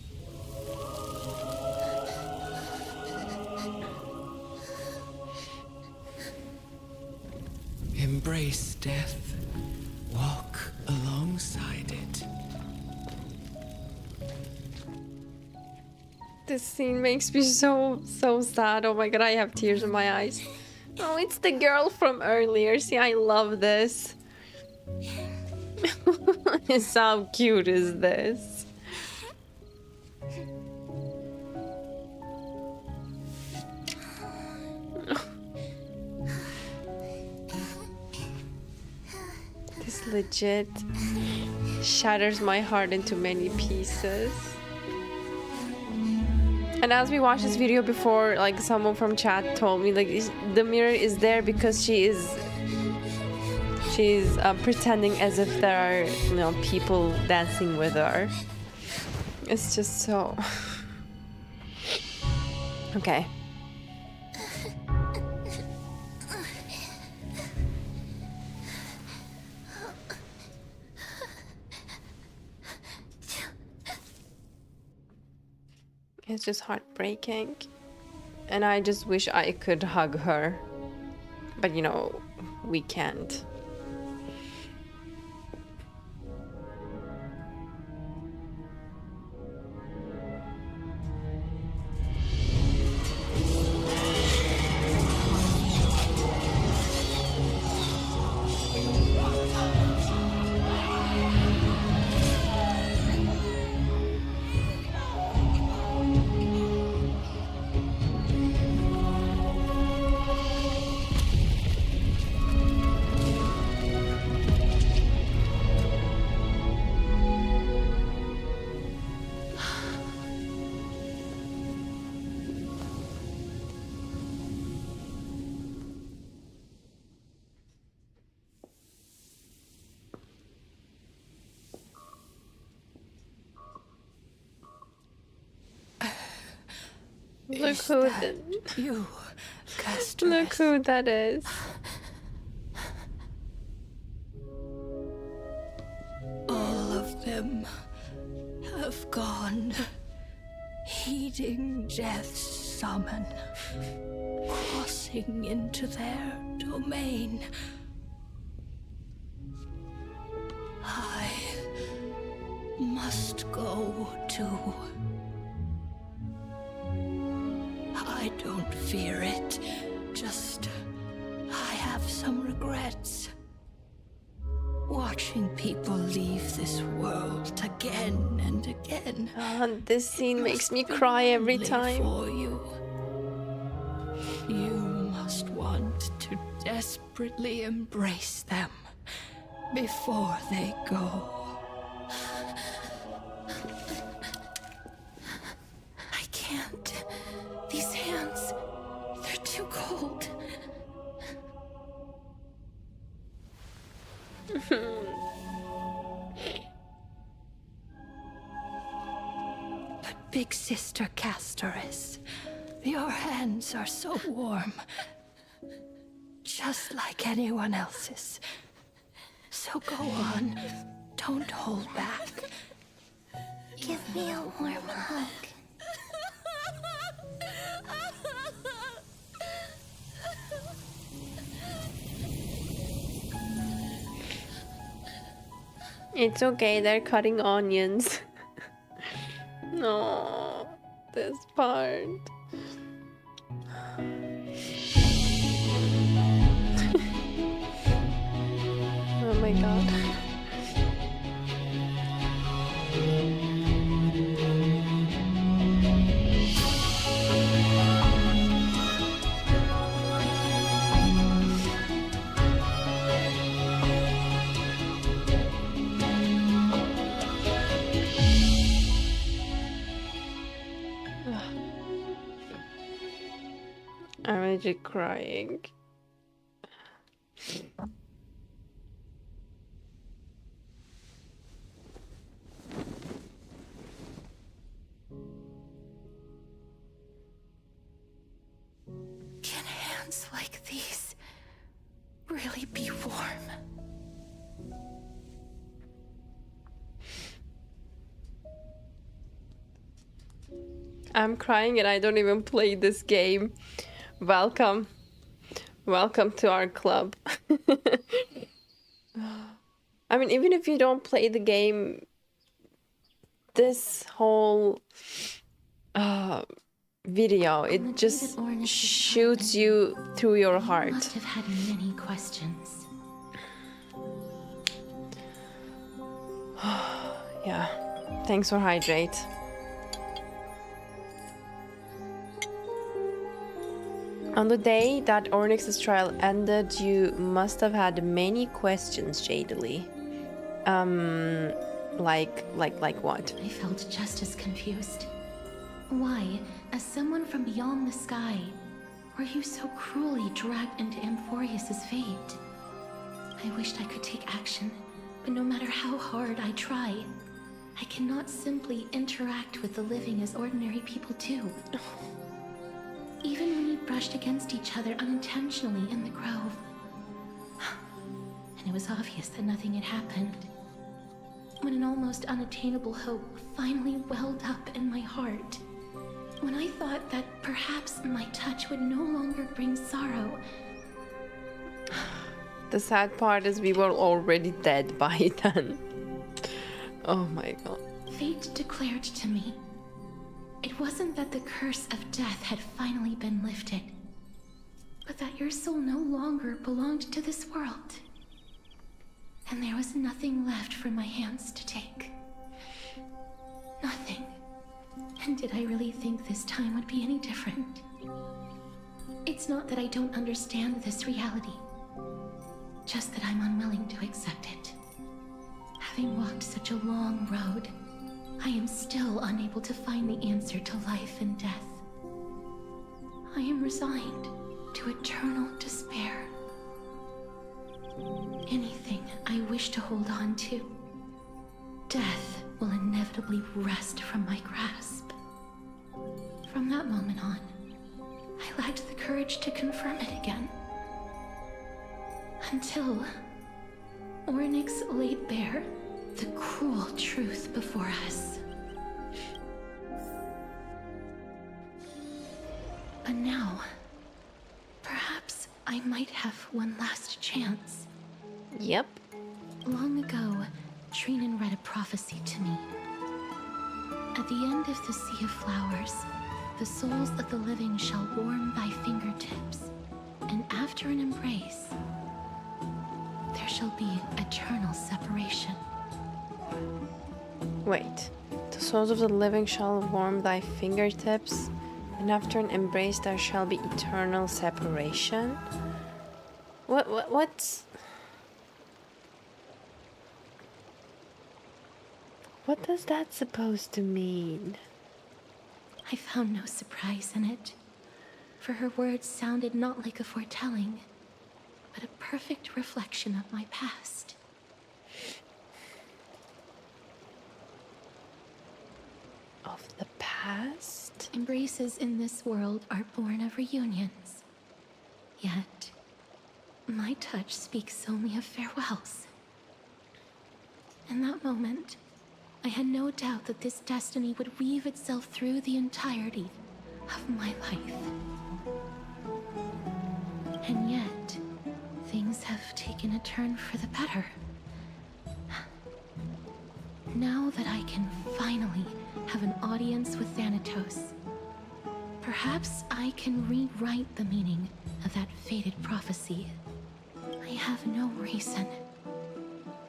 Embrace death. Walk alongside it. This scene makes me so sad. Oh my god, I have tears in my eyes. Oh, it's the girl from earlier. See, I love this. How cute is this? This legit shatters my heart into many pieces. And as we watched this video before, like someone from chat told me, like the mirror is there because she's pretending as if there are, you know, people dancing with her. It's just so okay. It's just heartbreaking. And I just wish I could hug her. But you know, we can't. Look who you, Look who that is. All of them have gone, heeding death's summon, crossing into their domain. I must go too. I don't fear it, just I have some regrets. Watching people leave this world again and again. This scene makes me cry every time. For you. You must want to desperately embrace them before they go. I can't. These hands, they're too cold. But Big Sister Castoris, your hands are so warm. Just like anyone else's. So go on, don't hold back. Give me a warm hug. It's okay, they're cutting onions. No, this part. Oh my god. I'm just crying. Can hands like these really be warm? I'm crying and I don't even play this game. Welcome. Welcome to our club. I mean, even if you don't play the game, this whole video, it just shoots you through your heart. Must have had many questions. Yeah. Thanks for hydrate. On the day that Ornyx's trial ended, you must have had many questions, Jadealy. Like what? I felt just as confused. Why, as someone from beyond the sky, were you so cruelly dragged into Amphoreus' fate? I wished I could take action, but no matter how hard I try, I cannot simply interact with the living as ordinary people do. Even when we brushed against each other unintentionally in the grove. And it was obvious that nothing had happened. When an almost unattainable hope finally welled up in my heart, When I thought that perhaps my touch would no longer bring sorrow. The sad part is we were already dead by then. Oh my god. Fate declared to me, it wasn't that the curse of death had finally been lifted, but that your soul no longer belonged to this world. And there was nothing left for my hands to take. Nothing. And did I really think this time would be any different? It's not that I don't understand this reality, just that I'm unwilling to accept it. Having walked such a long road, I am still unable to find the answer to life and death. I am resigned to eternal despair. Anything I wish to hold on to, death will inevitably wrest from my grasp. From that moment on, I lacked the courage to confirm it again. Until Ornyx laid bare the cruel truth before us. But now, perhaps I might have one last chance. Yep. Long ago, Trinan read a prophecy to me. At the end of the Sea of Flowers, the souls of the living shall warm thy fingertips, and after an embrace, there shall be eternal separation. Wait. The souls of the living shall warm thy fingertips, and after an embrace there shall be eternal separation? What's... What does that supposed to mean? I found no surprise in it, for her words sounded not like a foretelling, but a perfect reflection of my past. Of the past? Embraces in this world are born of reunions. Yet, my touch speaks only of farewells. In that moment, I had no doubt that this destiny would weave itself through the entirety of my life. And yet, things have taken a turn for the better. Now that I can finally have an audience with Thanatos, perhaps I can rewrite the meaning of that fated prophecy. I have no reason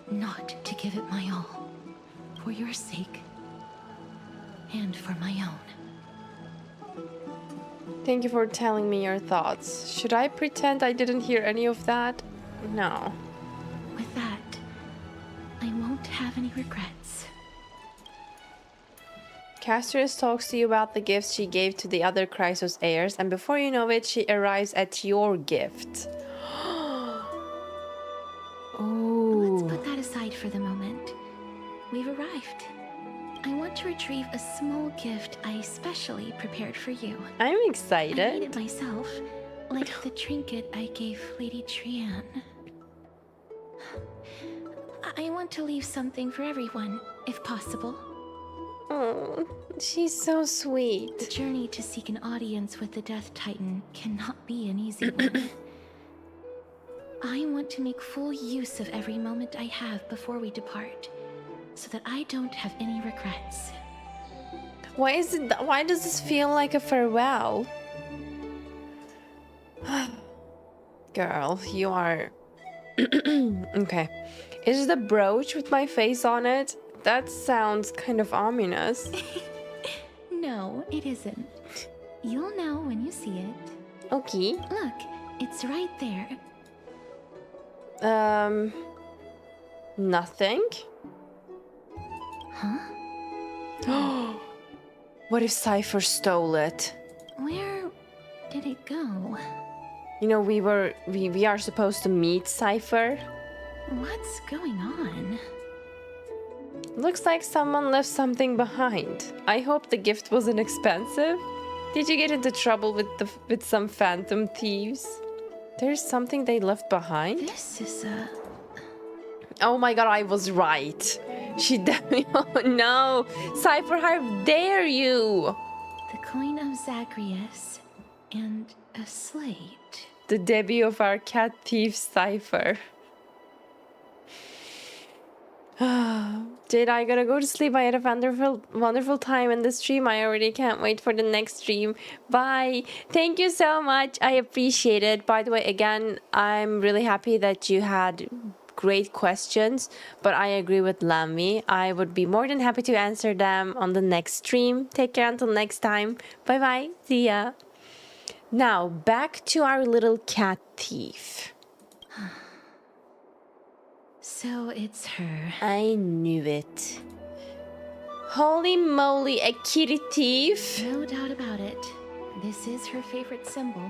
not to give it my all. For your sake, and for my own. Thank you for telling me your thoughts. Should I pretend I didn't hear any of that? No. With that, I won't have any regrets. Castrius talks to you about the gifts she gave to the other Chrysos heirs, and before you know it, she arrives at your gift. Let's put that aside for the moment. We've arrived. I want to retrieve a small gift I specially prepared for you. I'm excited. I made it myself, like the trinket I gave Lady Trian. I want to leave something for everyone, if possible. Oh, she's so sweet. The journey to seek an audience with the Death Titan cannot be an easy one. I want to make full use of every moment I have before we depart, so that I don't have any regrets. Why does this feel like a farewell? Girl, you are... Okay. Is the brooch with my face on it? That sounds kind of ominous. No, it isn't. You'll know when you see it. Okay. Look, it's right there. Nothing? Huh? What if CIPHER stole it? Where did it go? You know, we are supposed to meet CIPHER. What's going on? Looks like someone left something behind. I hope the gift wasn't expensive. Did you get into trouble with some phantom thieves? There's something they left behind? This is a... Oh my god, I was right. She definitely... Oh no! CIPHER, how dare you! The coin of Zagreus and a slate. The debut of our cat thief cipher. Jade, I gotta go to sleep. I had a wonderful time in the stream. I already can't wait for the next stream. Bye. Thank you so much. I appreciate it. By the way, again, I'm really happy that you had great questions, but I agree with Lammy. I would be more than happy to answer them on the next stream. Take care until next time. Bye bye. See ya. Now, back to our little cat thief. So it's her. I knew it. Holy moly, a kitty thief? No doubt about it. This is her favorite symbol.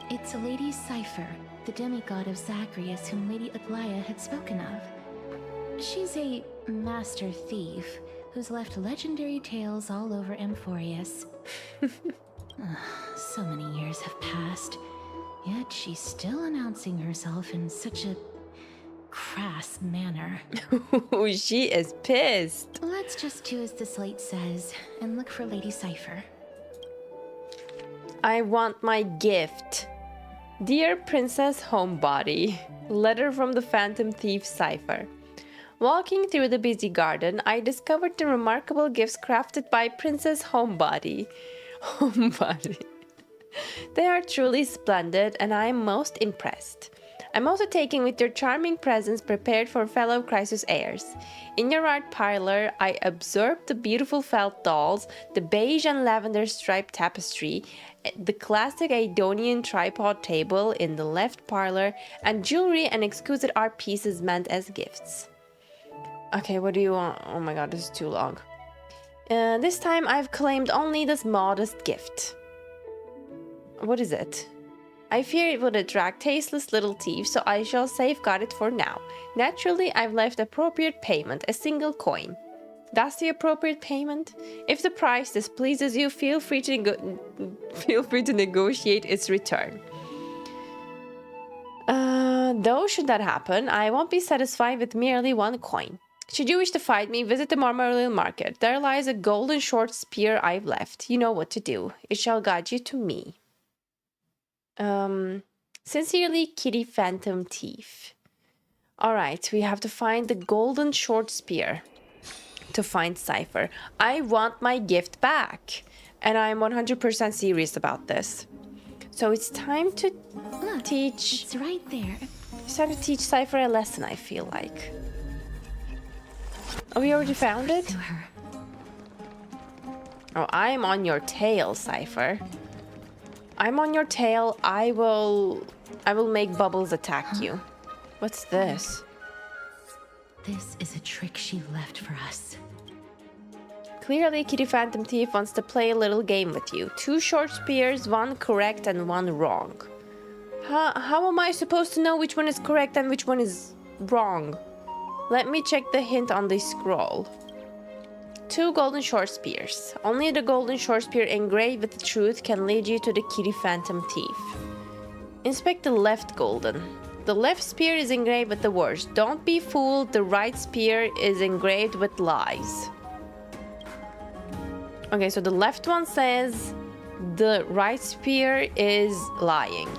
It's Lady CIPHER, the demigod of Zagreus whom Lady Aglaia had spoken of. She's a master thief who's left legendary tales all over Amphoreus. So many years have passed, yet she's still announcing herself in such a crass manner. She is pissed. Let's just do as the slate says and look for Lady CIPHER. I want my gift. Dear Princess Homebody, letter from the Phantom Thief CIPHER. Walking through the busy garden, I discovered the remarkable gifts crafted by Princess Homebody. Homebody. They are truly splendid, and I am most impressed. I'm also taken with your charming presents prepared for fellow Crisis heirs. In your art parlor, I observed the beautiful felt dolls, the beige and lavender striped tapestry, the classic Aedonian tripod table in the left parlor, and jewelry and exquisite art pieces meant as gifts. Okay, what do you want? Oh my god, this is too long. This time I've claimed only this modest gift. What is it? I fear it would attract tasteless little thieves, so I shall safeguard it for now. Naturally, I've left appropriate payment, a single coin. That's the appropriate payment? If the price displeases you, feel free to negotiate its return. Though should that happen, I won't be satisfied with merely one coin. Should you wish to fight me, visit the Marmaril Market. There lies a golden short spear I've left. You know what to do. It shall guide you to me. Sincerely, Kitty Phantom Thief. Alright, we have to find the golden short spear to find CIPHER. I want my gift back. And I'm 100% serious about this. So it's time to teach... It's right there. It's time to teach CIPHER a lesson, I feel like. Oh, we already found it? Oh, I'm on your tail, CIPHER. I'm on your tail. I will make Bubbles attack you. What's this? This is a trick she left for us. Clearly, Kitty Phantom Thief wants to play a little game with you. 2 short spears, 1 correct and 1 wrong. How am I supposed to know which one is correct and which one is wrong? Let me check the hint on the scroll. 2 golden short spears. Only the golden short spear engraved with the truth can lead you to the Kitty Phantom Thief. Inspect the left golden. The left spear is engraved with the words, "Don't be fooled, the right spear is engraved with lies." Okay, so the left one says the right spear is lying.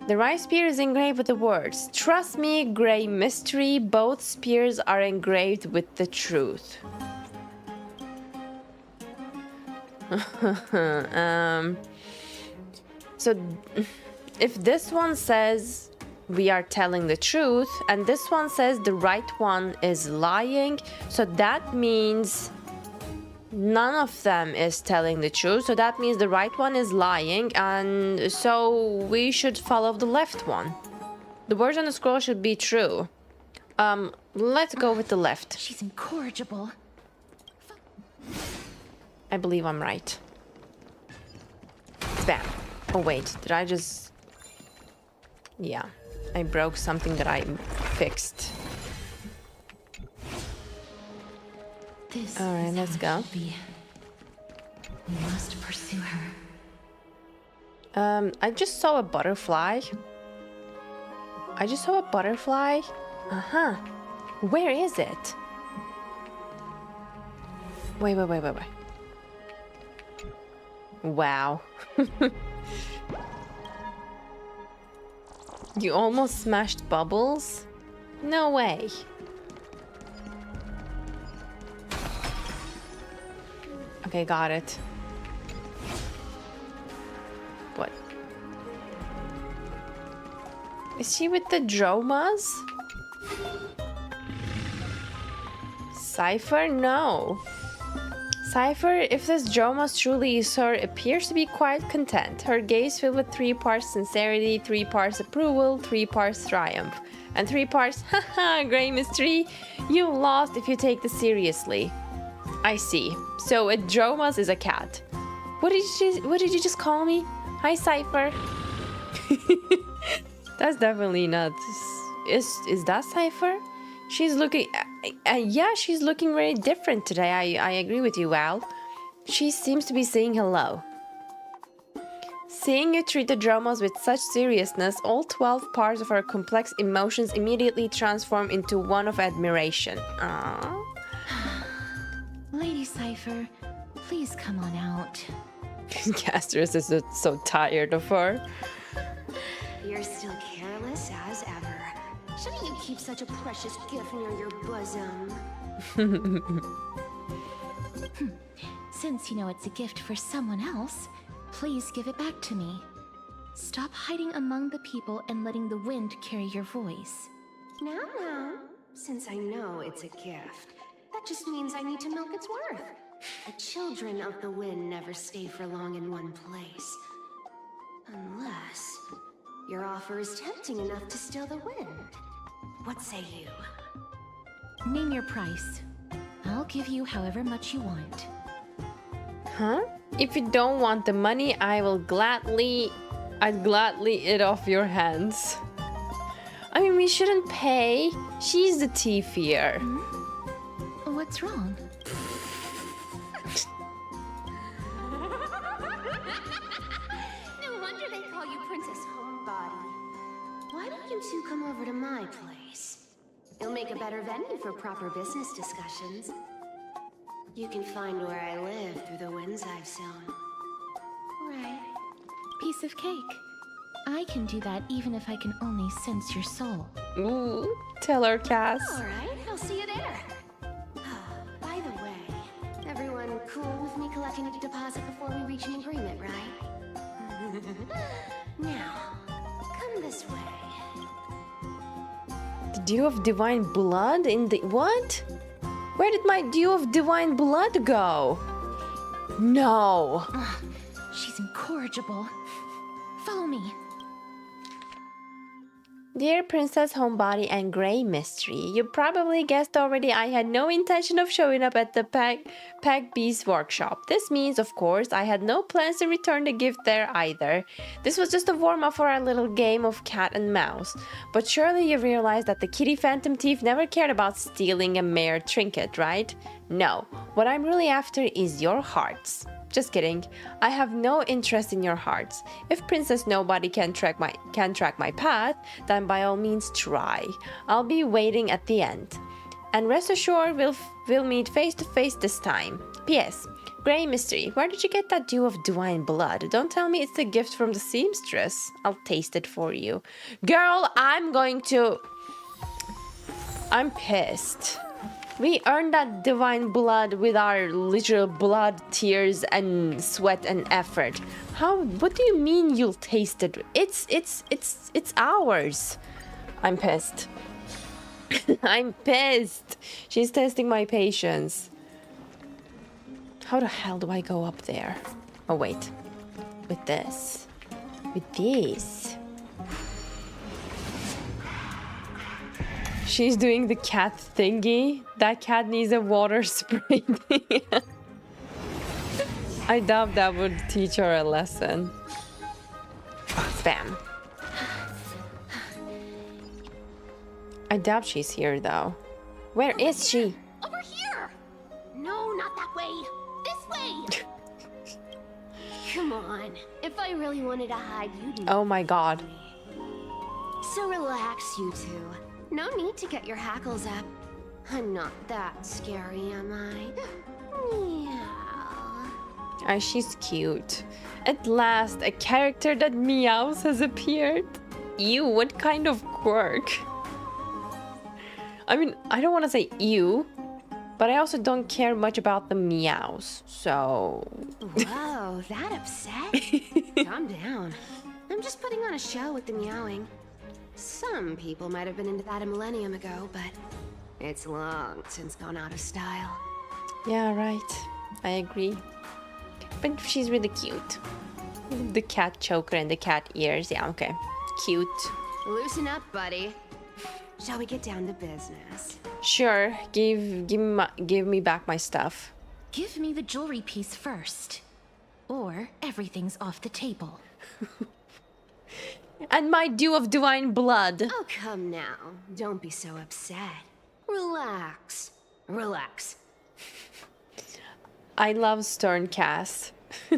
The right spear is engraved with the words, "Trust me, Grey Mystery, both spears are engraved with the truth." So if this one says we are telling the truth and this one says the right one is lying, so that means none of them is telling the truth, so that means the right one is lying, and so we should follow the left one. The words on the scroll should be true. Let's go with the left. She's incorrigible. I believe I'm right. Bam. Oh wait, did I just... Yeah, I broke something that I fixed. All right, let's go. We must pursue her. I just saw a butterfly. Uh-huh. Where is it? Wait. Wow. You almost smashed Bubbles? No way. Okay, got it. What? Is she with the Dromas? CIPHER? No. CIPHER, if this Dromas truly is her, appears to be quite content. Her gaze filled with 3 parts sincerity, 3 parts approval, 3 parts triumph, and 3 parts haha, gray mystery. You lost if you take this seriously. I see. So a Dromas is a cat. What did you just call me? Hi, CIPHER. That's definitely not. Is that CIPHER? She's looking. Yeah, she's looking very different today. I agree with you, Val. She seems to be saying hello. Seeing you treat the Dromas with such seriousness, all 12 parts of her complex emotions immediately transform into one of admiration. Aww. Lady CIPHER, please come on out. Castris is so tired of her. You're still careless as ever. Shouldn't you keep such a precious gift near your bosom? Since you know it's a gift for someone else, please give it back to me. Stop hiding among the people and letting the wind carry your voice. Now, since I know it's a gift, that just means I need to milk its worth. The children of the wind never stay for long in one place. Unless your offer is tempting enough to steal the wind. What say you? Name your price. I'll give you however much you want. Huh? If you don't want the money, I'd gladly eat off your hands. I mean, we shouldn't pay. She's the thief here. What's wrong? No wonder they call you Princess Homebody. Why don't you two come over to my place? It'll make a better venue for proper business discussions. You can find where I live through the winds I've sown. Right. Piece of cake. I can do that even if I can only sense your soul. Ooh, tell her, Cass. Alright, I'll see you there. By the way, everyone cool with me collecting a deposit before we reach an agreement, right? Now, come this way. The Dew of Divine Blood in the... What? Where did my Dew of Divine Blood go? No. She's incorrigible. Follow me. Dear Princess Homebody and Grey Mystery, you probably guessed already I had no intention of showing up at the Pack Beast workshop. This means, of course, I had no plans to return the gift there either. This was just a warm-up for our little game of cat and mouse. But surely you realize that the kitty phantom thief never cared about stealing a mere trinket, right? No, what I'm really after is your hearts. Just kidding. I have no interest in your hearts. If Princess Nobody can track my path, then by all means try. I'll be waiting at the end. And rest assured, we'll meet face to face this time. P.S. Grey Mystery, where did you get that Dew of Divine Blood? Don't tell me it's a gift from the seamstress. I'll taste it for you. Girl, I'm pissed. We earned that divine blood with our literal blood, tears, and sweat and effort. What do you mean you'll taste it? It's ours. I'm pissed. I'm pissed. She's testing my patience. How the hell do I go up there? Oh, wait. With this. With this. She's doing the cat thingy. That cat needs a water spray thing. I doubt that would teach her a lesson. Spam. I doubt she's here though. Where is she? Over here! No, not that way. This way! Come on. If I really wanted to hide, you'd know. Oh my god. So relax, you two. No need to get your hackles up. I'm not that scary, am I? Meow. Ah, she's cute. At last, a character that meows has appeared. Ew, what kind of quirk? I mean, I don't want to say ew, but I also don't care much about the meows, so... Whoa, that upset? Calm down. I'm just putting on a show with the meowing. Some people might have been into that a millennium ago, but it's long since gone out of style. Yeah, right. I agree. But she's really cute. The cat choker and the cat ears. Yeah, okay. Cute. Loosen up, buddy. Shall we get down to business? Sure. Give me back my stuff. Give me the jewelry piece first, or everything's off the table. And my dew of divine blood. Oh, come now. Don't be so upset. Relax. Relax. I love stern Cass.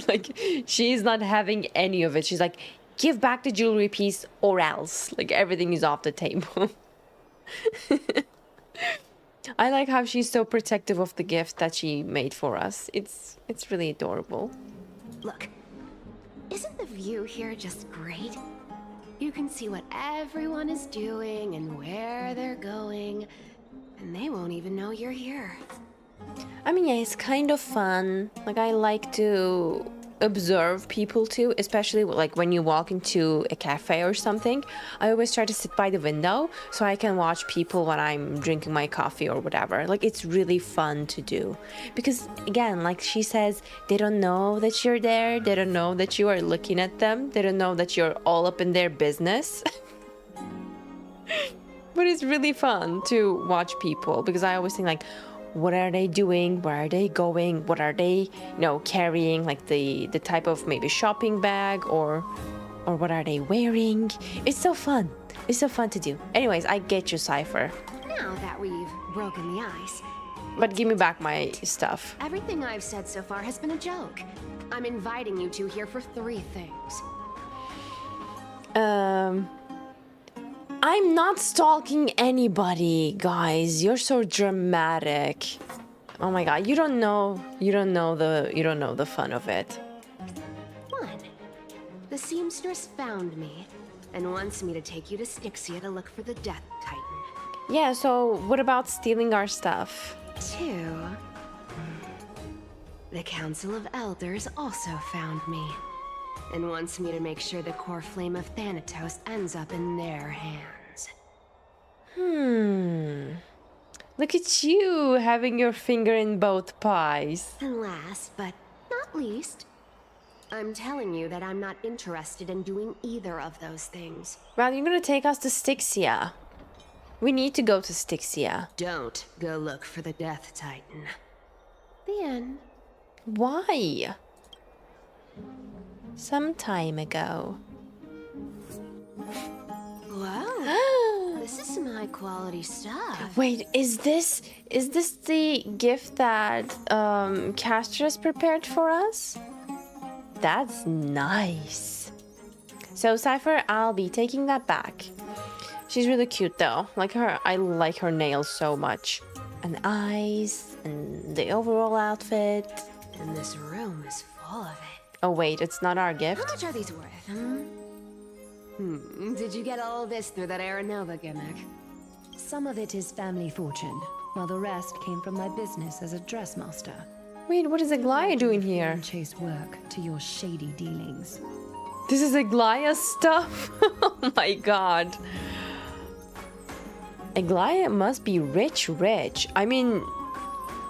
Like, she's not having any of it. She's like, give back the jewelry piece or else. Like, everything is off the table. I like how she's so protective of the gift that she made for us. It's really adorable. Look, isn't the view here just great? You can see what everyone is doing and where they're going, and they won't even know you're here. I mean, yeah, it's kind of fun. Like, I like to observe people too, especially like when you walk into a cafe or something. I always try to sit by the window so I can watch people when I'm drinking my coffee or whatever. Like, it's really fun to do because, again, like she says, they don't know that you're there. They don't know that you are looking at them. They don't know that you're all up in their business. But it's really fun to watch people because I always think like, what are they doing? Where are they going? What are they, carrying? Like the type of maybe shopping bag or what are they wearing? It's so fun. It's so fun to do. Anyways, I get you, Cypher. Now that we've broken the ice. But give me back my stuff. Everything I've said so far has been a joke. I'm inviting you two here for 3 things. I'm not stalking anybody, guys. You're so dramatic. Oh my god, you don't know the fun of it. 1. The seamstress found me and wants me to take you to Styxia to look for the Death Titan. Yeah, so what about stealing our stuff? 2. The Council of Elders also found me and wants me to make sure the core flame of Thanatos ends up in their hands. Look at you, having your finger in both pies. And last but not least, I'm telling you that I'm not interested in doing either of those things. Well, you're gonna take us to Styxia. We need to go to Styxia. Don't go look for the Death Titan. The end. Why? Some time ago. Wow. This is some high quality stuff. Wait, is this the gift that Castrus prepared for us? That's nice. So Cypher, I'll be taking that back. She's really cute though. I like her nails so much. And eyes and the overall outfit. And this room is full of it. Oh wait, it's not our gift. How much are these worth, Did you get all this through that Aranova gimmick? Some of it is family fortune, while the rest came from my business as a dressmaster. Wait, what is Aglaia doing here? Chase work to your shady dealings. This is Aglaia's stuff? Oh my god. Aglaia must be rich. I mean,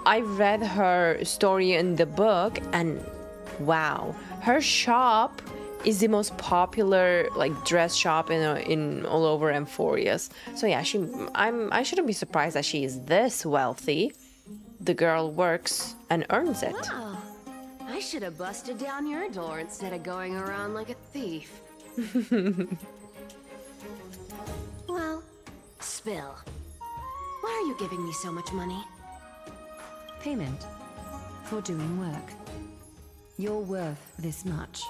I read her story in the book and wow, her shop is the most popular dress shop in all over Amphoreus. So yeah, I shouldn't be surprised that she is this wealthy. The girl works and earns it. Wow. I should have busted down your door instead of going around like a thief. Well, spill. Why are you giving me so much money? Payment for doing work. You're worth this much.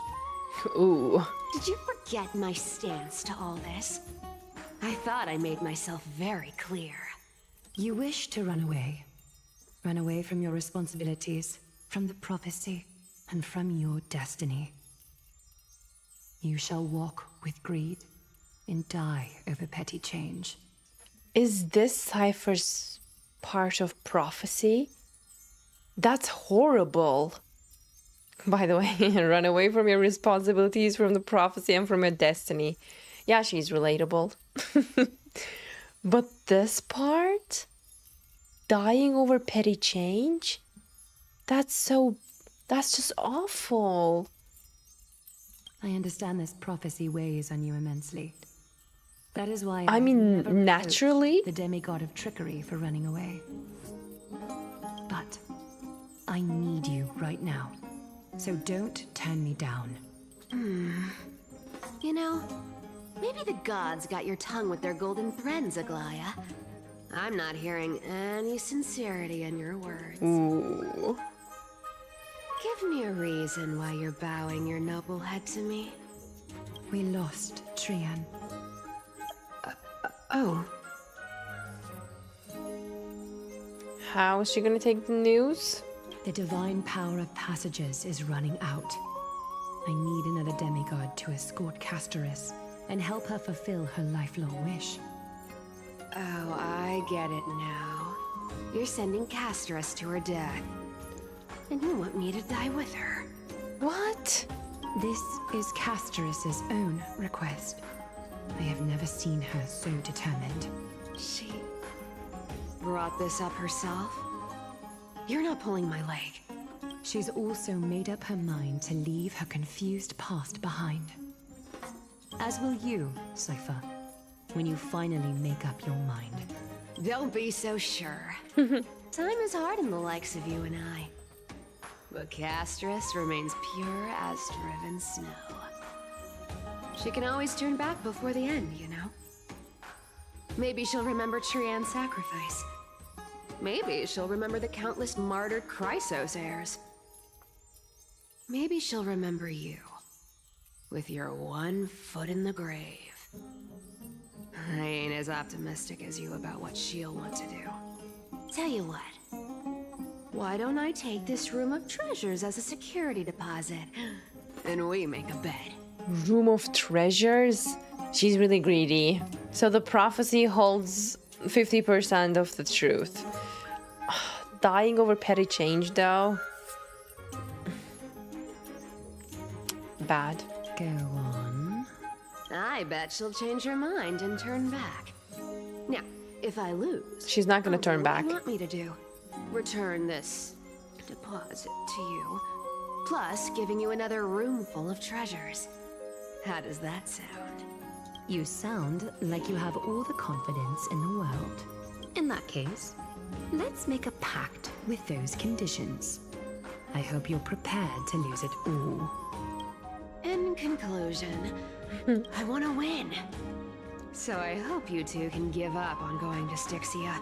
Ooh. Did you forget my stance to all this? I thought I made myself very clear. You wish to run away. Run away from your responsibilities, from the prophecy. and from your destiny. You shall walk with greed and die over petty change. Is this CIPHER's part of prophecy? That's horrible. By the way, run away from your responsibilities, from the prophecy, and from your destiny. Yeah, she's relatable. But this part? Dying over petty change? That's just awful. I understand this prophecy weighs on you immensely. That is why I mean, never naturally, the demigod of trickery for running away. But I need you right now, so don't turn me down. You know, maybe the gods got your tongue with their golden threads, Aglaya. I'm not hearing any sincerity in your words. Ooh. Give me a reason why you're bowing your noble head to me. We lost Trian. Oh. How is she gonna take the news? The divine power of passages is running out. I need another demigod to escort Castoris and help her fulfill her lifelong wish. Oh, I get it now. You're sending Castoris to her death. And you want me to die with her. What? This is Castoris' own request. I have never seen her so determined. She brought this up herself? You're not pulling my leg. She's also made up her mind to leave her confused past behind. As will you, CIPHER, when you finally make up your mind. Don't be so sure. Time is hard in the likes of you and I. But Castoris remains pure as driven snow. She can always turn back before the end, you know? Maybe she'll remember Trian's sacrifice. Maybe she'll remember the countless martyred Chrysos heirs. Maybe she'll remember you, with your one foot in the grave. I ain't as optimistic as you about what she'll want to do. Tell you what, why don't I take this room of treasures as a security deposit, and we make a bet. Room of treasures? She's really greedy. So the prophecy holds 50% of the truth. Dying over petty change, though. Bad. Go on. I bet she'll change her mind and turn back. Now, if I lose, She's not gonna turn back. What do you want me to do? Return this deposit to you, plus giving you another room full of treasures. How does that sound? You sound like you have all the confidence in the world. In that case, let's make a pact with those conditions. I hope you're prepared to lose it all. In conclusion, I want to win. So I hope you two can give up on going to Styxia.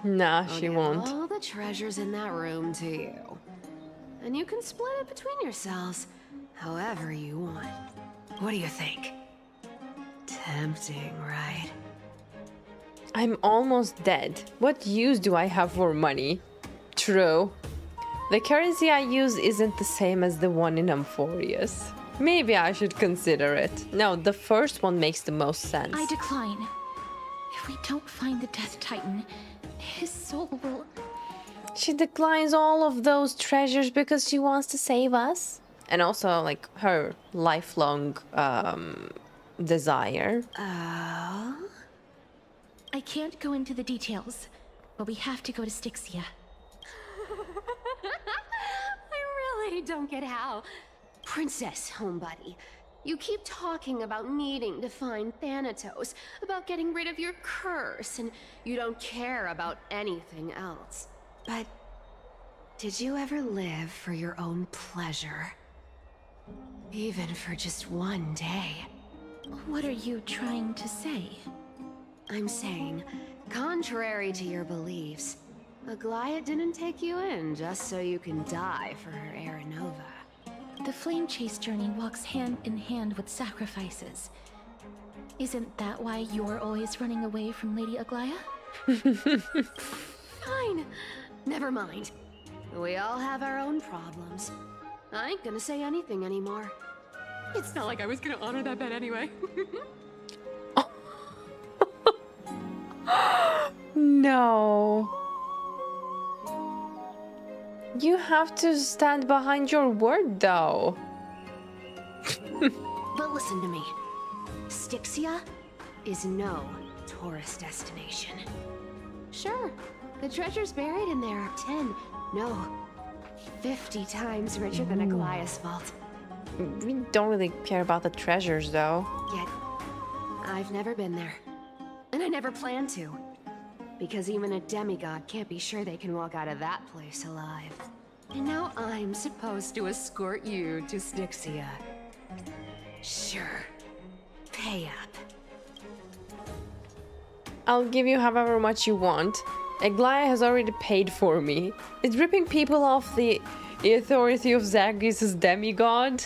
Nah, I'll she give won't. all the treasures in that room to you. And you can split it between yourselves, however you want. What do you think? Tempting, right? I'm almost dead. What use do I have for money? True. The currency I use isn't the same as the one in Amphoreus. Maybe I should consider it. No, the first one makes the most sense. I decline. If we don't find the Death Titan, his soul will... She declines all of those treasures because she wants to save us. And also, like, her lifelong desire. Oh? I can't go into the details, but we have to go to Styxia. I really don't get how. Princess, homebuddy, you keep talking about needing to find Thanatos, about getting rid of your curse, and you don't care about anything else. But did you ever live for your own pleasure? Even for just one day? What are you trying to say? I'm saying, contrary to your beliefs, Aglaya didn't take you in just so you can die for her Aranova. The flame chase journey walks hand in hand with sacrifices. Isn't that why you're always running away from Lady Aglaya? Fine. Never mind. We all have our own problems. I ain't gonna say anything anymore. It's not like I was gonna honor that bet anyway. No. You have to stand behind your word, though. But listen to me. Styxia is no tourist destination. Sure, the treasures buried in there are 10, no, 50 times richer than Aglaya's vault. We don't really care about the treasures, though. Yet, I've never been there. And I never plan to. Because even a demigod can't be sure they can walk out of that place alive. And now I'm supposed to escort you to Styxia. Sure. Pay up. I'll give you however much you want. Aglaya has already paid for me. It's ripping people off the authority of Zagreus' demigod.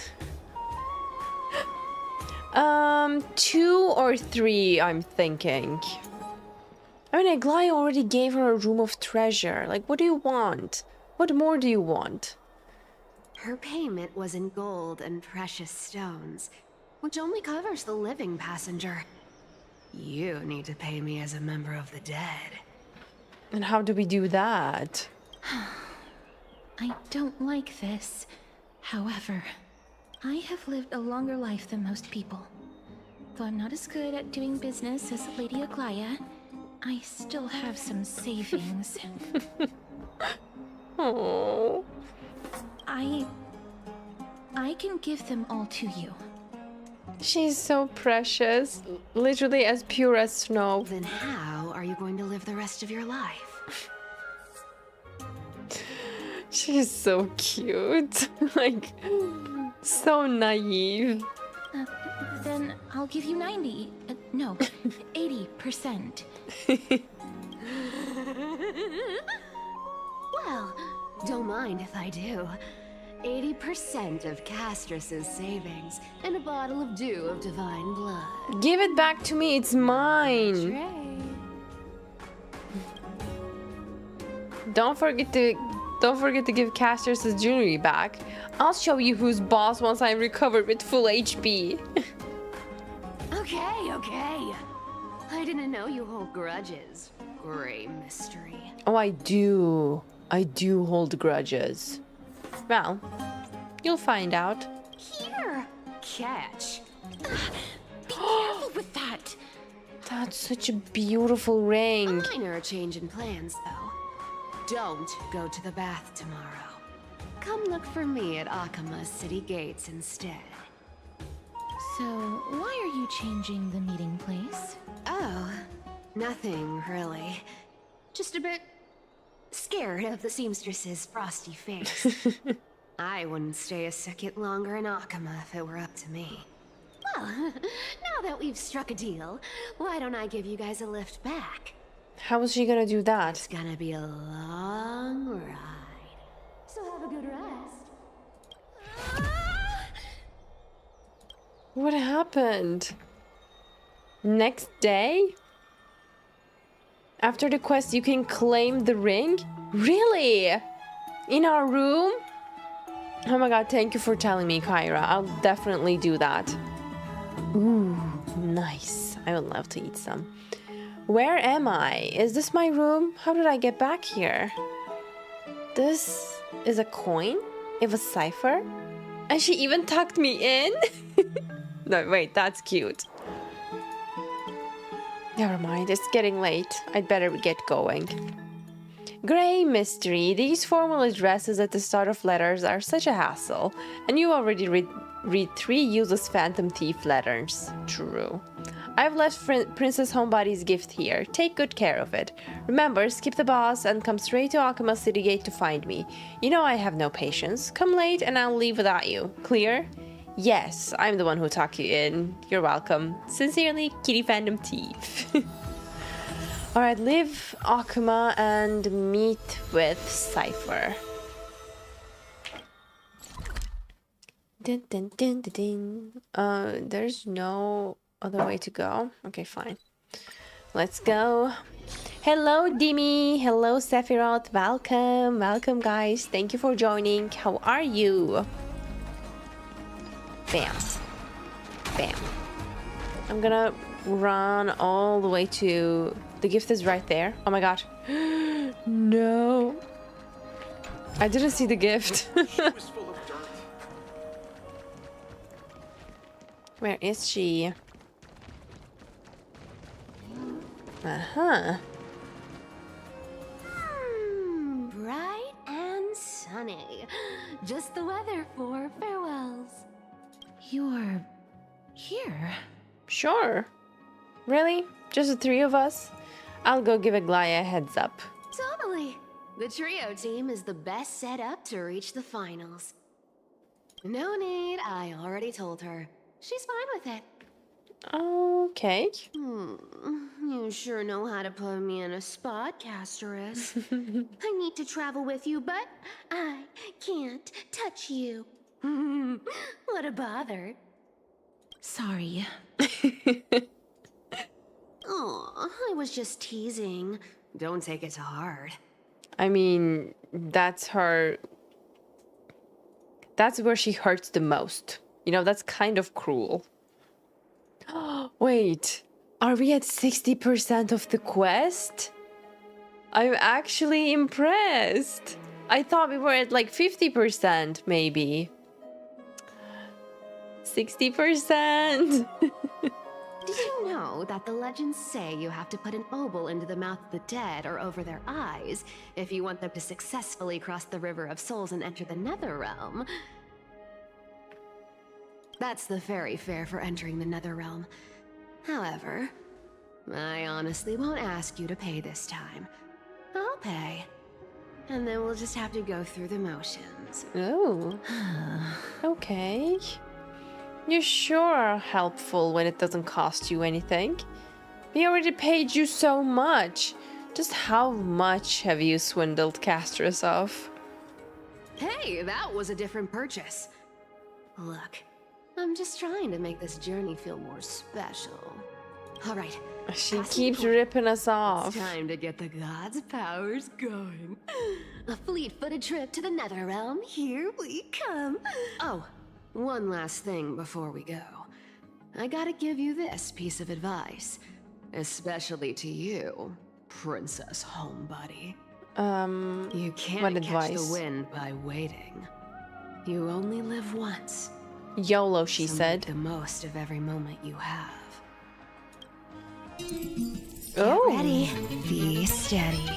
2 or 3, I'm thinking. I mean, Aglaya already gave her a room of treasure. Like, what do you want? What more do you want? Her payment was in gold and precious stones, which only covers the living passenger. You need to pay me as a member of the dead. And how do we do that? I don't like this. However, I have lived a longer life than most people. Though I'm not as good at doing business as Lady Aglaya, I still have some savings. Oh. I can give them all to you. She's so precious. Literally as pure as snow. Then how are you going to live the rest of your life? She's so cute. Like, so naive. Then I'll give you 90. No, 80%. Well, don't mind if I do. 80% of Castrus's savings and a bottle of dew of divine blood. Give it back to me, it's mine. Don't forget to give Castrus's jewelry back. I'll show you who's boss once I recover with full HP. Okay. I didn't know you hold grudges. Gray mystery. Oh, I do. I do hold grudges. Well, you'll find out. Here! Catch. Be careful with that. That's such a beautiful ring. A minor change in plans, though. Don't go to the bath tomorrow. Come look for me at Akama's city gates instead. So, why are you changing the meeting place? Oh, nothing really. Just a bit scared of the seamstress's frosty face. I wouldn't stay a second longer in Akama if it were up to me. Well, now that we've struck a deal, why don't I give you guys a lift back? How is she gonna do that? It's gonna be a long ride. So have a good rest. What happened? Next day? After the quest, you can claim the ring? Really? In our room? Oh my god, thank you for telling me, Kyra. I'll definitely do that. Ooh, nice. I would love to eat some. Where am I? Is this my room? How did I get back here? This is a coin? It was CIPHER? And she even tucked me in? No, wait, that's cute. Never mind, it's getting late. I'd better get going. Gray mystery. These formal addresses at the start of letters are such a hassle. And you already read 3 useless Phantom Thief letters. True. I've left Princess Homebody's gift here. Take good care of it. Remember, skip the boss and come straight to Akama City Gate to find me. You know I have no patience. Come late and I'll leave without you. Clear? Yes, I'm the one who tucked you in. You're welcome. Sincerely, Kitty Phantom Thief. Alright, leave Akama and meet with CIPHER. Dun, dun, dun, dun, dun. There's no other way to go. Okay, fine. Let's go. Hello, Dimi. Hello, Sephiroth. Welcome. Welcome, guys. Thank you for joining. How are you? Bam. Bam. I'm gonna run all the way to... The gift is right there. Oh my god. No. I didn't see the gift. Where is she? Uh-huh. Bright and sunny. Just the weather for farewells. You're here? Sure. Really? Just the three of us? I'll go give Aglaya a heads up. Totally. The trio team is the best set up to reach the finals. No need, I already told her. She's fine with it. Okay. You sure know how to put me in a spot, Casterus. I need to travel with you, but I can't touch you. What a bother. Sorry. Aw, I was just teasing. Don't take it to heart. I mean, that's her... That's where she hurts the most. You know, that's kind of cruel. Wait, are we at 60% of the quest? I'm actually impressed. I thought we were at like 50%, maybe. 60%. Did you know that the legends say you have to put an obol into the mouth of the dead or over their eyes if you want them to successfully cross the River of Souls and enter the Netherrealm? That's the fairy fare for entering the Netherrealm. However, I honestly won't ask you to pay this time. I'll pay. And then we'll just have to go through the motions. Oh. Okay. You sure are helpful when it doesn't cost you anything. We already paid you so much. Just how much have you swindled Casterus of? Hey, that was a different purchase. Look, I'm just trying to make this journey feel more special. All right. She keeps ripping us off. It's time to get the gods' powers going. A fleet-footed trip to the Netherrealm. Here we come. Oh, one last thing before we go. I gotta give you this piece of advice, especially to you, Princess Homebody. You can't catch the wind by waiting. You only live once. YOLO, she said. Make the most of every moment you have. Oh. Get ready. Be steady.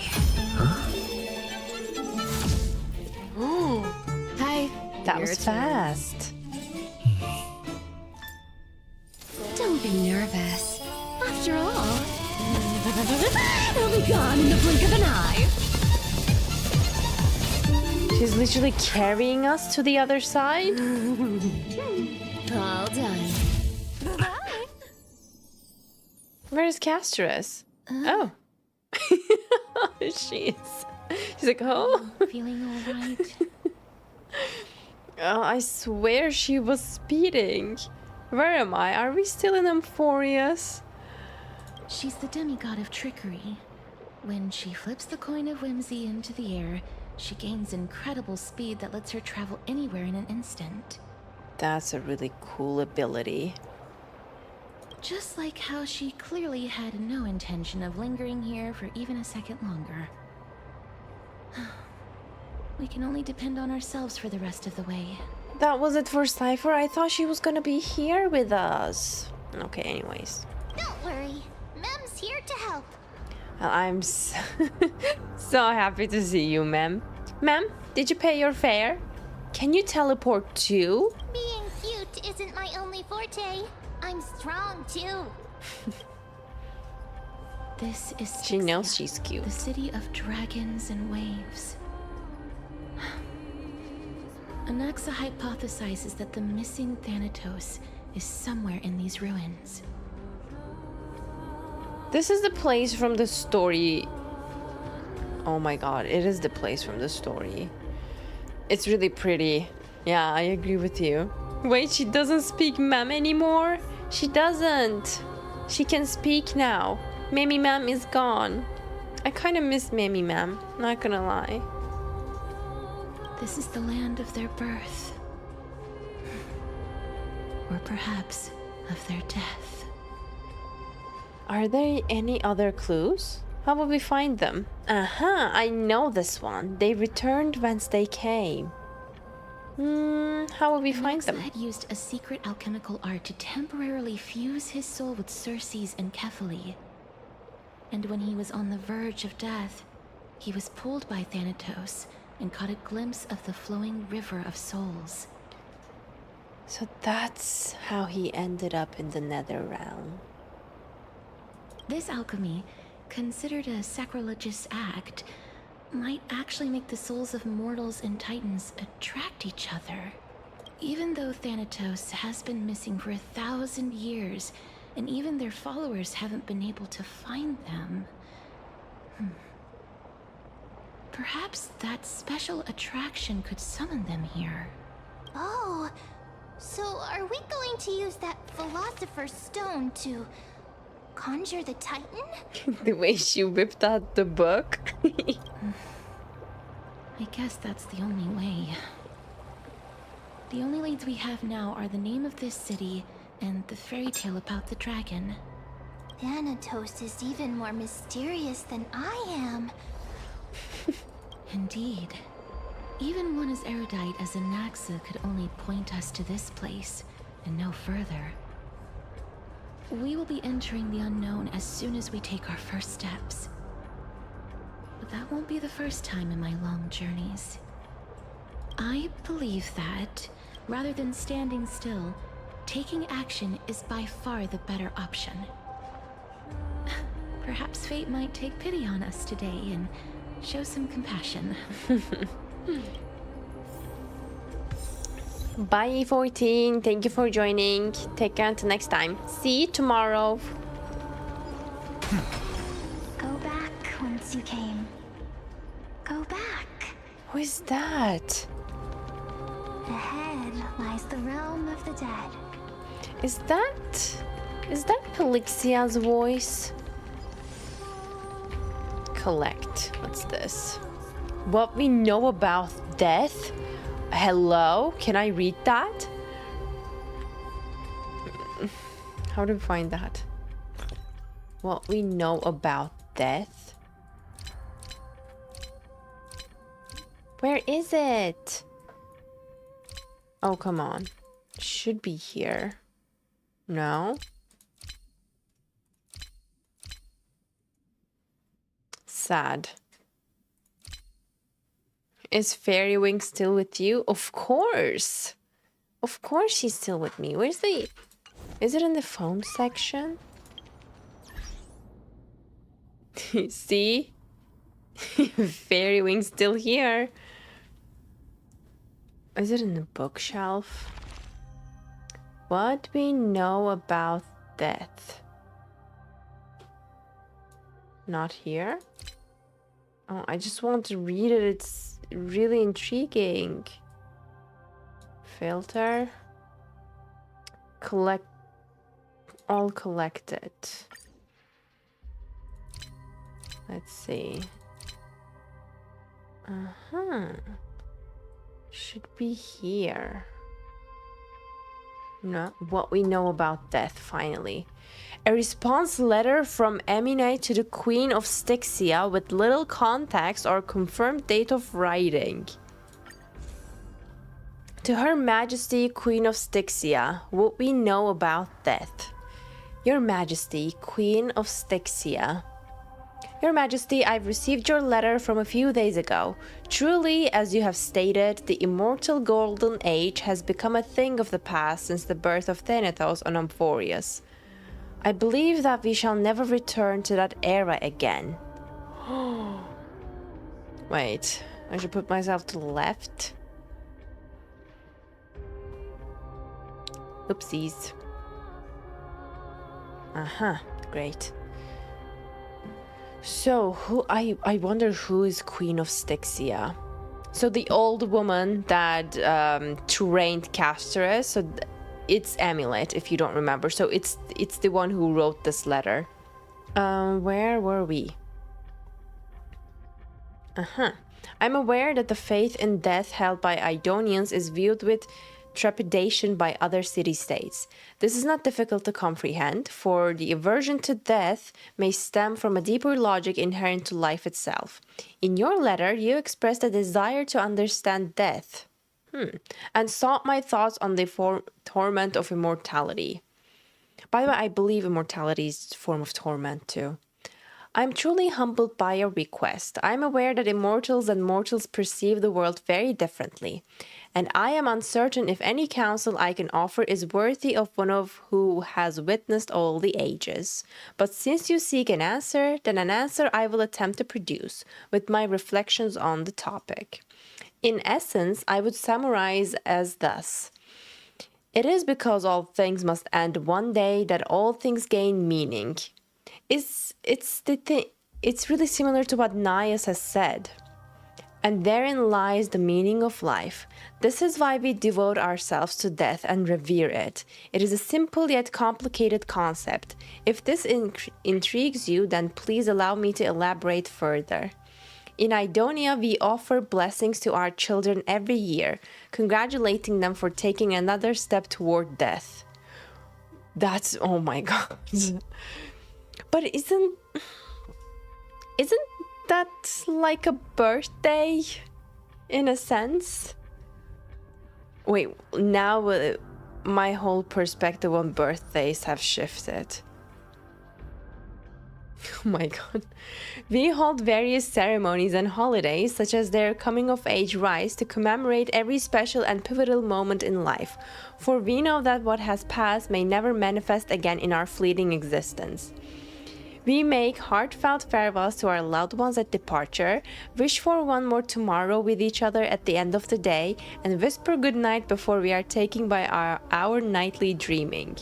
Oh. Hi. That was fast. Don't be nervous. After all, it'll be gone in the blink of an eye. She's literally carrying us to the other side. All done. Bye-bye. Where's Casterus? Oh. She's like, oh. Feeling all right? Oh, I swear she was speeding. Where am I? Are we still in Amphoreus? She's the demigod of trickery. When she flips the coin of whimsy into the air, she gains incredible speed that lets her travel anywhere in an instant. That's a really cool ability. Just like how she clearly had no intention of lingering here for even a second longer. We can only depend on ourselves for the rest of the way. That was it for CIPHER? I thought she was gonna be here with us. Okay, anyways. Don't worry. Mem's here to help. I'm so, so happy to see you, Mem. Mem, did you pay your fare? Can you teleport too? Being cute isn't my only forte. I'm strong too. This is She knows she's cute. The city of dragons and waves. Anaxa hypothesizes that the missing Thanatos is somewhere in these ruins. This is the place from the story. Oh my god, it is the place from the story. It's really pretty. Yeah, I agree with you. Wait, she doesn't speak Mem anymore? She doesn't. She can speak now. Mammy Mem is gone. I kind of miss Mammy Mem, not gonna lie. This is the land of their birth. or perhaps of their death. Are there any other clues? How will we find them? I know this one. They returned whence they came. How will we find them? Had used a secret alchemical art to temporarily fuse his soul with Circe's and Jadealy. And when he was on the verge of death, he was pulled by Thanatos and caught a glimpse of the flowing river of souls. So that's how he ended up in the nether realm. This alchemy, considered a sacrilegious act, might actually make the souls of mortals and titans attract each other. Even though Thanatos has been missing for 1,000 years, and even their followers haven't been able to find them. Perhaps that special attraction could summon them here. Oh, so are we going to use that Philosopher's Stone to conjure the Titan? The way she whipped out the book. I guess that's the only way. The only leads we have now are the name of this city and the fairy tale about the dragon. Thanatos is even more mysterious than I am. Indeed. Even one as erudite as Anaxa could only point us to this place, and no further. We will be entering the unknown as soon as we take our first steps. But that won't be the first time in my long journeys. I believe that, rather than standing still, taking action is by far the better option. Perhaps fate might take pity on us today and show some compassion. Bye, 14. Thank you for joining. Take care until next time. See you tomorrow. Go back whence you came. Go back. Who is that? Ahead lies the realm of the dead. Is that Pelixia's voice? Collect. What's this? What we know about death? Hello? Can I read that? How do we find that? What we know about death? Where is it? Oh, come on. Should be here. No? Sad. Is Fairy Wing still with you? Of course. Of course she's still with me. Where's the... Is it in the phone section? See? Fairy Wing's still here. Is it in the bookshelf? What we know about death. Not here? Oh, I just want to read it. It's really intriguing. Filter. Collect. All collected. Let's see. Should be here. No, what we know about death, finally. A response letter from Emine to the Queen of Styxia with little context or confirmed date of writing. To Her Majesty, Queen of Styxia, what we know about death. Your Majesty, Queen of Styxia. Your Majesty, I've received your letter from a few days ago. Truly, as you have stated, the immortal Golden Age has become a thing of the past since the birth of Thanatos on Amphoreus. I believe that we shall never return to that era again. Wait, I should put myself to the left. Oopsies. Great. So, I wonder who is Queen of Styxia. So the old woman that trained Casterus, so it's Amulet, if you don't remember. So it's the one who wrote this letter. Where were we? I'm aware that the faith in death held by Idonians is viewed with trepidation by other city-states. This is not difficult to comprehend, for the aversion to death may stem from a deeper logic inherent to life itself. In your letter, you expressed a desire to understand death, and sought my thoughts on the torment of immortality. By the way, I believe immortality is a form of torment too. I'm truly humbled by your request. I'm aware that immortals and mortals perceive the world very differently, and I am uncertain if any counsel I can offer is worthy of one of who has witnessed all the ages. But since you seek an answer, then an answer I will attempt to produce, with my reflections on the topic. In essence, I would summarize as thus. It is because all things must end one day that all things gain meaning. It's really similar to what Nias has said. And therein lies the meaning of life. This is why we devote ourselves to death and revere it. It is a simple yet complicated concept. If this intrigues you, then please allow me to elaborate further. In Idonia, we offer blessings to our children every year, congratulating them for taking another step toward death. That's, oh my god. But isn't that like a birthday in a sense? Wait, now my whole perspective on birthdays have shifted. Oh my god. We hold various ceremonies and holidays, such as their coming-of-age rites, to commemorate every special and pivotal moment in life, for we know that what has passed may never manifest again in our fleeting existence. We make heartfelt farewells to our loved ones at departure, wish for one more tomorrow with each other at the end of the day, and whisper goodnight before we are taken by our nightly dreaming.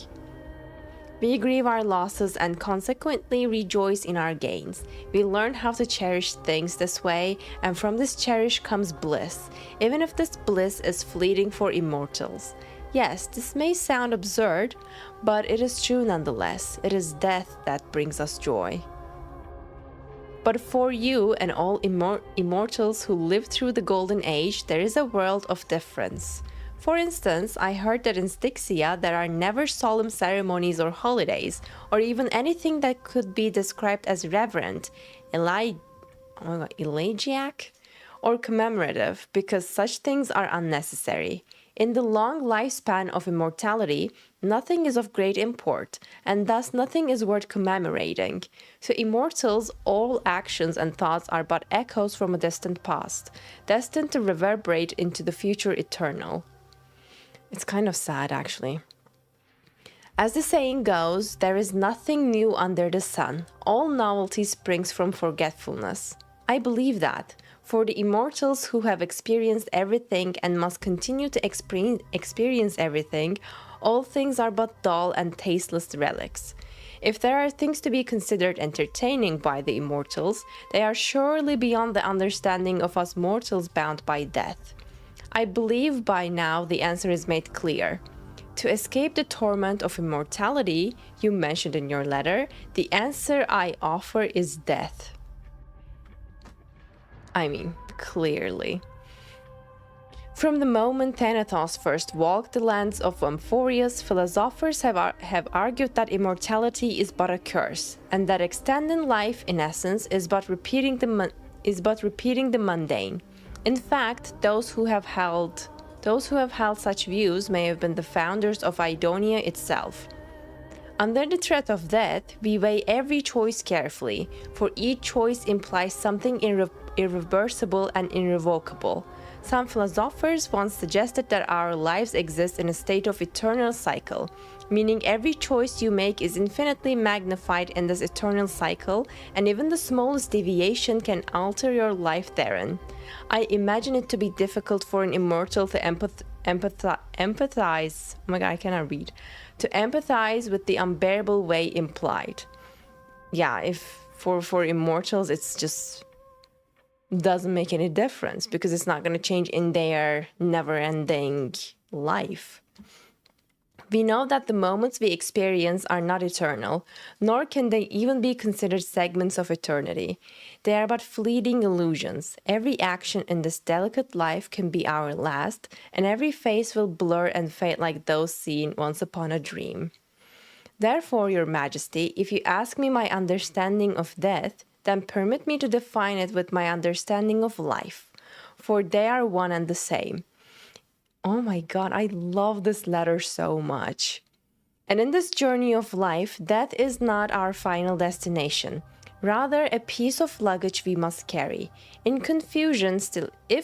We grieve our losses and consequently rejoice in our gains. We learn how to cherish things this way, and from this cherish comes bliss, even if this bliss is fleeting for immortals. Yes, this may sound absurd, but it is true nonetheless. It is death that brings us joy. But for you and all immortals who lived through the Golden Age, there is a world of difference. For instance, I heard that in Styxia there are never solemn ceremonies or holidays, or even anything that could be described as reverent, elegiac, or commemorative, because such things are unnecessary. In the long lifespan of immortality, nothing is of great import, and thus nothing is worth commemorating. To immortals, all actions and thoughts are but echoes from a distant past, destined to reverberate into the future eternal. It's kind of sad, actually. As the saying goes, there is nothing new under the sun. All novelty springs from forgetfulness. I believe that. For the immortals who have experienced everything and must continue to experience everything, all things are but dull and tasteless relics. If there are things to be considered entertaining by the immortals, they are surely beyond the understanding of us mortals bound by death. I believe by now the answer is made clear. To escape the torment of immortality, you mentioned in your letter, the answer I offer is death. I mean, clearly. From the moment Thanatos first walked the lands of Amphoreus, philosophers have argued that immortality is but a curse, and that extending life, in essence, is but repeating the mundane. In fact, those who have held such views may have been the founders of Idonia itself. Under the threat of death, we weigh every choice carefully, for each choice implies something irreversible and irrevocable. Some philosophers once suggested that our lives exist in a state of eternal cycle, meaning every choice you make is infinitely magnified in this eternal cycle, and even the smallest deviation can alter your life therein. I imagine it to be difficult for an immortal to empathize. Oh my god, I cannot read. To empathize with the unbearable way implied. Yeah, if for immortals, it's just doesn't make any difference because it's not going to change in their never-ending life. We know that the moments we experience are not eternal, nor can they even be considered segments of eternity. They are but fleeting illusions. Every action in this delicate life can be our last, and every face will blur and fade like those seen once upon a dream. Therefore, Your Majesty, if you ask me my understanding of death, then permit me to define it with my understanding of life, for they are one and the same. Oh my God, I love this letter so much. And in this journey of life, death is not our final destination, rather a piece of luggage we must carry. If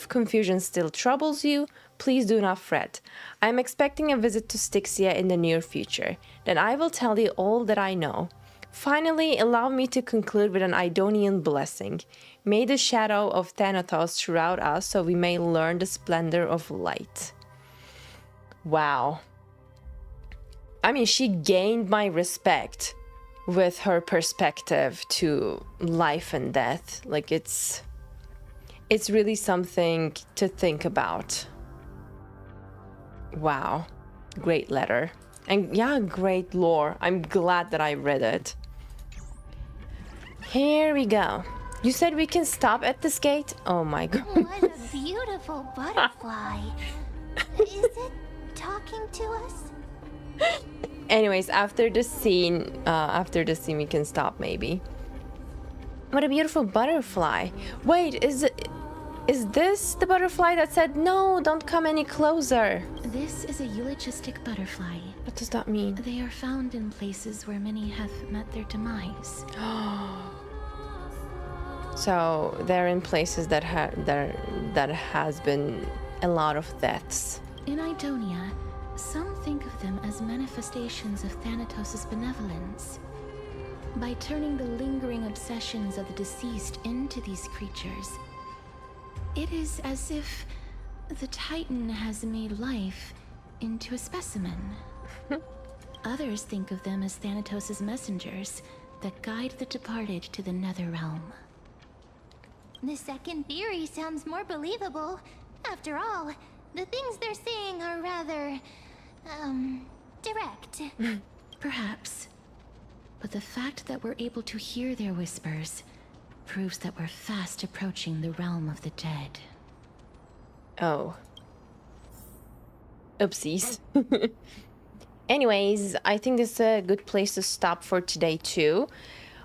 confusion still troubles you, please do not fret. I am expecting a visit to Styxia in the near future. Then I will tell you all that I know. Finally, allow me to conclude with an Idonian blessing. May the shadow of Thanatos shroud us so we may learn the splendor of light. Wow. I mean, she gained my respect with her perspective to life and death. Like, it's really something to think about. Wow. Great letter. And yeah, great lore. I'm glad that I read it. Here we go. You said we can stop at this gate? Oh my God. What a beautiful butterfly. Is it talking to us? Anyways, after the scene, we can stop maybe. What a beautiful butterfly. Wait, is this the butterfly that said, no, don't come any closer? This is a eulogistic butterfly. What does that mean? They are found in places where many have met their demise. So they're in places that has been a lot of deaths. In Idonia, some think of them as manifestations of Thanatos' benevolence. By turning the lingering obsessions of the deceased into these creatures, it is as if the Titan has made life into a specimen. Others think of them as Thanatos' messengers that guide the departed to the nether realm. The second theory sounds more believable. After all, the things they're saying are rather, direct. Perhaps. But the fact that we're able to hear their whispers proves that we're fast approaching the realm of the dead. Oh. Oopsies. Anyways, I think this is a good place to stop for today too.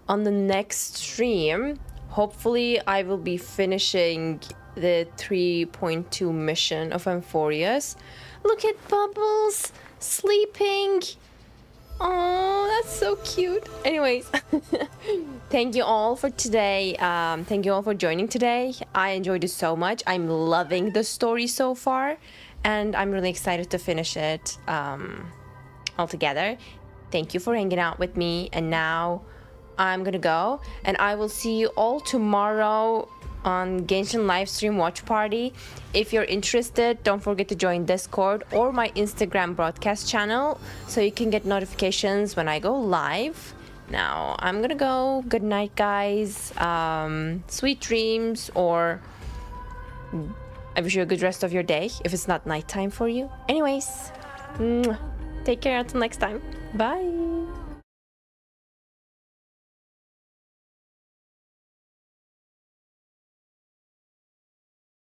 On the next stream, hopefully I will be finishing the 3.2 mission of Amphoreus. Look at Bubbles sleeping. Oh, that's so cute. Anyways, thank you all for today. Thank you all for joining today. I enjoyed it so much. I'm loving the story so far, and I'm really excited to finish it all together. Thank you for hanging out with me, and now I'm gonna go, and I will see you all tomorrow on Genshin livestream watch party. If you're interested, don't forget to join Discord or my Instagram broadcast channel so you can get notifications when I go live. Now I'm gonna go. Good night, guys. Sweet dreams, or I wish you a good rest of your day if it's not nighttime for you. Anyways, take care until next time. Bye.